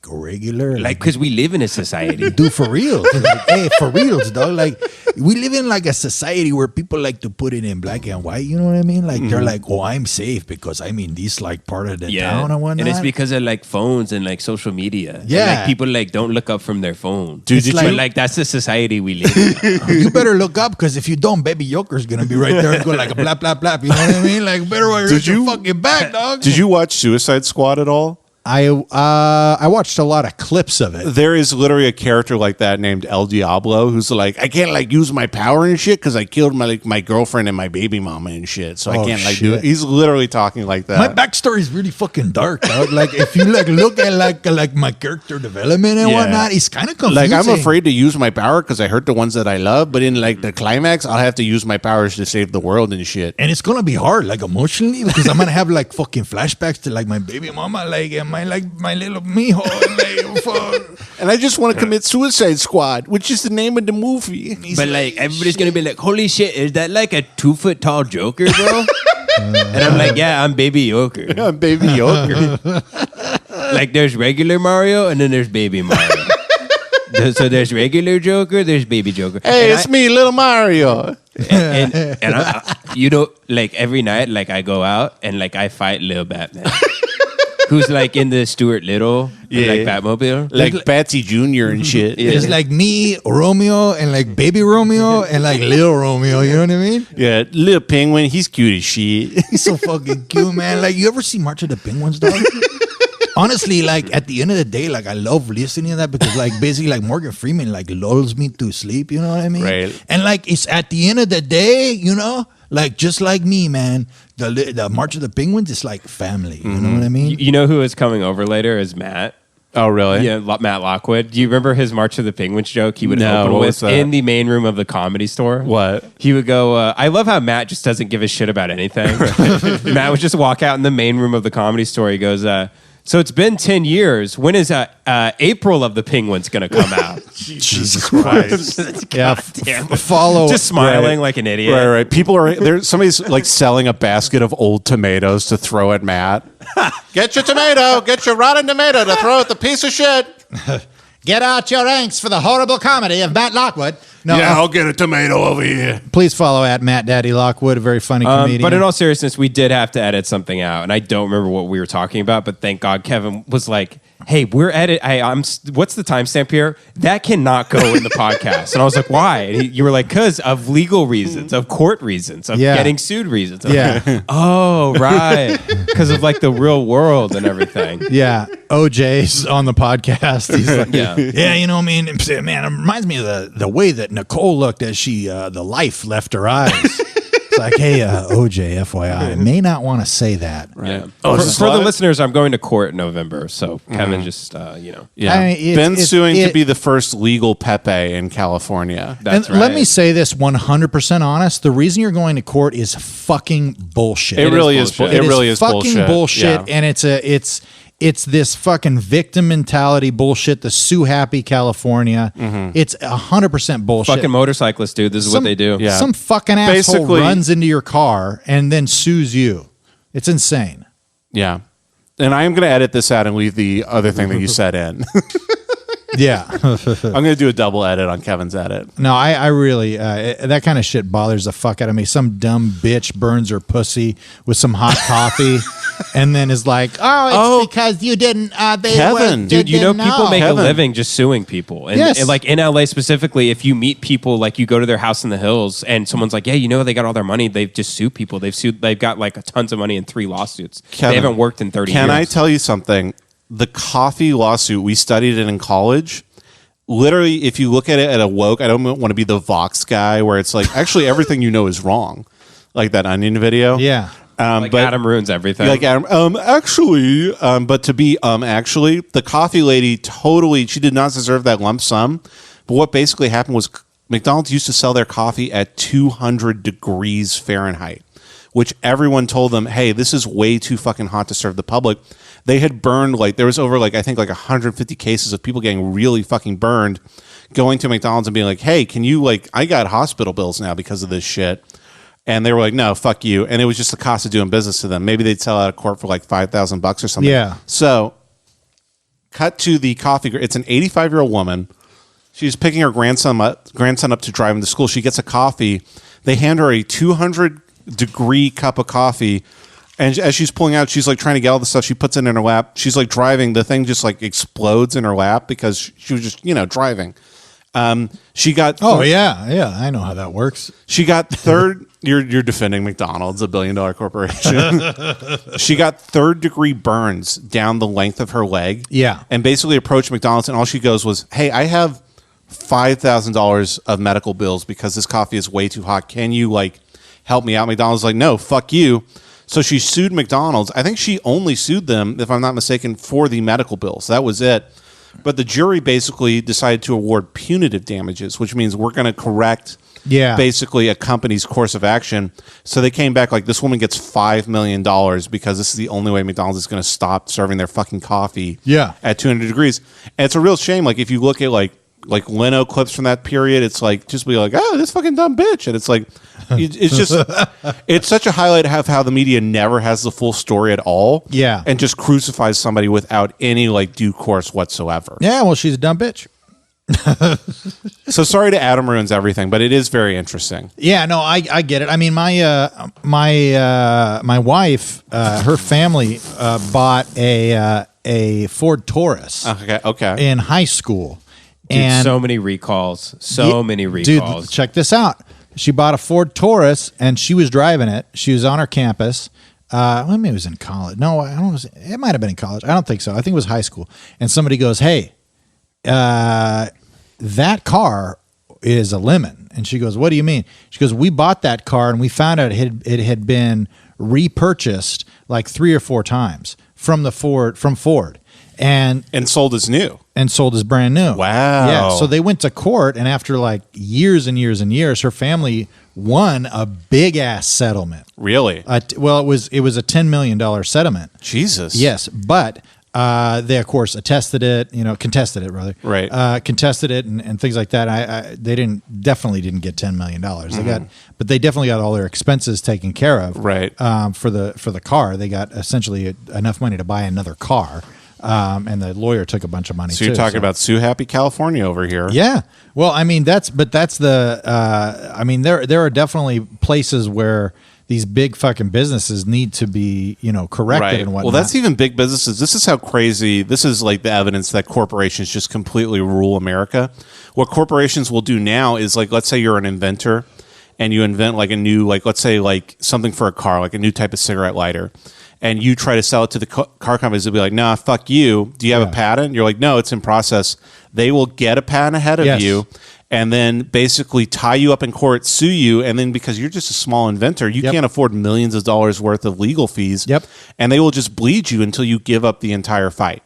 [SPEAKER 1] regular,
[SPEAKER 3] Like, because we live in a society.
[SPEAKER 1] dude, for real. Like, hey, for reals, dog. Like, we live in like a society where people like to put it in black and white. You know what I mean? Like, they're like, oh, I'm safe because I'm in this like part of the town and whatnot.
[SPEAKER 3] And it's because of like phones and like social media.
[SPEAKER 1] Yeah.
[SPEAKER 3] And, like people like don't look up from their phone.
[SPEAKER 2] Dude, did
[SPEAKER 3] but
[SPEAKER 2] you-
[SPEAKER 3] like that's the society we live in.
[SPEAKER 1] You better look up because if you don't, Baby Joker's gonna be right there and go like a blap blap blap. You know what I mean? Like better wear your fucking back, dog.
[SPEAKER 2] Did you watch Suicide Squad at all?
[SPEAKER 1] I watched a lot of clips of it.
[SPEAKER 2] There is literally a character like that named El Diablo who's like, I can't like use my power and shit because I killed my girlfriend and my baby mama and shit. So I can't like do it. He's literally talking like that.
[SPEAKER 1] My backstory is really fucking dark, dog. Like if you like look at like my character development and whatnot, it's kind of confusing.
[SPEAKER 2] Like I'm afraid to use my power because I hurt the ones that I love, but in like the climax, I'll have to use my powers to save the world and shit.
[SPEAKER 1] And it's gonna be hard, like emotionally, because I'm gonna have like fucking flashbacks to like my baby mama, like and my little mijo,
[SPEAKER 2] and I just want to commit Suicide Squad, which is the name of the movie.
[SPEAKER 3] But like everybody's gonna be like, holy shit, is that like a 2 foot tall Joker, bro? And I'm like, yeah, I'm Baby Joker.
[SPEAKER 2] I'm Baby Joker.
[SPEAKER 3] Like there's regular Mario and then there's Baby Mario. So there's regular Joker, there's Baby Joker.
[SPEAKER 2] Hey, it's me, little Mario.
[SPEAKER 3] And I, like every night, like I go out and like I fight Lil Batman. Who's like in the Stuart Little, like Batmobile,
[SPEAKER 2] like Patsy Jr. and shit.
[SPEAKER 1] Yeah. It's like me, Romeo, and like Baby Romeo, and like Lil Romeo. You know what I mean?
[SPEAKER 2] Yeah, Lil Penguin, he's cute as shit.
[SPEAKER 1] He's so fucking cute, man. Like, you ever see March of the Penguins, dog? honestly, like at the end of the day, like I love listening to that because like basically like Morgan Freeman like lulls me to sleep. You know what I mean?
[SPEAKER 2] Right.
[SPEAKER 1] And like it's at the end of the day, you know, like just like me, man. The March of the Penguins is like family. You know what I mean?
[SPEAKER 3] You know who is coming over later is Matt.
[SPEAKER 2] Oh, really?
[SPEAKER 3] Yeah, Matt Lockwood. Do you remember his March of the Penguins joke he would
[SPEAKER 2] No,
[SPEAKER 3] open
[SPEAKER 2] what
[SPEAKER 3] with
[SPEAKER 2] was that?
[SPEAKER 3] in the main room of the Comedy Store?
[SPEAKER 2] What?
[SPEAKER 3] He would go, I love how Matt just doesn't give a shit about anything. Matt would just walk out in the main room of the Comedy Store. He goes, so it's been 10 years. When is April of the Penguins going to come out?
[SPEAKER 2] Jesus Christ.
[SPEAKER 1] Follow.
[SPEAKER 3] Just smiling like an idiot.
[SPEAKER 2] Right. People are there. Somebody's like selling a basket of old tomatoes to throw at Matt. Get your tomato. Get your rotten tomato to throw at the piece of shit.
[SPEAKER 9] Get out your ranks for the horrible comedy of Matt Lockwood.
[SPEAKER 1] No,
[SPEAKER 8] I'll get a tomato over here.
[SPEAKER 1] please follow at Matt Daddy Lockwood, a very funny comedian.
[SPEAKER 3] But in all seriousness, we did have to edit something out, and I don't remember what we were talking about. But thank God, Kevin was like, "Hey, we're edit. What's the timestamp here? That cannot go in the podcast." And I was like, "Why?" And you were like, "Because of legal reasons, of court reasons, of getting sued reasons."
[SPEAKER 1] Yeah.
[SPEAKER 3] Oh, right. Because of like the real world and everything.
[SPEAKER 1] Yeah, OJ's on the podcast. He's like,
[SPEAKER 3] Yeah.
[SPEAKER 1] you know, I mean, man, it reminds me of the way that Nicole looked as she the life left her eyes. It's like, hey, OJ, FYI, I may not want to say that.
[SPEAKER 3] Right.
[SPEAKER 2] Oh,
[SPEAKER 3] For the listeners, I'm going to court in November, so Kevin just,
[SPEAKER 2] Yeah.
[SPEAKER 1] I mean,
[SPEAKER 2] Ben's suing to be the first legal Pepe in California.
[SPEAKER 3] That's
[SPEAKER 1] and let me say this 100% honest. The reason you're going to court is fucking bullshit.
[SPEAKER 2] It really is.
[SPEAKER 3] bullshit.
[SPEAKER 2] It really is
[SPEAKER 1] fucking bullshit.
[SPEAKER 2] Yeah.
[SPEAKER 1] And it's this fucking victim mentality bullshit. The sue happy California. It's 100% bullshit.
[SPEAKER 3] Fucking motorcyclists, dude. This is what they do.
[SPEAKER 2] Yeah.
[SPEAKER 1] Some fucking asshole
[SPEAKER 2] Basically-
[SPEAKER 1] runs into your car and then sues you. It's insane.
[SPEAKER 2] Yeah. And I am going to edit this out and leave the other thing that you said in.
[SPEAKER 1] Yeah.
[SPEAKER 2] I'm going to do a double edit on Kevin's edit.
[SPEAKER 1] No, I really, that kind of shit bothers the fuck out of me. Some dumb bitch burns her pussy with some hot coffee and then is like,
[SPEAKER 9] Oh, it's because you didn't.
[SPEAKER 2] Kevin.
[SPEAKER 3] Dude, you know
[SPEAKER 9] didn't
[SPEAKER 3] people make
[SPEAKER 2] Kevin.
[SPEAKER 3] a living just suing people. And,
[SPEAKER 1] Yes.
[SPEAKER 3] and like in LA specifically, if you meet people, like you go to their house in the hills and someone's like, yeah, you know, they got all their money. They've just sued people. They've got like tons of money in 3 lawsuits.
[SPEAKER 2] Kevin,
[SPEAKER 3] they haven't worked in 30 years.
[SPEAKER 2] Can I tell you something? The coffee lawsuit, we studied it in college. Literally, if you look at it at a woke, I don't want to be the Vox guy where it's like, actually, everything you know is wrong. Like that Onion video.
[SPEAKER 1] yeah.
[SPEAKER 3] Like
[SPEAKER 2] but
[SPEAKER 3] Adam ruins everything.
[SPEAKER 2] like Adam, actually, but to be actually, the coffee lady totally, she did not deserve that lump sum. But what basically happened was McDonald's used to sell their coffee at 200 degrees Fahrenheit, which everyone told them, hey, this is way too fucking hot to serve the public. They had burned, like, there was over, like, I think, like 150 cases of people getting really fucking burned, going to McDonald's and being like, hey, can you, like, I got hospital bills now because of this shit. And they were like, no, fuck you. And it was just the cost of doing business to them. Maybe they'd sell out of court for like $5,000 or something.
[SPEAKER 1] Yeah.
[SPEAKER 2] So, cut to the coffee. It's an 85-year-old woman. She's picking her grandson up to drive him to school. She gets a coffee. They hand her a 200-degree cup of coffee. And as she's pulling out, she's like trying to get all the stuff. She puts it in her lap. She's like driving. The thing just like explodes in her lap because she was just, driving. She got.
[SPEAKER 1] Oh, yeah. I know how that works.
[SPEAKER 2] She got third. You're defending McDonald's, $1 billion corporation. She got 3rd-degree burns down the length of her leg.
[SPEAKER 1] Yeah.
[SPEAKER 2] And basically approached McDonald's, and all she goes was, hey, I have $5,000 of medical bills because this coffee is way too hot. Can you, like, help me out? McDonald's like, no, fuck you. So she sued McDonald's. I think she only sued them, if I'm not mistaken, for the medical bills. That was it. But the jury basically decided to award punitive damages, which means we're going to correct basically a company's course of action. So they came back like, this woman gets $5 million because this is the only way McDonald's is going to stop serving their fucking coffee at 200 degrees. And it's a real shame. Like, if you look at like Leno clips from that period, it's like, just be like, oh, this fucking dumb bitch. And it's like, it's just, it's such a highlight of how the media never has the full story at all.
[SPEAKER 1] Yeah.
[SPEAKER 2] And just crucifies somebody without any like due course whatsoever.
[SPEAKER 1] Yeah, well, she's a dumb bitch.
[SPEAKER 2] So sorry to Adam ruins everything, but it is very interesting.
[SPEAKER 1] Yeah, no, I get it. I mean, my wife, her family bought a Ford Taurus
[SPEAKER 2] Okay.
[SPEAKER 1] in high school.
[SPEAKER 3] Dude,
[SPEAKER 1] And
[SPEAKER 3] so many recalls. Many recalls.
[SPEAKER 1] Dude, check this out. She bought a Ford Taurus and she was driving it. She was on her campus. Well, maybe it was in college. No, I don't know. It might have been in college. I don't think so. I think it was high school. And somebody goes, "Hey, that car is a lemon." And she goes, "What do you mean?" She goes, "We bought that car and we found out it had been repurchased like 3 or 4 times from Ford, and
[SPEAKER 2] sold as new,
[SPEAKER 1] and sold as brand new."
[SPEAKER 2] Wow.
[SPEAKER 1] Yeah. So they went to court, and after like years and years and years, her family won a big ass settlement.
[SPEAKER 2] Really?
[SPEAKER 1] Well, it was a $10 million settlement.
[SPEAKER 2] Jesus.
[SPEAKER 1] Yes, but they of course contested it rather.
[SPEAKER 2] Right.
[SPEAKER 1] Contested it and things like that. They definitely didn't get $10 million. But they definitely got all their expenses taken care of.
[SPEAKER 2] Right.
[SPEAKER 1] For the car, they got essentially enough money to buy another car. And the lawyer took a bunch of money.
[SPEAKER 2] So you're talking about Sue Happy California over here.
[SPEAKER 1] Yeah. Well, I mean there are definitely places where these big fucking businesses need to be, corrected and whatnot.
[SPEAKER 2] Well, that's even big businesses. This is how crazy. This is like the evidence that corporations just completely rule America. What corporations will do now is, like, let's say you're an inventor and you invent like a new, like, let's say like something for a car, like a new type of cigarette lighter. And you try to sell it to the car companies, they'll be like, "Nah, fuck you. Do you have a patent?" You're like, "No, it's in process." They will get a patent ahead of you, and then basically tie you up in court, sue you, and then because you're just a small inventor, you can't afford millions of dollars worth of legal fees. And they will just bleed you until you give up the entire fight.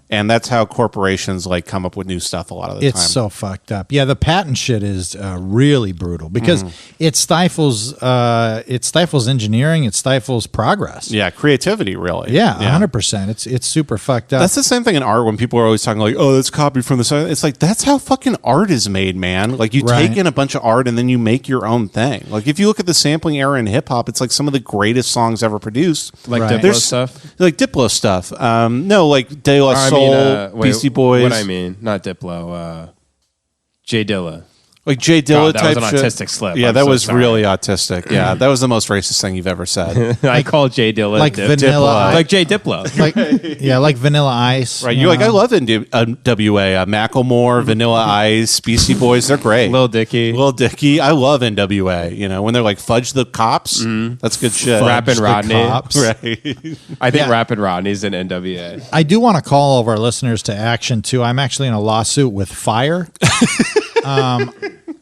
[SPEAKER 2] And that's how corporations like come up with new stuff a lot of the time.
[SPEAKER 1] It's so fucked up. Yeah, the patent shit is really brutal because it stifles engineering, it stifles progress.
[SPEAKER 2] Yeah, creativity, really.
[SPEAKER 1] Yeah, 100%. It's super fucked up.
[SPEAKER 2] That's the same thing in art when people are always talking like, "Oh, that's copied from the side." It's like, that's how fucking art is made, man. Like, you take in a bunch of art and then you make your own thing. Like, if you look at the sampling era in hip hop, it's like some of the greatest songs ever produced.
[SPEAKER 3] Like Diplo stuff?
[SPEAKER 2] Like Diplo stuff. No, like De La Soul. Beastie Boys.
[SPEAKER 3] What I mean, not Diplo. J Dilla.
[SPEAKER 2] Like J Dilla type
[SPEAKER 3] that was an autistic slip.
[SPEAKER 2] Yeah,
[SPEAKER 3] I'm
[SPEAKER 2] that
[SPEAKER 3] so
[SPEAKER 2] was
[SPEAKER 3] sorry.
[SPEAKER 2] really autistic. Yeah, that was the most racist thing you've ever said.
[SPEAKER 3] I call J Dilla
[SPEAKER 1] like Vanilla,
[SPEAKER 3] like J Diplo.
[SPEAKER 1] like Vanilla Ice.
[SPEAKER 2] Right, you're like, I love NWA, Macklemore, Vanilla Ice, Beastie Boys. They're great.
[SPEAKER 3] Lil Dicky.
[SPEAKER 2] I love NWA. When they're like, "Fudge the Cops," that's good shit.
[SPEAKER 3] Rappin' Rodney.
[SPEAKER 2] Right.
[SPEAKER 3] I think Rappin' Rodney's in NWA.
[SPEAKER 1] I do want to call all of our listeners to action too. I'm actually in a lawsuit with Fire.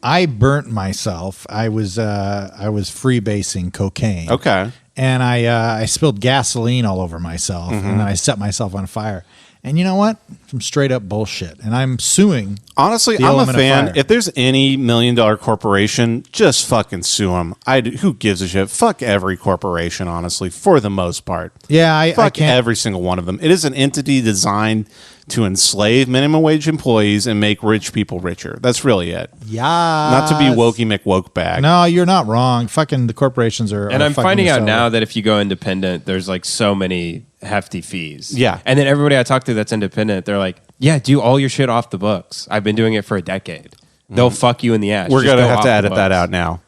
[SPEAKER 1] I burnt myself. I was freebasing cocaine.
[SPEAKER 2] Okay.
[SPEAKER 1] And I spilled gasoline all over myself, and then I set myself on fire. And you know what? Some straight up bullshit. And I'm suing.
[SPEAKER 2] Honestly, I'm a fan. If there's any $1 million corporation, just fucking sue them. Who gives a shit? Fuck every corporation, honestly, for the most part.
[SPEAKER 1] Yeah, I
[SPEAKER 2] Fuck
[SPEAKER 1] can't.
[SPEAKER 2] every single one of them. It is an entity designed to enslave minimum wage employees and make rich people richer. That's really it.
[SPEAKER 1] Yeah.
[SPEAKER 2] Not to be wokey McWoke bag.
[SPEAKER 1] No, you're not wrong. Fucking the corporations are.
[SPEAKER 3] And
[SPEAKER 1] are
[SPEAKER 3] I'm
[SPEAKER 1] fucking
[SPEAKER 3] finding out
[SPEAKER 1] us
[SPEAKER 3] now
[SPEAKER 1] over.
[SPEAKER 3] that if you go independent, there's like so many hefty fees.
[SPEAKER 2] Yeah.
[SPEAKER 3] And then everybody I talk to that's independent, they're like, "Yeah, do all your shit off the books. I've been doing it for a decade." They'll fuck you in the ass.
[SPEAKER 2] We're
[SPEAKER 3] Just
[SPEAKER 2] going to
[SPEAKER 3] go
[SPEAKER 2] have
[SPEAKER 3] off
[SPEAKER 2] to
[SPEAKER 3] the
[SPEAKER 2] edit that
[SPEAKER 3] books.
[SPEAKER 2] out now.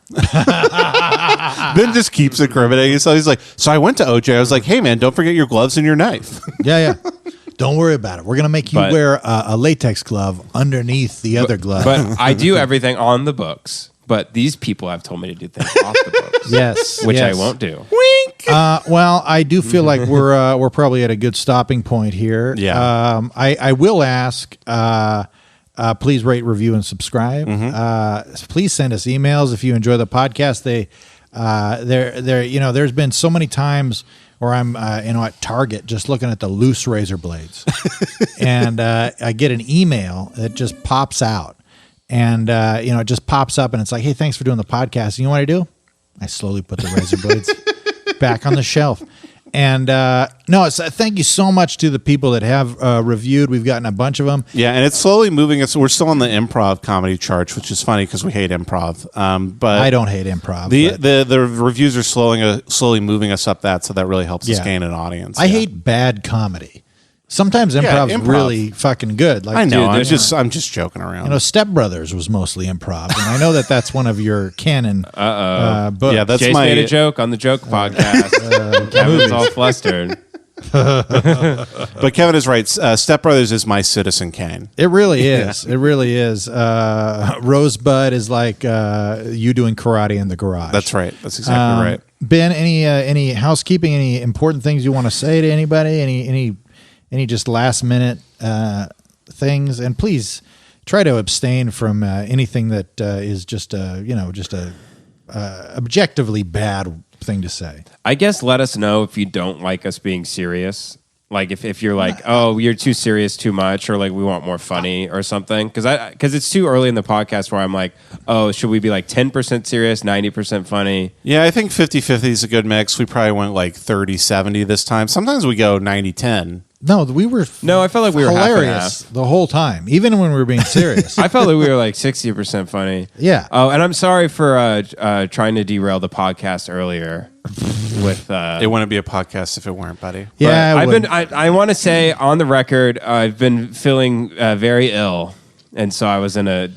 [SPEAKER 2] Ben just keeps incriminating. So he's like, "So I went to OJ. I was like, hey, man, don't forget your gloves and your knife."
[SPEAKER 1] Yeah. Don't worry about it. We're gonna make you wear a latex glove underneath the other glove.
[SPEAKER 3] But I do everything on the books. But these people have told me to do things off the books.
[SPEAKER 1] Yes,
[SPEAKER 3] which
[SPEAKER 1] yes.
[SPEAKER 3] I won't do.
[SPEAKER 2] Wink.
[SPEAKER 1] Well, I do feel like we're probably at a good stopping point here.
[SPEAKER 2] Yeah.
[SPEAKER 1] I will ask. Please rate, review, and subscribe. Please send us emails if you enjoy the podcast. There's been so many times where I'm, at Target just looking at the loose razor blades, and I get an email that just pops out, and it just pops up, and it's like, "Hey, thanks for doing the podcast." And you know what I do? I slowly put the razor blades back on the shelf. And thank you so much to the people that have reviewed. We've gotten a bunch of them.
[SPEAKER 2] Yeah, and it's slowly moving us. We're still on the improv comedy charts, which is funny because we hate improv. But
[SPEAKER 1] I don't hate improv.
[SPEAKER 2] The reviews are slowly moving us up that, so that really helps us gain an audience.
[SPEAKER 1] I hate bad comedy. Sometimes improv's really fucking good. Like,
[SPEAKER 2] I know.
[SPEAKER 1] dude,
[SPEAKER 2] I'm just joking around.
[SPEAKER 1] Stepbrothers was mostly improv, and I know that's one of your canon books.
[SPEAKER 2] Yeah, that's
[SPEAKER 3] Jace
[SPEAKER 2] my
[SPEAKER 3] made a joke on the joke podcast. Kevin's all flustered.
[SPEAKER 2] But Kevin is right. Stepbrothers is my Citizen Kane.
[SPEAKER 1] It really is. It really is. Rosebud is like you doing karate in the garage.
[SPEAKER 2] That's right. That's exactly right.
[SPEAKER 1] Ben, any housekeeping? Any important things you want to say to anybody? Any just last minute things? And please try to abstain from anything that is just a objectively bad thing to say.
[SPEAKER 3] I guess let us know if you don't like us being serious. Like if you're like, oh, you're too serious too much, or like we want more funny or something. Because it's too early in the podcast where I'm like, oh, should we be like 10% serious, 90% funny?
[SPEAKER 2] Yeah, I think 50-50 is a good mix. We probably went like 30-70 this time. Sometimes we go 90-10.
[SPEAKER 1] No, we were.
[SPEAKER 3] No, I felt like we were
[SPEAKER 1] hilarious the whole time, even when we were being serious.
[SPEAKER 3] I felt like we were like 60% funny.
[SPEAKER 1] Yeah.
[SPEAKER 3] Oh, and I'm sorry for trying to derail the podcast earlier. With
[SPEAKER 2] it wouldn't be a podcast if it weren't, buddy.
[SPEAKER 1] Yeah,
[SPEAKER 3] I want to say on the record, I've been feeling very ill, and so I was in a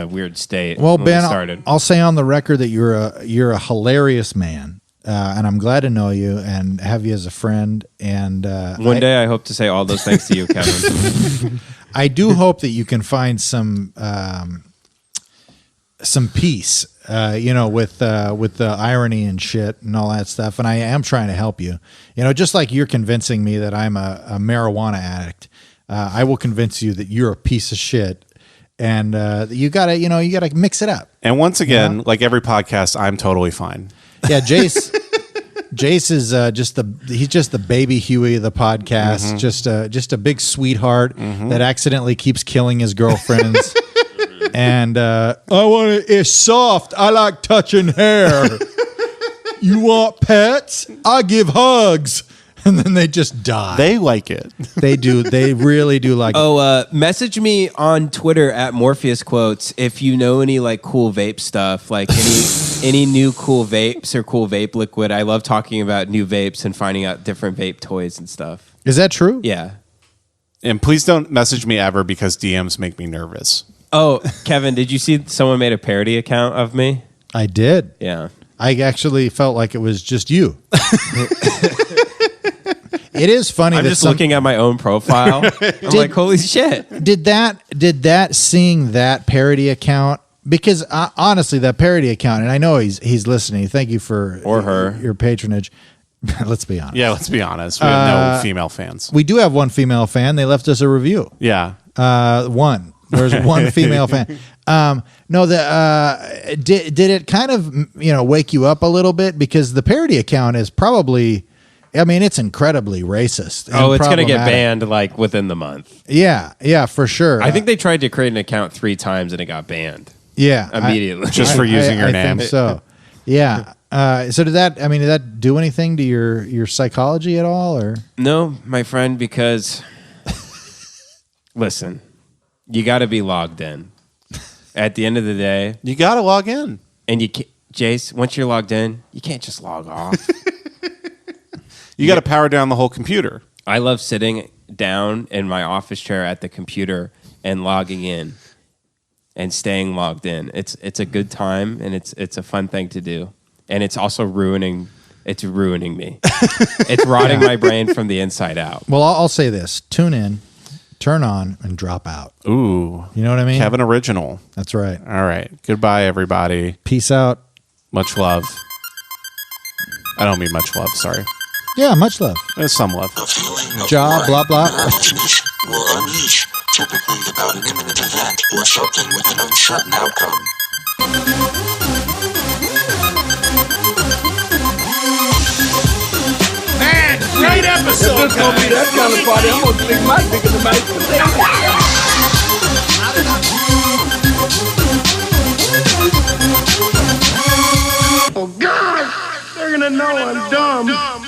[SPEAKER 3] weird state.
[SPEAKER 1] Well,
[SPEAKER 3] when
[SPEAKER 1] Ben,
[SPEAKER 3] we started.
[SPEAKER 1] I'll say on the record that you're a hilarious man, and I'm glad to know you and have you as a friend. And
[SPEAKER 3] one day, I hope to say all those things to you, Kevin.
[SPEAKER 1] I do hope that you can find some peace, with the irony and shit and all that stuff. And I am trying to help you, just like you're convincing me that I'm a marijuana addict. I will convince you that you're a piece of shit, and you gotta mix it up.
[SPEAKER 2] And once again, like every podcast, I'm totally fine.
[SPEAKER 1] Yeah, Jace is he's just the baby Huey of the podcast, just a big sweetheart that accidentally keeps killing his girlfriends. And it's soft. I like touching hair. You want pets? I give hugs. And then they just die.
[SPEAKER 2] They like it.
[SPEAKER 1] They do. They really do like it.
[SPEAKER 3] Message me on Twitter at Morpheus Quotes if you know any like cool vape stuff, like any new cool vapes or cool vape liquid. I love talking about new vapes and finding out different vape toys and stuff.
[SPEAKER 1] Is that true?
[SPEAKER 3] Yeah.
[SPEAKER 2] And please don't message me ever because DMs make me nervous.
[SPEAKER 3] Oh, Kevin, did you see someone made a parody account of me?
[SPEAKER 1] I did.
[SPEAKER 3] Yeah.
[SPEAKER 1] I actually felt like it was just you. It is funny.
[SPEAKER 3] I'm just looking at my own profile. I'm like, holy shit.
[SPEAKER 1] Did that seeing that parody account? Because honestly, that parody account, and I know he's listening. Thank you for your patronage. Let's be honest.
[SPEAKER 2] Yeah, let's be honest. We have no female fans.
[SPEAKER 1] We do have one female fan. They left us a review.
[SPEAKER 2] Yeah.
[SPEAKER 1] One. There's one female fan. Did it kind of wake you up a little bit, because the parody account is probably, it's incredibly racist.
[SPEAKER 3] Oh, it's gonna get banned like within the month.
[SPEAKER 1] Yeah, for sure.
[SPEAKER 3] I think they tried to create an account 3 times and it got banned.
[SPEAKER 1] Yeah,
[SPEAKER 3] immediately
[SPEAKER 2] just for using your name.
[SPEAKER 1] I think so. Yeah. So did that do anything to your psychology at all, or
[SPEAKER 3] no, my friend? Because listen. You got to be logged in. At the end of the day,
[SPEAKER 2] you got to log in.
[SPEAKER 3] And you can't, Jace, once you're logged in, you can't just log off.
[SPEAKER 2] You got to power down the whole computer.
[SPEAKER 3] I love sitting down in my office chair at the computer and logging in and staying logged in. It's a good time, and it's a fun thing to do. And it's also ruining me. It's rotting my brain from the inside out.
[SPEAKER 1] Well, I'll say this. Tune in. Turn on and drop out.
[SPEAKER 2] Ooh.
[SPEAKER 1] You know what I mean?
[SPEAKER 2] Kevin Original.
[SPEAKER 1] That's right.
[SPEAKER 2] All right. Goodbye, everybody.
[SPEAKER 1] Peace out.
[SPEAKER 2] Much love. I don't mean much love, sorry.
[SPEAKER 1] Yeah, much love.
[SPEAKER 2] There's some love.
[SPEAKER 6] A feeling of
[SPEAKER 1] Job, blah, blah.
[SPEAKER 6] imagination will unleash, typically about an imminent event or something with an uncertain outcome.
[SPEAKER 7] Great episode. If this gonna be that kind of party, I'm gonna stick my dick in the mashed potato. Oh God, they're gonna know I'm dumb.